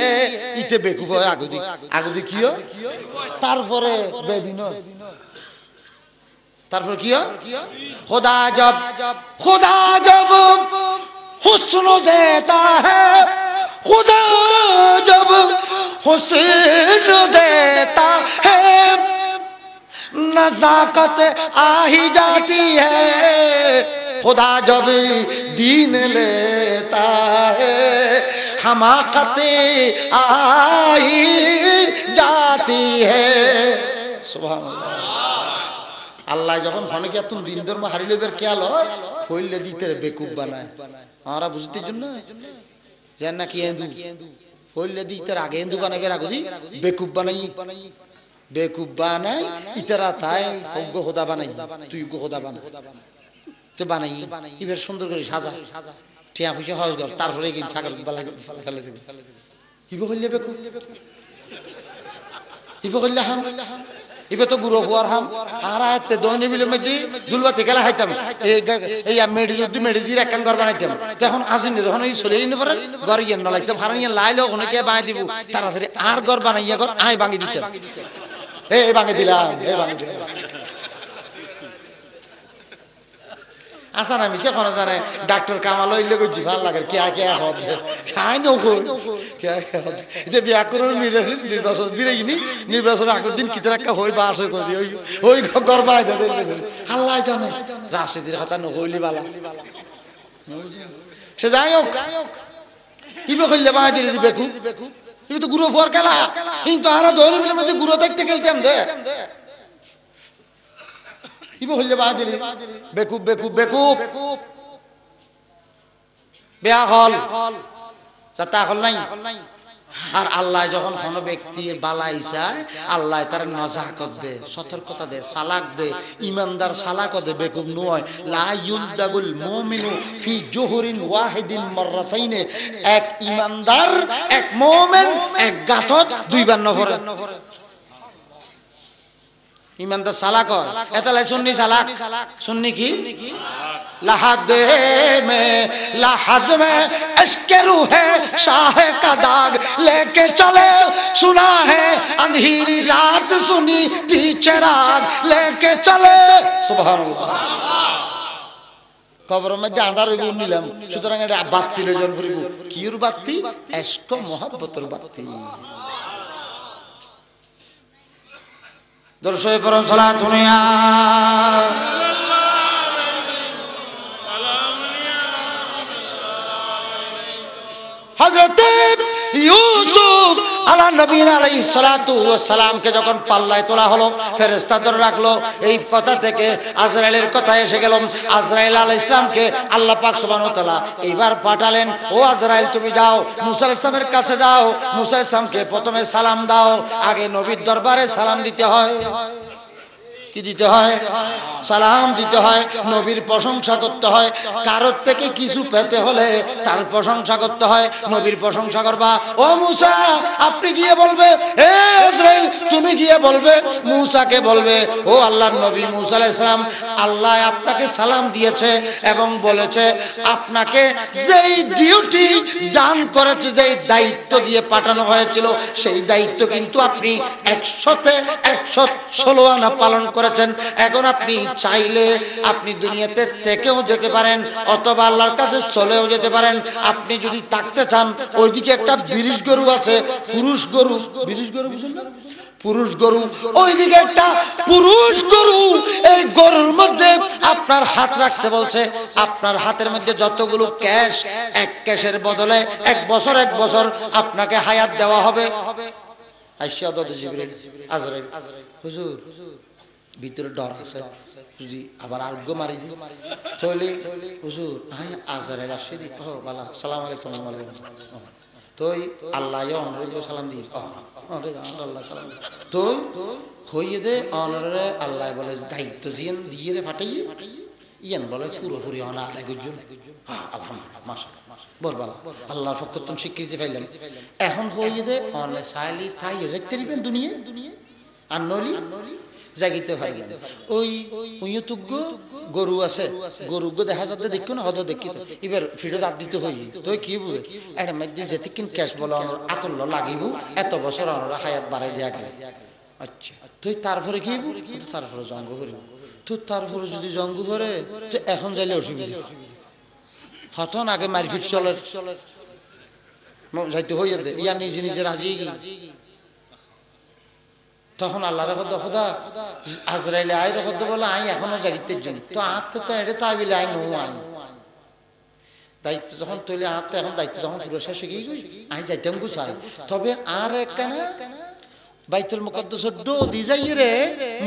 [SPEAKER 3] হে ইতে বেকুব আগুদি কিও তারপরে বেদিন তারপর কিও खुदा जब हुस्न देता है खुदा जब हुस्न देता है नज़ाकत आ ही जाती है खुदा जब दीन लेता है हमाकत आ ही जाती है सुभान अल्लाह আল্লাহ যখন ফনকে তুমি দিন ধর্ম হারি লইবার খেয়াল হয় ফইলে দিতে বেকুব বানায় আমরা বুঝতে জন্য জান না কি হিন্দু ফইলে দিতে আগে হিন্দু বানাবে রাগুদি বেকুব বানাই ইতারা তাই হগ্গ খোদা বানাই তুই গো খোদা বানা তো বানাই ইবের সুন্দর করে সাজা টিয়া পয়সা হজ কর তারপরে কি ছাগল ফেলে দিবে ইবে হইলে বেকুব ইবে হইলে হাম ইবে তো গুরু হওয়ার হাম আর আতে দৈনি বিলে মধ্যে দুলবাতি খেলা খাইতাম এই মেডিজির একখান ঘর বানাইতাম তখন আসেন যখন এই চলে নিয়ে পরে ঘর গিয়ে না লাগতাম হারানিয়ে লাইলেও ওনাকে বানাই দিব তাড়াতাড়ি আর ঘর বানাইয়া ঘর আই ভাঙি দিতাম এই ভাঙি দিলাম এই ভাঙি দিলাম আসা না মিশে কোনো জানে ডাক্তার কামাল হইলে কই জিভাল লাগে কে কে হবে খাই নকো কে কে হবে এটা বিয়া করুন নির্বাচন বিরাইনি নির্বাচন আগের দিন কিতে রাখা হই বাস হই করে দি ওই গরবাই দে আল্লাহ জানে রাশিদের কথা নকইলি বালা সে যাই হোক ইবে কইলে বাই দিলে বেকু ইবে তো গুরু ফর খেলা কিন্তু আরা দৌড় মিলে মধ্যে গুরু দেখতে খেলতাম দে ইবে হইলে বাদ দিলি বেকুব বেয়া হল তা হল নাই আর আল্লাহ যখন কোন ব্যক্তি বালাই চায় আল্লাহ তার নজাকত দে সতর্কতা দে সালাক দে ইমানদার সালাক দে বেকুব নয় লা ইউলদাগুল মুমিনু ফি জুহরিন ওয়াহিদিন মাররাতাইন এক ইমানদার এক মুমিন এক গাতত দুইবার নফরে ईमानदार सालाक एतले सुन्नी सालाक सुन्नी की लहद में इश्क रूह शाह का दाग लेके चले सुना है अंधेरी रात सुनी थी चिराग लेके चले सुभान अल्लाह कब्र में आंधार হইব নিলাম সুতরাং এটা বাতি লই জন ফুরিব কির বাতি ইশক মোহাব্বতের বাতি দরশয়ে ফরজ সালাত দুনিয়া হযরত ইউসুফ আলা নবী আলাইহিস সালাতু ওয়াস সালাম কে যখন পাল্লায় তোলা হলো ফেরেশতা ধরে রাখলো এই কথা থেকে আজরাইলের কথা এসে গেল আজরাইল আলাইহিস সালামকে আল্লাহ পাক সুবহানাহু ওয়া তাআলা এইবার পাঠালেন ও আজরাইল তুমি যাও মুসা আলাইহিস সালামের কাছে যাও মুসা আলাইহিস সালামকে প্রথমে সালাম দাও আগে নবীর দরবারে সালাম দিতে হয় কি দিতে হয় সালাম দিতে হয় নবীর প্রশংসা করতে হয় কারোর থেকে কিছু পেতে হলে তার প্রশংসা করতে হয় নবীর প্রশংসা করবা ও মুসা আপনি গিয়ে বলবে হে ইসরাইল তুমি গিয়ে বলবে মুসাকে বলবে ও আল্লাহর নবী মুসা আলাইহিস সালাম আল্লাহ আপনাকে সালাম দিয়েছে এবং বলেছে আপনাকে যেই ডিউটি দান করেছে যেই দায়িত্ব দিয়ে পাঠানো হয়েছিল সেই দায়িত্ব কিন্তু আপনি 100তে 116 আনা পালন করেছেন এখন আপনি চাইলে আপনি দুনিয়াতে থেকেও যেতে পারেন অথবা আল্লাহর কাছে চলেও যেতে পারেন আপনি যদি থাকতে চান ওইদিকে একটা বিরিশ গরু আছে পুরুষ গরু বিরিশ গরু বুঝুন না পুরুষ গরু, ওইদিকে একটা পুরুষ গরু। এই গরুর মধ্যে আপনার হাত রাখতে বলছে। আপনার হাতের মধ্যে যতগুলো ক্যাশ, এক ক্যাশের বদলে 1 বছর 1 বছর আপনাকে হায়াত দেওয়া হবে। আইসা হযরত জিবরিল আজরাইল, হুজুর ভিতরে ডর আছে, যদি আবার আরোগ্য মারি দিই তাহলে হুজুর আজরাইল আসে দি ও বালা সালাম আলাইকুম আলাইকুম তুই আল্লাহ অনুরোধ সালাম দিস আল্লাহ সালাম তুই হইয়ে দে অনরে আল্লাহ বলে দায়িত্ব জিয়ান দিয়ে রে ফাটাইয়ে ইয়ান বলে পুরোপুরি অনা আদায় করছেন। আলহামদুলিল্লাহ মাশাআল্লাহ বলবালা আল্লাহর পক্ষ থেকে স্বীকৃতি পাইলাম। এখন হইয়ে দে অনলে সাইলি তাই দেখতে দিবেন দুনিয়া আর নলি জাগিতে পারবেন। ওই উইয়তুগ্য গরু আছে, গরুগ্য দেখা যাতে দেখো না হদ দেখি তো এবার ফিরে দাঁত দিতে হই তুই কি বুঝে এটা মধ্যে যেতে কিন ক্যাশ বলে আতল্য লাগিব এত বছর আমরা হায়াত বাড়াই দেয়া গেলে। আচ্ছা তুই তারপরে কি তারপরে জঙ্গ করিব তুই তারপরে যদি জঙ্গ করে তো এখন যাইলে অসুবিধা হঠাৎ আগে মারপিট চলে যাইতে হইয়া দে ইয়া নিজে নিজে রাজি তখন আল্লাহ রহদ খোদা আজরাইলে আই রহদ বলে আই এখনো জাগিতে যাই তো আত্ম তো এটা তাবিলে আই নো আই দায়িত্ব যখন তৈলে আত্ম এখন দায়িত্ব যখন পুরো শেষ হয়ে গই আই যাইতাম গুছাই তবে আর একখানা বাইতুল মুকদ্দাস ডো দি যাই রে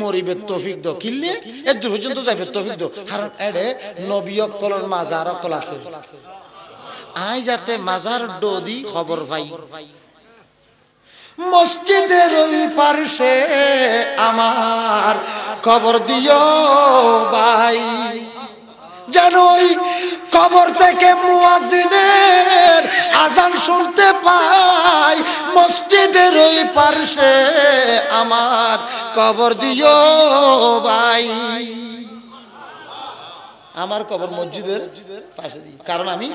[SPEAKER 3] মরিবে তৌফিক দো কিল্লে এত দূর পর্যন্ত যাইবে তৌফিক দো কারণ এডে নবী অকলর মাজার অকল আছে আই যাতে মাজার ডো দি খবর পাই মসজিদের ওই পাশে আমার কবর দিও ভাই যেন ওই কবর থেকে মুয়াজ্জিনের আযান শুনতে পাই। মসজিদের ওই পাশে আমার কবর দিও ভাই। আমার কবর মসজিদের পাশে দিই কারণ আমি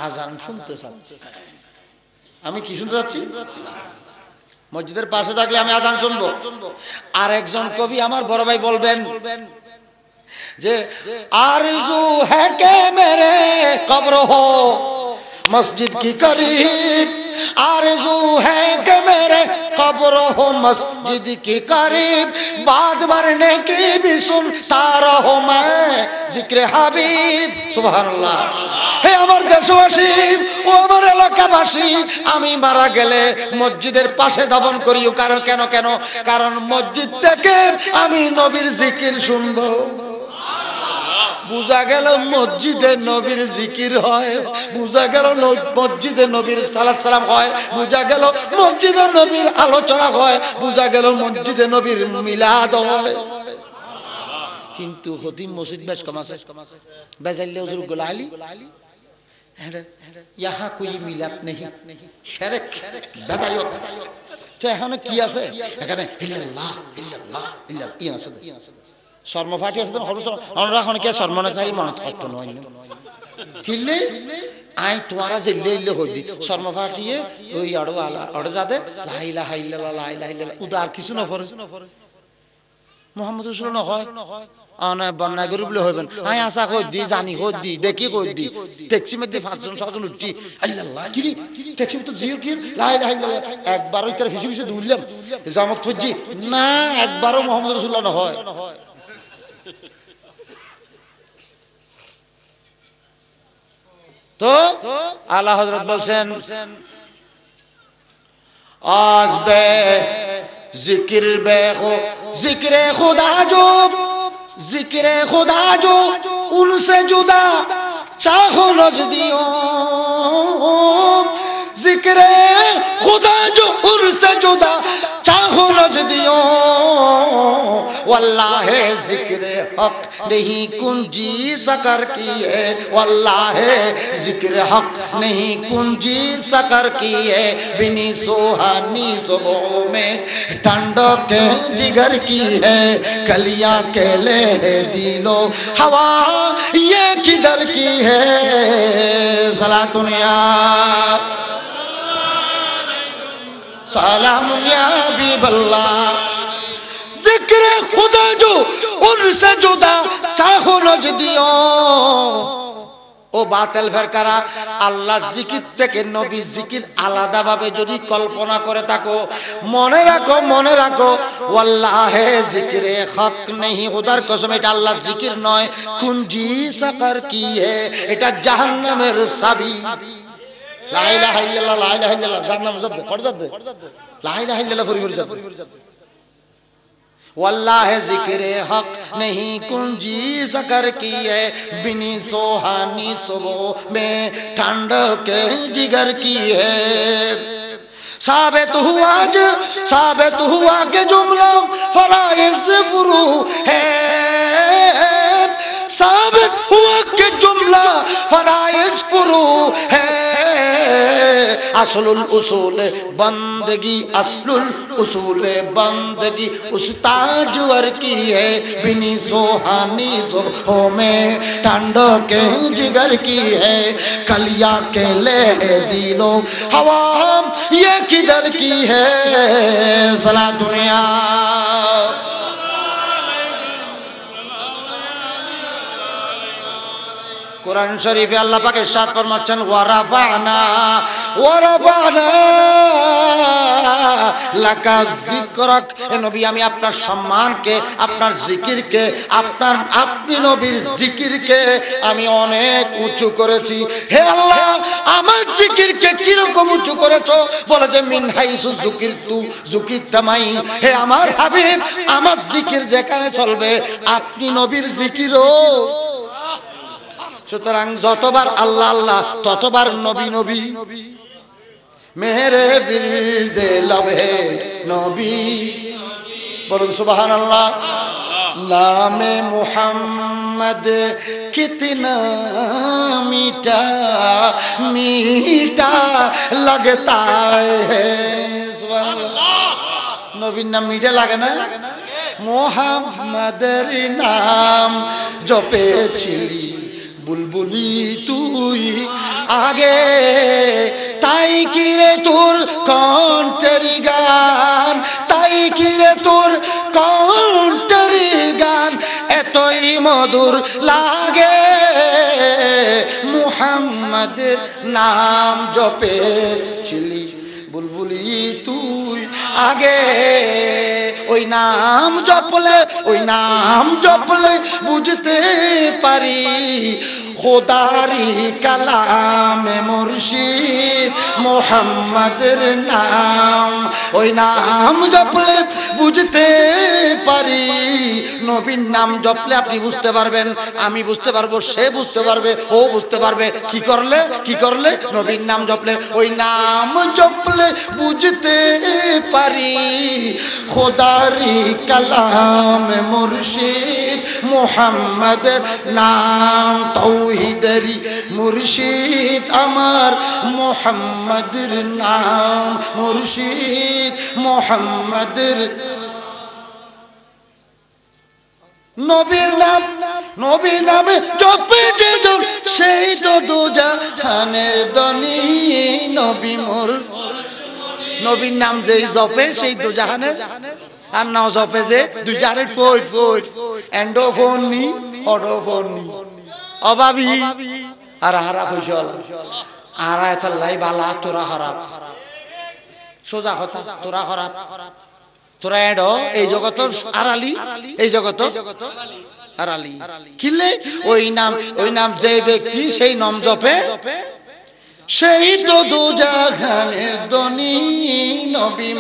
[SPEAKER 3] আযান শুনতে চাচ্ছি। আমি কি শুনতে যাচ্ছি? মসজিদের পাশে থাকলে আমি আযান শুনবো। আর একজন কবি আমার বড় ভাই বলবেন যে আরজু है कि मेरे कब्र हो मस्जिद की करीब आरज़ू है कि मेरे कब्र हो मस्जिद की करीब बाद मरने की भी सुनता रहो मैं जिक्र हबीब सुबहानाल्लाह। হে আমার দেশবাসী ও আমার এলাকাবাসী আমি মারা গেলে মসজিদের পাশে দাফন করিও। কারণ কেন কেন কারণ মসজিদ থেকে আমি নবীর জিকির শুনবো। বুঝা গেল মসজিদে নবীর জিকির হয়, বুঝা গেল মসজিদে নবীর সালাত সালাম হয়, বুঝা গেল মসজিদে নবীর আলোচনা হয়, বুঝা গেল মসজিদে নবীর মিলাদ হয়। কিন্তু হতিম মসজিদ বেশ কম আছে বেজাইলে হুজুর গোলালি ইহা কোই মিলাদ নেই শিরক বেদায়ত। তো এখানে কি আছে? এখানে ইল্লাল্লাহ ইল্লাল্লাহ ইল্লাল্লাহ আছে শর্ম ফাটি আছে আমরা এখন কে শর্ম না চাই মনে থাকতো নয় কিল্লে আই তোমারা জিল্লে ইল্লে হইলি শর্ম ফাটিয়ে ওই আড়ো আলা আড়ো যাতে লা ইলাহা ইল্লাল্লাহ লা ইলাহা ইল্লাল্লাহ উদার কিছু না পড়ে মুহাম্মদ রাসূলুল্লাহ হয় আনা বন্না গরু বলে হইবেন আই আশা কই দি জানি কই দি দেখি কই দি ট্যাক্সি মধ্যে 5 জন 6 জন উঠি আল্লাহ কি ট্যাক্সি তো জিও কি লা ইলাহা ইল্লাল্লাহ একবার ওই করে ফিসি ফিসি দুললাম জামাত ফুজি না একবারও মুহাম্মদ রাসূলুল্লাহ না হয়। তো আলা হযরত বলছেন আজ বে जिक्र बेखो जिक्र खुदा जो उनसे जुदा चाहो नजदियों जिक्र खुदा जो उनसे जुदा चाहो नजदियों वल्लाह जिक्र हक नहीं कुंजी सकर की है वल्लाह जिक्र हक नहीं कुंजी सकर की है बिनी सोहानी सुबह में ठंडो के जिगर की है कलियां केले दिलो हवा ये किधर की है सलातुनिया सलाम या हबीबल्लाह जिक्र खुदा जो उनसे जुदा चाहो नजदियों ও বাতিল ফেরকারা, আল্লাহ জিকির থেকে নবী জিকির আলাদাভাবে যদি কল্পনা করে থাকো, মনে রাখো ওয়াল্লাহে জিকিরে হক নেই, খোদার কসম এটা আল্লাহ জিকির নয়, কুঞ্জি সাকার কি হে, এটা জাহান্নামের চাবি। লা ইলাহা ইল্লাল্লাহ, লা ইলাহা ইল্লাল্লাহ, জাহান্নাম যাবে পড় যাবে, লা ইলাহা ইল্লাল্লাহ পরিবার যাবে। वल्लाह जिक्र हक नहीं कुंजी सकर की है, बिनी सोहानी सुबह में ठंड के जिगर की है। साबित हुआ के जुमला फराइज पुरू है, साबित हुआ के जुमला फराइज पुरू है। असलुल उसूल बंदगी, असलुल उसूल बंदगी उस्ताजवर की है, बिनी सोहानी सुबहों में ठंडो के जिगर की है। कलिया के ले दिलो हवा ये किधर की है, सला दुनिया कुरान शरीफ अल्लाह पाक इरशाद फरमाচ্ছেন ওয়ারাফানা লাকা যিকরাক, এ নবী আমি আপনার সম্মানকে, আপনার জিকিরকে, আপনি নবীর জিকিরকে আমি অনেক উঁচু করেছি। হে আল্লাহ, আমার জিকিরকে কি রকম উঁচু করেছো? বলে যে মিন হাইসু যুকিরতু যুকিরতামাই, হে আমার হাবিব, আমার জিকির যেখানে চলবে আপনি নবীর জিকিরও। সুতরাং যতবার আল্লাহ আল্লাহ ততবার নবী নবী। মেরে বিরদে লবে নবী, বলুন সুবহানাল্লাহ। নামে মুহাম্মদ কিতনা मीठा मीठा लगता है, সুবহানাল্লাহ। নবীর নাম মিঠা লাগে না? মুহাম্মাদের নাম জপেছিলি বুলবুলি তুই আগে, তাই কিরে তোর কণ্ঠের গান, তাই কিরে তোর কণ্ঠের গান এতই মধুর লাগে। মুহাম্মাদের নাম জপেছিলি বুলবুলি তুই আগে, ওই নাম জপলে বুঝতে পারি খোদারি কালামে মুর্শিদ মুহাম্মাদের নাম। ওই নাম জপলে বুঝতে পারি, নবীর নাম জপলে আপনি বুঝতে পারবেন, আমি বুঝতে পারবো, সে বুঝতে পারবে, ও বুঝতে পারবে। কি করলে? নবীর নাম জপলে, ওই নাম জপলে বুঝতে পারি খোদারি কালামে মুর্শিদ মুহাম্মাদের নাম। তৌহিদেরি মুর্শিদ আমার মুহাম্মাদের নাম, মুর্শিদ মুহাম্মাদের নবীর নামে জপে যে জন সেই তো দুজাহানের ধনী। নবীর নাম যেই জপে সেই দুজাহানের, আর নাও জপে যে দুই জাহানের ফোট এন্ডোফোনি অডোফোনি অভাবী আর হারাপ হইছে আর এতাল্লাই বালা তোরা হারাপ। সোজা কথা, তোরা হারাপ, তোরা এড এই জগতর আড়ালি, এই জগত আড়ালি। কিলে ওই নাম যে ব্যক্তি সেই নাম জপে সেই তো দুজাহানের ধনী। নবী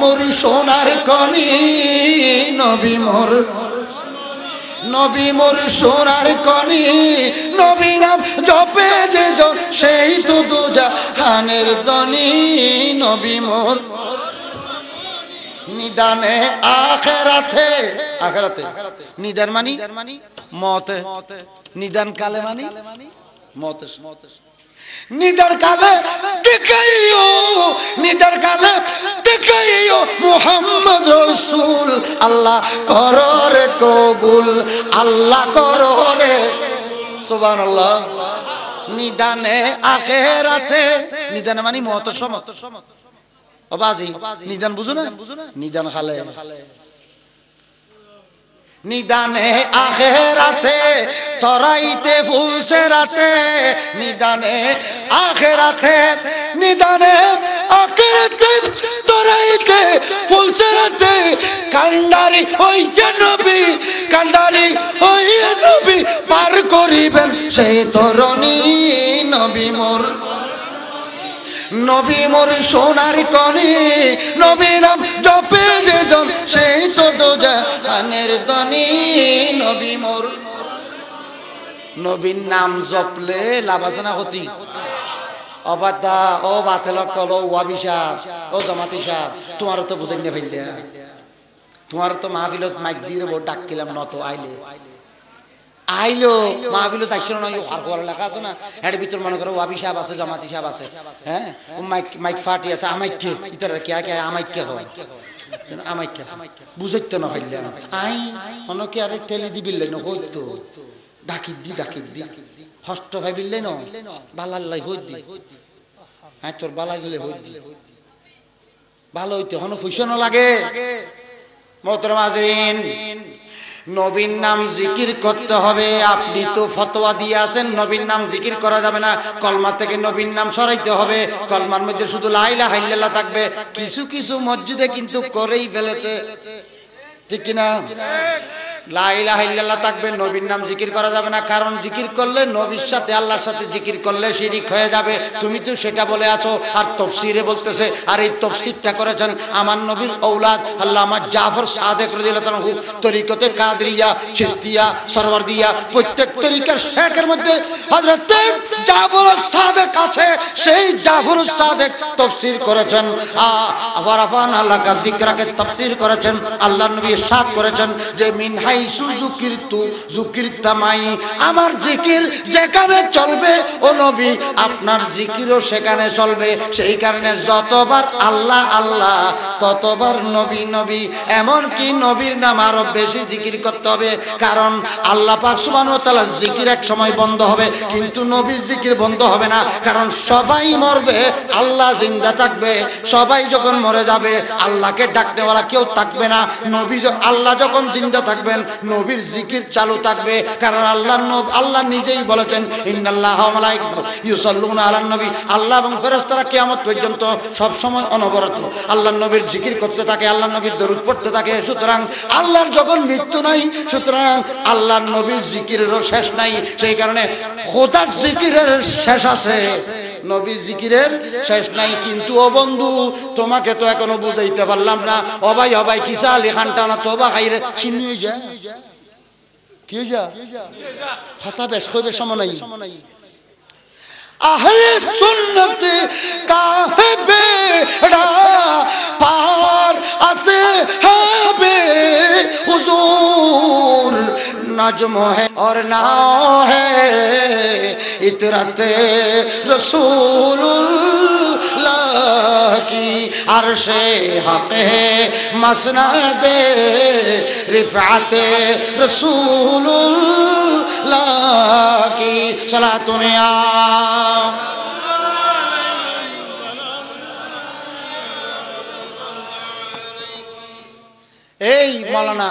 [SPEAKER 3] মোর সোনার কনি, নবী মোর সোনার কনি, নবী নাম জপে যে সেই তো দুজাহানের ধনী। নবী মোর নিদানে আখেরাতে নিদান মানি মতে, নিদান কালে মানি মতে। নিদার কালে দেখাইও মুহাম্মদ রাসূল, আল্লাহ করো রে কবুল, আল্লাহ করো রে সুবহানাল্লাহ। নিদানে আখেরাতে, নিদানে মানে মওতের সময়। ও বাজি নিদান বুঝো না? নিদান খালে নিদানে আখেরাতে তরাইতে ফুলছে রাতে, নিদানে আখেরাতে, নিদানে আখেরাতে তরাইতে ফুলছে রাতে। কান্ডারি হইয়া নবী, কান্ডারি হইয়া নবী পার করিবেন সেই তরণী। নবী মোর, নবী মোর সোনার কণি, নবী নাম জপে যে জন সেই তো দোজাহানের ধনী। নবী মোর, নবীর নাম জপলে লাভ আছে না ক্ষতি? অবাদা ও বাতেল কল ওয়াবি সাহেব, ও জামাতি সাহেব, তোমারও তো বুঝাই না ফেললে, তোমার তো মাহফিলত মাইক দিয়ে ডাক কিলাম নত আইলে আইলো মাহফিলত আসছিল না, আর ঘর লেখা আছে না, এর ভিতর মনে করো ওয়াবি সাহেব আছে, জামাতি সাহেব আছে, হ্যাঁ মাইক মাইক ফাটি আছে, আমাইকে ইতার কে কে আমাইকে হয়, আমাইকে বুঝাইতে না ফেললে আই অনকে আরে টেলি দিবিলে না হইতো ডাকিত দি ডাকিত দি হষ্ট ভাবিলে না বালাল্লাই হই দি, হ্যাঁ তোর বালাই গেলে হই দি ভালো হইতে হন পয়সা না লাগে। মোহতরম হাজরিন, নবীর নাম জিকির করতে হবে। আপনি তো ফতোয়া দিয়ে আছেন নবীর নাম জিকির করা যাবে না, কলমা থেকে নবীর নাম সরাইতে হবে, কলমার মধ্যে শুধু লা ইলাহা ইল্লাল্লাহ থাকবে। কিছু কিছু মসজিদে কিন্তু করেই ফেলেছে, ঠিক কিনা? লা ইলাহা ইল্লাল্লাহ থাকবে, নবীর নাম জিকির করা যাবে না, কারণ জিকির করলে নবীর সাথে আল্লাহর সাথে জিকির করলে শিরিক হয়ে যাবে। তুমি তো সেটা বলে আছো, আর তাফসীরে বলতেছে, আর এই তাফসীরটা করেছেন আমার নবীর ঔলাদ আল্লামা জাফর সাদেক রাদিয়াল্লাহু তাআলা তরিকতে কাদরিয়া, চিশতিয়া, সরওয়ারদিয়া, প্রত্যেক তরিকার শেখের মধ্যে হযরত জাফর সাদেক আছে। সেই জাফর সাদেক তাফসীর করেছেন, আওয়ারাফান আল্লাহ কা যিকরাকে তাফসীর করেছেন। আল্লাহর নবী ইরশাদ করেছেন যে মিন হাইসু যুকিরতু যুকিরতামাই, আমার জিকির যেখানে চলবে ও নবী আপনার জিকিরও সেখানে চলবে। সেই কারণে যতবার আল্লাহ আল্লাহ ততবার নবী নবী, এমন কি নবীর নাম আরো বেশি জিকির করতে হবে, কারণ আল্লাহ পাক সুবহানাহু ওয়া তাআলা জিকির এক সময় বন্ধ হবে, কিন্তু নবীর জিকির বন্ধ হবে না, কারণ সবাই মরবে আল্লাহ জিন্দা থাকবে। সবাই যখন মরে যাবে আল্লাহকে ডাকনেওয়ালা কেউ থাকবে না। নবী আল্লাহ যখন জিন্দা থাকবেন নবীর জিকির চালু থাকবে, কারণ আল্লাহ নিজেই বলেছেন ইন্নাল্লাহা ওয়া মালাইকাতুহু ইউসাল্লুনা আলান নবী, আল্লাহ এবং ফেরেশতারা কিয়ামত পর্যন্ত সব সময় অনবরত আল্লাহর নবীর জিকির করতে থাকে, আল্লাহর নবীর দরুদ পড়তে থাকে। সুতরাং আল্লাহর যখন মৃত্যু নাই, সুতরাং আল্লাহর নবীর জিকিরেরও শেষ নাই। সেই কারণে খোদার জিকিরের শেষ আছে, নবী জিকিরের শেষ নাই। কিন্তু ও বন্ধু, তোমাকে তো এখনো বুঝাইতে পারলাম না। অবাই অবাই কিসা আলী খানটা না তোবা খাইরে চিনি যা কি যা কথা বেশ কইবে সময় নাই। আহলে সুন্নাত কাহেবে পার আছে হবে হুজুর नज्म है और नाव है इतरते रसूलुल्लाह की अर्शे हक है मसनदे रिफाते रसूलुल्लाह की सलातुन या এই মাওলানা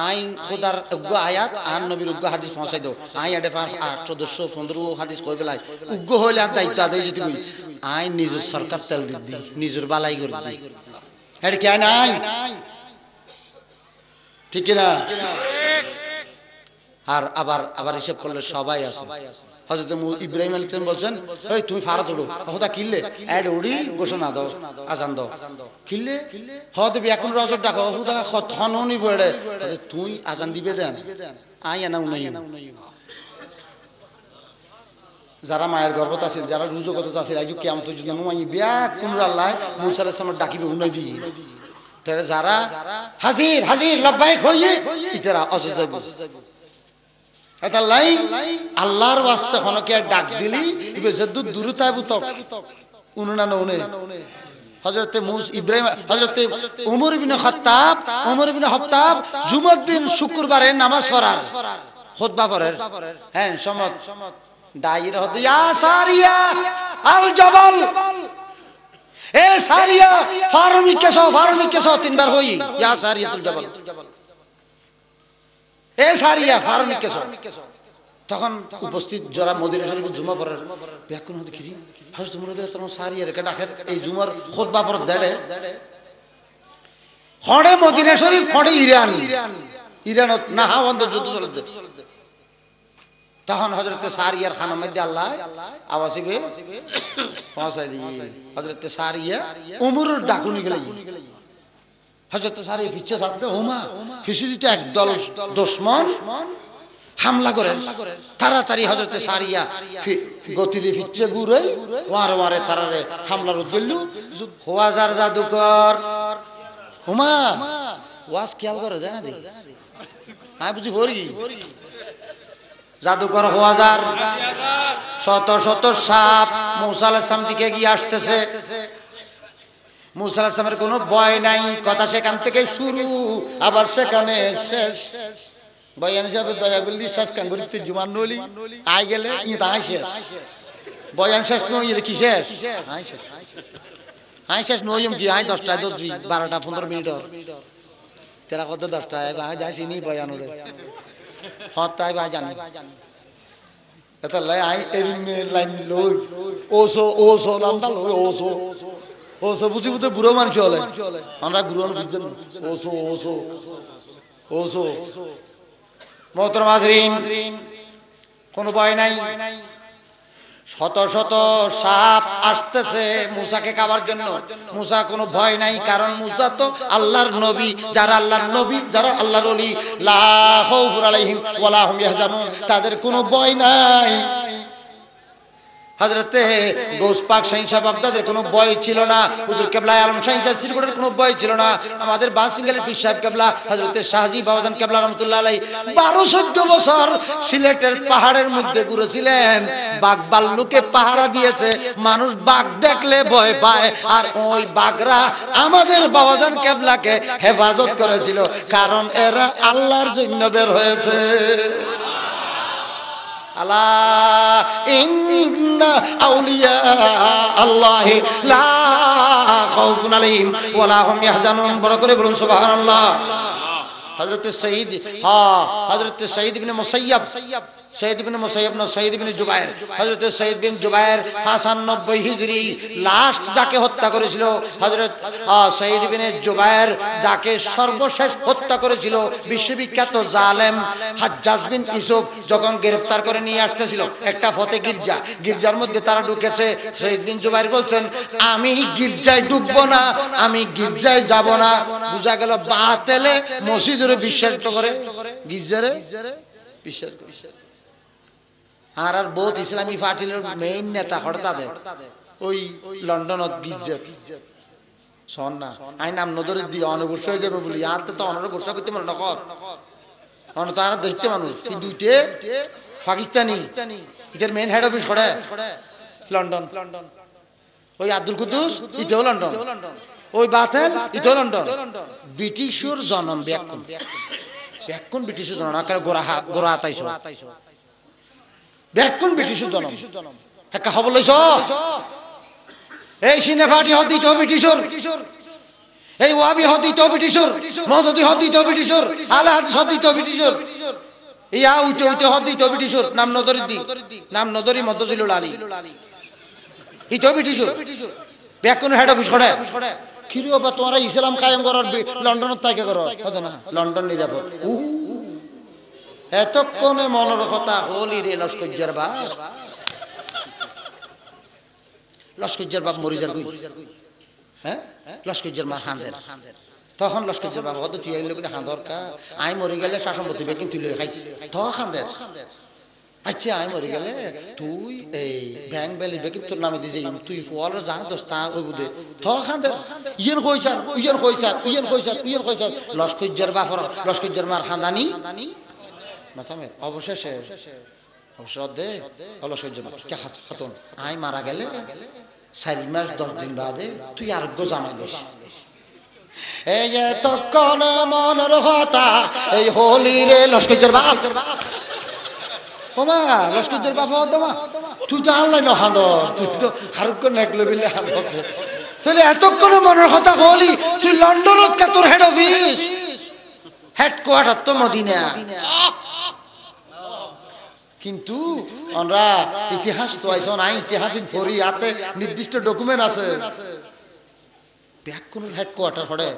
[SPEAKER 3] আইন খোদার উগ্র আয়াত আর নবীর উগ্র হাদিস পৌঁছাই দাও। আই আডে 815 হাদিস কই বেলাই উগ্র হইলে আর দায়িত্ব আদায় যদি কই আইন নিজের সরকার তেল দি নিজের বালাই করে দি এটা কি আইন? আইন ঠিক না? আর আবার হিসাব করলে সবাই আছে। হযরত ইব্রাহিম আলাইহিস সালাম বলেন, এই তুমি ফারাত উড়ো কথা কিল্লে এড উড়ি ঘোষণা দাও আজান দাও কিল্লে হদ বি এখন রজব ডাকো হুদা খননি বড়ে তুই আজান দিবে দেন আইয়া না উনাই। যারা মায়ের গর্ভত আছে, যারা রুজগত আছে, আইজু কিয়ামতের জন্য মাই বিয়া কুমরা আল্লাহ মুসা আলাইহিস সালাম ডাকিবে উনাই দি। তারা যারা হাজির হাজির লাব্বাইক হইয়ে ইতারা অজজাব আল্লাহর ওয়াস্তে হনকে ডাক দিলি ইবে যদ্দু দুরুতাবু তক উননা নউনে হযরতে ইব্রাহিম হযরতে ওমর ইবনে খাত্তাব জুমার দিন শুক্রবারে নামাজ পড়ার খুতবা পড়ের হ্যাঁ সমত দাইর হদ ইয়া সারিয়া আল জাবাল এ সারিয়া ফারমিক কেসো তিনবার হই ইয়া সারিয়াতুল জাবাল এ সারিয়া ফারুক কেস তখন উপস্থিত যারা মদিনা শরীফে জুমা পড়ার ব্যাকুল হতে খিরি হযরত মুরাদ সাল্লাল্লাহু সারিয়া রেখে ডাকের এই জুমার খুতবা পড় দেড়ে খড়ে মদিনা শরীফ খড়ে ইরানত না হাওয়ান্ত যুদ্ধ চলতে তখন হযরত সারিয়ার খানার মধ্যে আল্লাহ আওয়াজিবে পৌঁছায় দিয়ে হযরত সারিয়া উমরের ডাকুনি গেল হযরত সারিয়া ফিচ্ছে সাথে ওমা ফিসিতে একদল দুশমন হামলা করে তাড়াতাড়ি হযরত সারিয়া গতিরে ফিচ্ছে ঘুরে ওয়ারে ওয়ারে তারারে হামলার উদ্দেলু খোয়াজার জাদুকর ওমা ওয়াজ খেয়াল করে জানা দে আই বুঝি হরি জাদুকর খোয়াজার শত শত সাপ মুসা আলাইহিস সালাম দিকে গিয়ে আসতেছে মুসা আলাইহিস সালামের কোনো ভয় নাই কথা সেখান থেকে শুরু আবার সেখানে শেষ বয়ান সাহেব দয়া করলি শেষ কাঙ্গুরিতে জুমান নলি আই গেলে ই তাই শেষ বয়ান শেষ নই কি শেষ আই শেষ নইম কি আই 10টায় 12টা 15 মিনিট তেরা কত 10টায় আই যাইছি নি বয়ান রে হতাই বা জানি এটা লাই আই এরিমে লাইন লই ওসো নামটা লই ওসো বুঝি বুঝতে বুড়ো মানুষ হলে আমরা গুরুন বুঝছেন ওসো মোহতরম হাজরিন কোনো ভয় নাই শত শত সাপ আসতেছে মুসাকে খাবার জন্য মুসা কোনো ভয় নাই কারণ মুসা তো আল্লাহর নবী যারা আল্লাহর নবী যারা আল্লাহর ওলি লা খাউফুন আলাইহিম ওয়ালা হুম ইয়াহজানুন তাদের কোনো ভয় নাই হযরতে গৌস পাক শাহী সাহেব বাগদাদের কোনো ভয় ছিল না হুজুর কিবলা আলম শাহী সাহেব শ্রীপুরের কোনো ভয় ছিল না আমাদের বাসিঙ্গালের পীর সাহেব কিবলা হযরতে শাহজি বাবাজান কিবলা রাহমাতুল্লাহ আলাইহি 12-14 বছর সিলেটের পাহাড়ের মধ্যে ঘুরেছিলেন বাঘ ভাল্লুকে পাহারা দিয়েছে মানুষ বাঘ দেখলে ভয় পায় আর ওই বাঘরা আমাদের বাবাজান কিবলাকে হেফাজত করেছিল কারণ এরা আল্লাহর জন্য বের হয়েছে আলা ইন্না আউলিয়া আল্লাহি লা খাউফুন আলাইহিম ওয়ালা হুম ইয়াহজানুন বড় করে বলুন সুবহানাল্লাহ হযরত সঈদ ইবনে মুসাইয়্যিব সঈদ ইবনে মুসাইয়্যিব না সঈদ ইবনে জুবায়ের হযরত সঈদ বিন জুবায়ের 95 হিজরি লাস্ট যাকে হত্যা করেছিল হযরত সঈদ ইবনে জুবায়ের যাকে সর্বশেষ হত্যা করেছিল বিশ্ববিখ্যাত জালেম হাজ্জাজ বিন ইউসুফ যখন গ্রেফতার করে নিয়ে আসতেছিল একটা ফতে গির্জার মধ্যে তারা ঢুকেছে সঈদ বিন জুবায়ের বলছেন আমি গির্জায় ঢুকবো না আমি গির্জায় যাব না বুঝা গেল বাতেলে মসজিদে বিশ্বাস করে গির্জারে বিশ্বাস করে আর বহুত ইসলামী পার্টির মেইন নেতা হরতাদে ওই লন্ডনত গির্জা শোন না আই নাম নদরে দিয়ে অনবর্ষ হয়ে যাবে বলি আর তো অনবর্ষ করতে মনে নকর অন তো আর দেখতে মানুষ কি দুইটে পাকিস্তানি এদের মেইন হেড অফিস করে লন্ডন ওই আব্দুল কুদ্দুস ইতেও লন্ডন ওই বাতেন ইতেও লন্ডন ব্রিটিশের জন্ম ব্যাকুন ব্রিটিশের জন্ম আকারে গোরা হাতাইছো ব্যাকুন ব্রিটিশের জন্ম একটা খবর লইছ এই সিনে পার্টি হদি তো ব্রিটিশের এই ওয়াবি হদি তো ব্রিটিশের মদদি হদি তো ব্রিটিশের আলা হাদিস হদি তো ব্রিটিশের ইয়া উইতে হদি তো ব্রিটিশের নাম নদরি মদজিলুল আলী ই তো ব্রিটিশের ব্যাকুন হেড অফিস করে কিরে বাবা তোমরা ইসলাম কায়েম করার লন্ডনত তাকে করো কথা না লন্ডন নিরাপদ এতক্ষণে মনের কথা হলি রে লস্কর বাপ মরিজার গুই হ্যাঁ লস্কর মা হাঁদের তখন লস্কর বাপ হতো তুই আইলে কিন্তু হাঁদর কা আই মরে গেলে শাসন করতে বেকিন তুই লই খাইছি তো হাঁদের আচ্ছা আই মরে গেলে তুই এই ব্যাংক ব্যালেন্স বেকিন তোর নামে দিয়ে যাই তুই ফল যা দোস্তা ওই বুঝে তো হাঁদের ইয়েন কইছার লস্কর বাপর লস্কর মার খানদানি মাথামে অবশেষে দে খাতুন আই মারা গেলে 4 মাস 10 দিন বাদে তুই আরোগ্য জামাই লইস এই তখন মনের কথা এই হোলি রে লস্কর বাপ ওমা লস্কর বাপ দমা তুই তো আনলাই না হাঁদর তুই তো আরোগ্য নেকলে বিলে হাঁদর তাহলে এতক্ষণ মনের কথা হলি তুই লন্ডনত কা তোর হেড অফিস হেডকোয়ার্টার তো মদিনা, কিন্তু আমরা ইতিহাস তো আইসো নাই, ইতিহাসিক পড়ি, হাতে নির্দিষ্ট ডকুমেন্ট আছে। ব্যাকুনুর হেডকোয়ার্টার পড়ে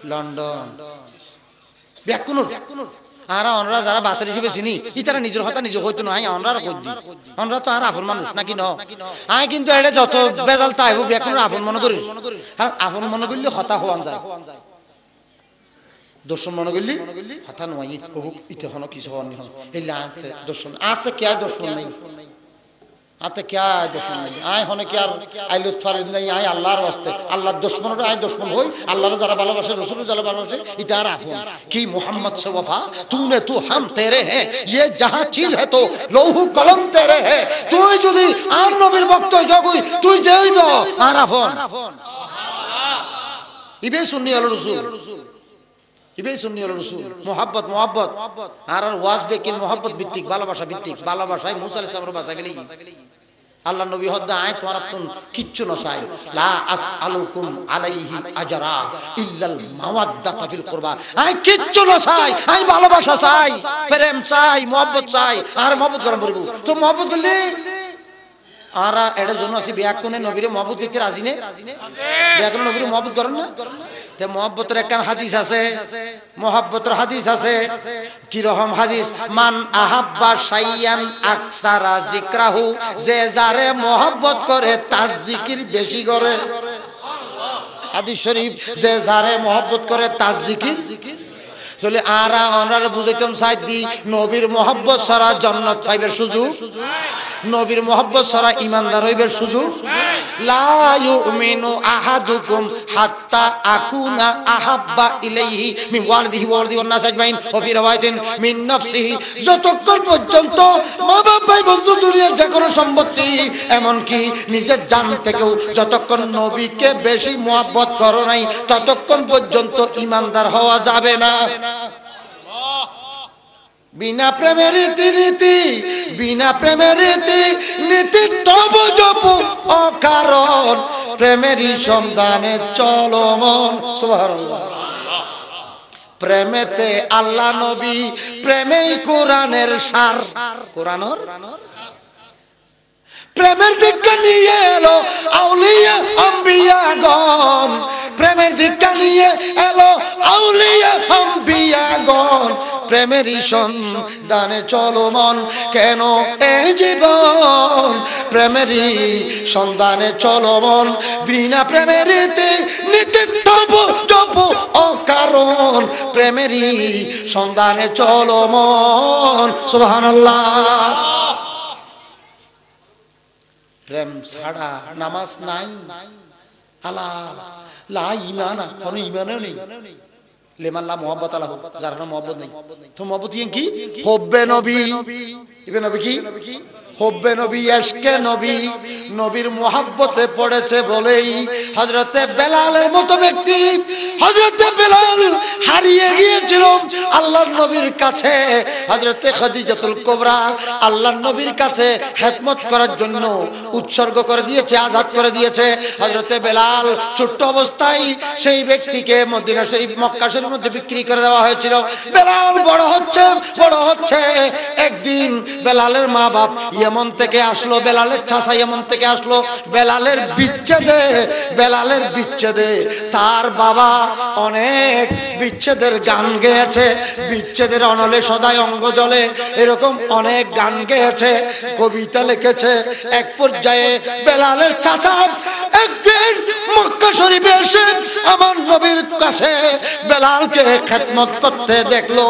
[SPEAKER 3] লন্ডন, ব্যাকুনুর। আর আমরা যারা বাতের হিসেবে চিনি ইতারা নিজের কথা নিজে হইতো নাই, আমরা কই দি, আমরা তো আর আপন মানুষ নাকি ন। আয় কিন্তু এটা যত বেজাল তাই হোক ব্যাকুনুর আপন মনে করিস, আর আপন মনে করলে হতা হওয়ান যায়, দর্শন মনে করলি কথা নয় হোক ইতিহাস কিছু হওয়ার নি এই দর্শন আতে কে দর্শন নেই, আতে কে দর্শন নেই। আয় হনে কি আর আই লুৎফার নাই, আয় আল্লাহর ওয়াস্তে আল্লাহর দুশমনটা আয় দুশমন হই, আল্লাহর যারা ভালোবাসে রাসূল যারা ভালোবাসে এটা আর আপন কি মোহাম্মদ সে ওফা তूने तू हम तेरे हैं ये जहां चीज है तो লৌহু কলম তেরে है। তুই যদি আর নবীর ভক্ত জগই তুই যে হইব আর আপন ইবে সুন্নি আল রাসূল, ইবে সুন্নি আল রাসূল। মোহাব্বত মোহাব্বত আর ওয়াজ বেকিন মোহাব্বত ভিত্তিক, ভালোবাসা ভিত্তিক। ভালোবাসায় মুসা আলাইহিস সালামের বাসা গেলি আল্লাহ নবী হদ্দা আয় তোমার আপন কিচ্ছু না চাই, লা আসআলুকুম আলাইহি আজরা ইল্লাল মাওয়াদ্দাতা ফিল কুরবা। আয় কিচ্ছু না চাই, আয় ভালোবাসা চাই, প্রেম চাই, মোহাব্বত চাই। আর মোহাব্বত করা পড়ব তো মোহাব্বত করলে আর এটার জন্য আছে ব্যাকুনে নবীরে মোহাব্বত করতে রাজি নে, ব্যাকুনে নবীরে মোহাব্বত করেন না। তে মোহাব্বতের একখান হাদিস আছে, মোহাব্বতের হাদিস আছে। কি রকম হাদিস? মান আহাব্বা শাইয়ান আকসারা যিকরাহু, যে যারে মোহাব্বত করে তার জিকির বেশি করে। হাদিস শরীফ, যে যারে মোহাব্বত করে তার জিকির চলে। আর ওনারা বুঝাইতাম সাইদ দি নবীর মোহাব্বত ছাড়া জান্নাত পাইবার সুযোগ, নবীর মোহাব্বত ছাড়া ঈমানদার হইবার সুযোগ। লা ইউমিনু আহাদুকুম হাত্তা আকুনা আহাব্বা ইলাইহি মিন ওয়ালিদিহি ওয়া ওয়ালিদি ওয়ান নাস আজমাইন ওয়া ফি রাওয়ায়াতিন মিন নাফসিহি। যতক্ষণ পর্যন্ত মা বাপ ভাই বন্ধু দুনিয়ার যে কোনো সম্পত্তি এমন কি নিজের জান থেকেও যতক্ষণ নবীকে বেশি মোহাব্বত করো নাই ততক্ষণ পর্যন্ত ঈমানদার হওয়া যাবে না। বিনা প্রেমের রীতি, বিনা প্রেমের নীতি তবু জপ অকারণ, প্রেমেরই সন্ধানে চলো মন। সুবহানাল্লাহ। প্রেমেতে আল্লাহ নবী, প্রেমেই কোরআনের সার। কোরআনের প্রেমের দীক্ষা নিয়ে এলো আউলিয়া আম্বিয়াগণ, প্রেমের দীক্ষা নিয়ে এলো আউলিয়া আম্বিয়াগণ। প্রেমেরই সন্ধানে চলো মন, কেন এই জীবন প্রেমেরই সন্ধানে চলো মন। বিনা প্রেমের নীতি তবু তবু অকারণ, প্রেমেরই সন্ধানে চলো মন। সুবহানাল্লাহ। প্রেম ছাড়া নামাজ নাই, আলা লা ঈমানা কোন ঈমানও নেই। লেমান লা মুহাব্বত আলাহু, যার নাম মুহাব্বত নেই তো মুহাব্বত কি? হুব্বে নবী। ইবে নবী কি? হুব্বে নবী, ইশকে নবী। নবীর মুহাব্বতে পড়েছে বলেই হযরতে বেলালের মতো ব্যক্তি, হযরতে বেলাল হারিয়ে গিয়েছিল আল্লাহর নবীর কাছে। হযরতে খাদিজাতুল কুবরা আল্লাহর নবীর কাছে খেদমত করার জন্য উৎসর্গ করে দিয়েছে, আজাদ করে দিয়েছে। হযরতে বেলাল ছোট্ট অবস্থায় সেই ব্যক্তিকে মদিনা শরীফ মক্কা শরীফের মধ্যে বিক্রি করে দেওয়া হয়েছিল। বেলাল বড় হচ্ছে বড় হচ্ছে। একদিন বেলালের মা বাপ ইয়েমন থেকে আসলো, বেলালের চাচা ইয়েমন থেকে আসলো। বেলালের বিচ্ছেদে তার বাবা অনেক বিচ্ছেদের গান গেয়েছে, বিচ্ছেদের অনলে সদাই অঙ্গ জলে, এরকম অনেক গান গেয়েছে, কবিতা লিখেছে। এক পর্যায়ে বেলালের চাচা একদিন মক্কা শরীফে এসে আমার নবীর কাছে বেলালকে খেদমত করতে দেখলো।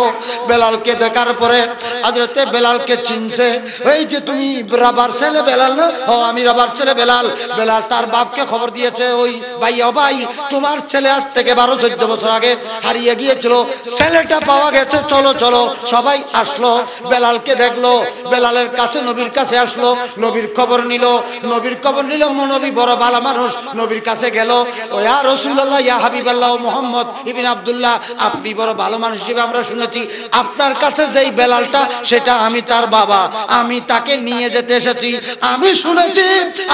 [SPEAKER 3] বেলালকে দেখার পরে হযরতে বেলালকে চিনছে। এই যে তুমি রাবার ছেলে বেলাল না? ও আমি রাবার ছেলে বেলাল। বেলাল তার বাপকে খবর দিয়েছে, ওই ভাই ও ভাই তোমার ছেলে আজ থেকে 12-14 বছর আগে হারিয়ে গিয়েছিল, ছেলেটা পাওয়া গেছে, চলো চলো। সবাই আসলো, বেলালকে দেখলো। বেলালের কাছে নবীর কাছে আসলো, নবীর খবর নিল। নবীর খবর নিল, নবী বড় ভালো মানুষ। নবীর কাছে গেল, ও ইয়া রাসূলুল্লাহ, ইয়া হাবিবাল্লাহ, মুহাম্মদ ইবনে আব্দুল্লাহ, আপনি বড় ভালো মানুষ হিসেবে আমরা শুনেছি। আপনার কাছে যেই বেলালটা সেটা আমি তার বাবা, আমি তাকে নিয়ে যেতে এসেছি। আমি শুনেছি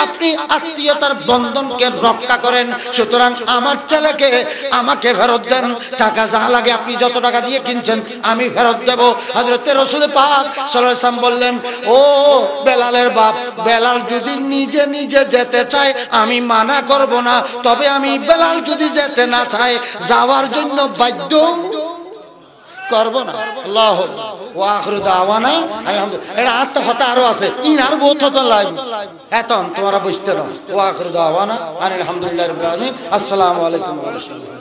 [SPEAKER 3] আপনি আত্মীয়তার বন্ধনকে রক্ষা করেন, সুতরাং আমার ছেলেকে আমাকে ফেরত দেন। টাকা যা লাগে আপনি যত টাকা দিয়ে কিনছেন আমি ফেরত দেব। হযরত রাসূল পাক সাল্লাল্লাহু আলাইহি ওয়াসাল্লাম বললেন, ও বেলালের বাপ, বেলাল যদি নিজে নিজে যেতে চায় আমি মানা করব না, তবে আমি বেলাল যদি যেতে না চায় যাওয়ার জন্য বাধ্য করব না। আল্লাহু ওয়া আখিরু দাওয়ানা আলহামদুলিল্লাহ। এটা আত্ম কথা আরো আছে, ইন আর বহুত হতো লাইভ এখন তোমরা বুঝতে নাও। ওয়া আখিরু দাওয়ানা আলহামদুলিল্লাহি রাব্বিল আলামিন। আসসালামু আলাইকুম ওয়া রাহমাতুল্লাহ।